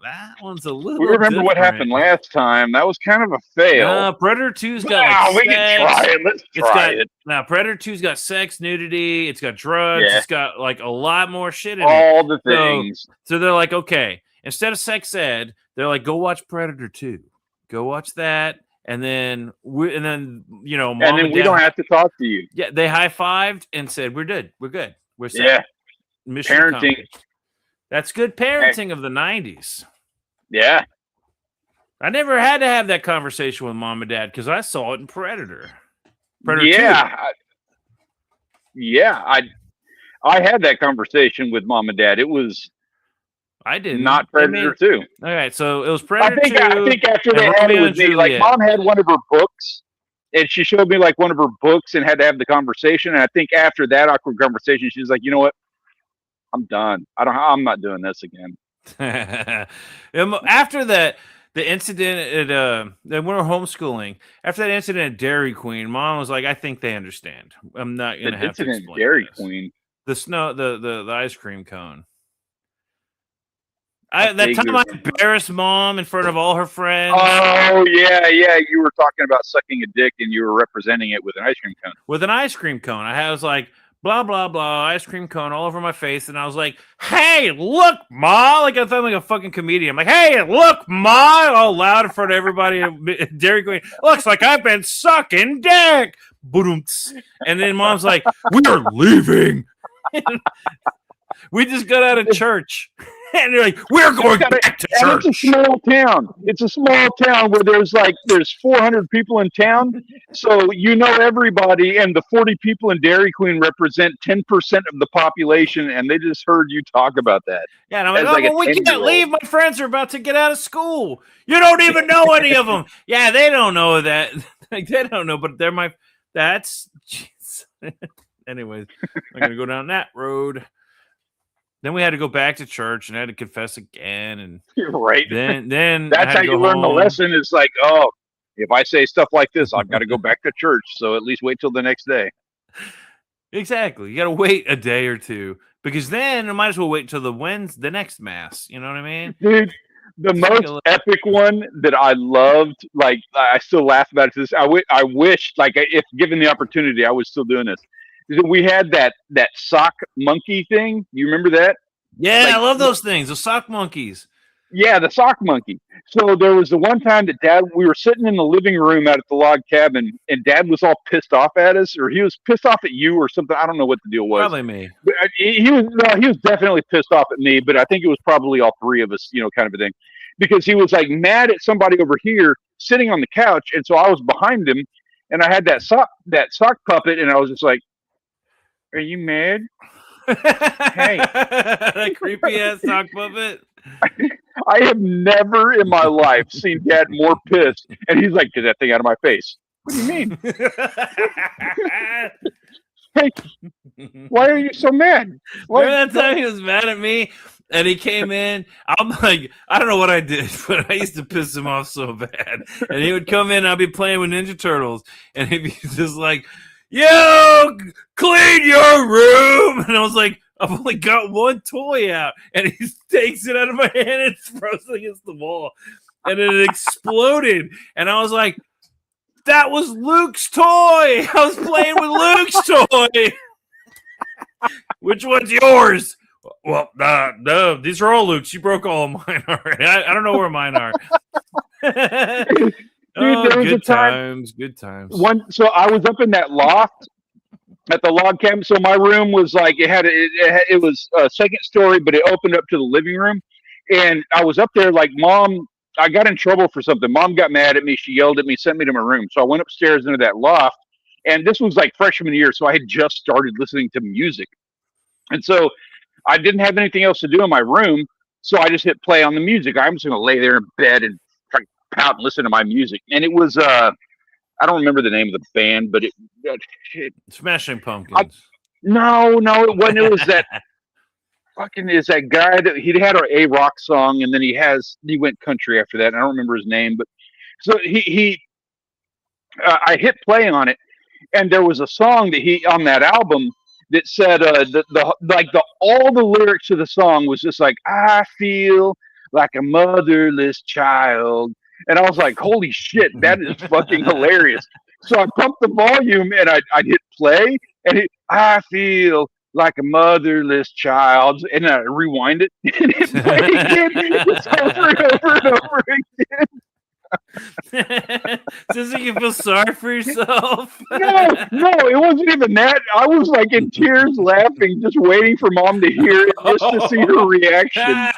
That one's a little. We remember what happened last time. That was kind of a fail. Predator 2's got we can try it. Let's try it. Now, Predator 2's got sex, nudity. It's got drugs. Yeah. It's got like a lot more shit in it. All the things. So they're like, okay, instead of sex ed, they're like, go watch Predator 2. Go watch that, and then Mom and then we don't have to talk to you. Yeah, they high-fived and said, we're good. We're set. Yeah. Mission parenting. accomplished. That's good parenting of the 90s. Yeah. I never had to have that conversation with Mom and Dad because I saw it in Predator 2. I had that conversation with Mom and Dad. It was not Predator 2. All right, so it was Predator 2. I think after they had it with me, like Mom had one of her books, and she showed me like one of her books and had to have the conversation. And I think after that awkward conversation, she's like, you know what? I'm done. I'm not doing this again. After the incident at when we were homeschooling, after that incident at Dairy Queen, Mom was like, I think they understand. I'm not gonna have to explain Dairy Queen. The ice cream cone. That time I embarrassed Mom in front of all her friends. Oh yeah. You were talking about sucking a dick and you were representing it with an ice cream cone. With an ice cream cone. I was like, blah, blah, blah, ice cream cone all over my face. And I was like, hey, look, Ma. Like, I thought like a fucking comedian. I'm like, hey, look, Ma. All loud in front of everybody at Dairy Queen. Looks like I've been sucking dick. And then Mom's like, we're leaving. We just got out of church. And they're like, we're going back to church. It's a small town. It's a small town where there's 400 people in town. So you know everybody, and the 40 people in Dairy Queen represent 10% of the population, and they just heard you talk about that. Yeah, and I'm like, well, we can't leave. My friends are about to get out of school. You don't even know any of them. Yeah, they don't know that. Like, they don't know, but they're that's... Jeez. Anyways, I'm going to go down that road. Then we had to go back to church and I had to confess again. And you're right. Then that's how you learn the lesson. It's like, oh, if I say stuff like this, I've got to go back to church. So at least wait till the next day. Exactly. You got to wait a day or two because then I might as well wait till the next mass. You know what I mean? Dude, the most epic one that I loved, like I still laugh about it to this. I wish, like, if given the opportunity, I was still doing this. We had that sock monkey thing. You remember that? Yeah, I love those things. The sock monkeys. Yeah, the sock monkey. So there was the one time that we were sitting in the living room out at the log cabin, and Dad was all pissed off at us, or he was pissed off at you or something. I don't know what the deal was. Probably me. But he was definitely pissed off at me, but I think it was probably all three of us, kind of a thing, because he was like mad at somebody over here sitting on the couch, and so I was behind him, and I had that sock puppet, and I was just like, "Are you mad?" Hey, that creepy ass sock puppet. I have never in my life seen Dad more pissed, and he's like, "Get that thing out of my face." What do you mean? Hey, why are you so mad? Remember that time he was mad at me, and he came in. I'm like, I don't know what I did, but I used to piss him off so bad. And he would come in, and I'd be playing with Ninja Turtles, and he'd be just like, "Yo, clean your room," and I was like, I've only got one toy out, and he takes it out of my hand and throws it against the wall, and it exploded. And I was like, "That was Luke's toy. I was playing with Luke's toy." "Which one's yours?" "Well, no, these are all Luke's. You broke all of mine already. I don't know where mine are." Dude, there was a good time times, good times. so I was up in that loft at the log cabin. So my room was like it was a second story, but it opened up to the living room. And I was up there like Mom. I got in trouble for something. Mom got mad at me. She yelled at me, sent me to my room. So I went upstairs into that loft, and this was like freshman year, so I had just started listening to music, and so I didn't have anything else to do in my room. So I just hit play on the music. I'm just going to lay there in bed and pout and listen to my music. And it was I don't remember the name of the band, but it Smashing Pumpkins. no, it wasn't. It was that fucking is that guy that he had a rock song, and then he went country after that. And I don't remember his name, but so I hit play on it, and there was a song that he on that album that said all the lyrics of the song was just like, I feel like a motherless child. And I was like, holy shit, that is fucking hilarious. So I pumped the volume and I hit play, and I feel like a motherless child, and I rewind it and it played again. It's over and over and over again. Does it you feel sorry for yourself? No, it wasn't even that. I was like in tears laughing, just waiting for Mom to hear it just to see her reaction.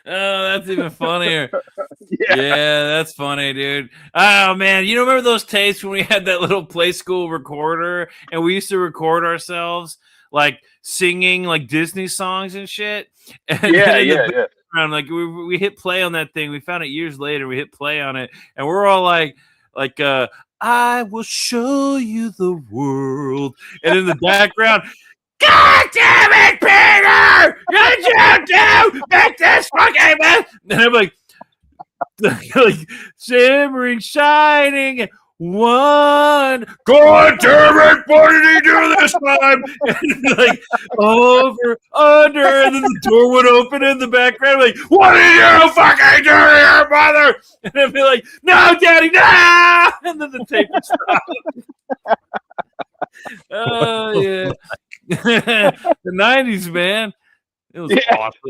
Oh, that's even funnier. Yeah, that's funny, dude. Oh man, you remember those tapes when we had that little play school recorder and we used to record ourselves like singing like Disney songs and shit? And yeah. Like we hit play on that thing. We found it years later. We hit play on it, and we're all like I will show you the world, and in the background, God damn it, Peter! Did you do make this fucking mess? And I'm like shimmering, shining, one. God damn it! What did he do this time? And like over, under, and then the door would open in the background. Like, what did you fucking do to your mother? And I'd be like, no, Daddy, no! And then the tape would stop. Oh yeah. The 90s, man. It was awesome.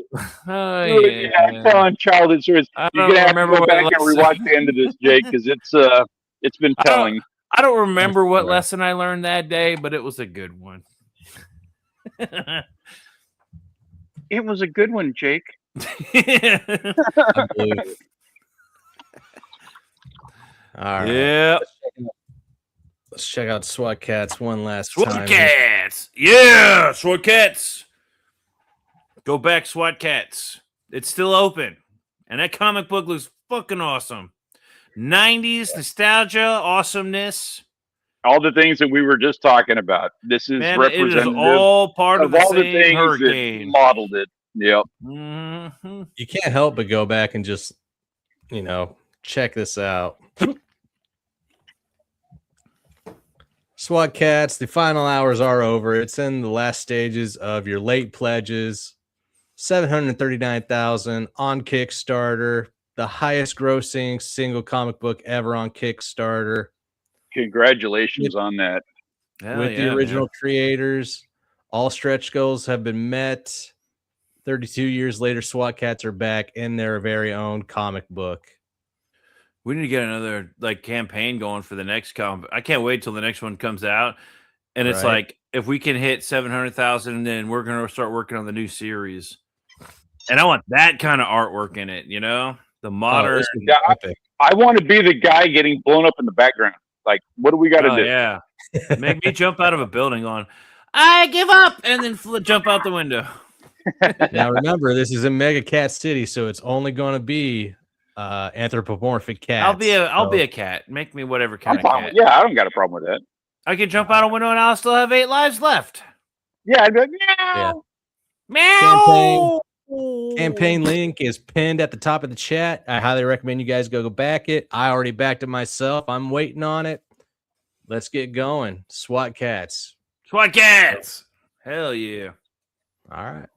Oh, yeah. Fun childhood stories. You're gonna have to go back and rewatch the end of this, Jake, because it's been telling. I don't remember what lesson I learned that day, but it was a good one. It was a good one, Jake. All right. Yeah. Let's check out SWAT Katz one last SWAT time. Katz. Yeah, SWAT Katz. Go back, SWAT Katz. It's still open. And that comic book looks fucking awesome. 90s nostalgia, awesomeness. All the things that we were just talking about. This is representative. It is all part of the all same the things hurricane. that modeled it. Yep. Mm-hmm. You can't help but go back and just, check this out. SWAT Katz, the final hours are over. It's in the last stages of your late pledges. $739,000 on Kickstarter. The highest grossing single comic book ever on Kickstarter. Congratulations on that. With the original creators. All stretch goals have been met. 32 years later, SWAT Katz are back in their very own comic book. We need to get another campaign going for the next comic. I can't wait till the next one comes out. And it's like, if we can hit 700,000, then we're going to start working on the new series. And I want that kind of artwork in it, the modern. I want to be the guy getting blown up in the background. Like, what do we got to do? Yeah. Make me jump out of a building on, I give up, and then jump out the window. Now, remember, this is in MegaKat City, so it's only going to be anthropomorphic cats. I'll be a cat. Make me whatever kind of cat. Yeah, I don't got a problem with that. I can jump out a window and I'll still have 8 lives left. Yeah, I'd be like, meow. Meow. Campaign link is pinned at the top of the chat. I highly recommend you guys go back it. I already backed it myself. I'm waiting on it. Let's get going. SWAT Katz. SWAT Katz. Hell yeah. All right.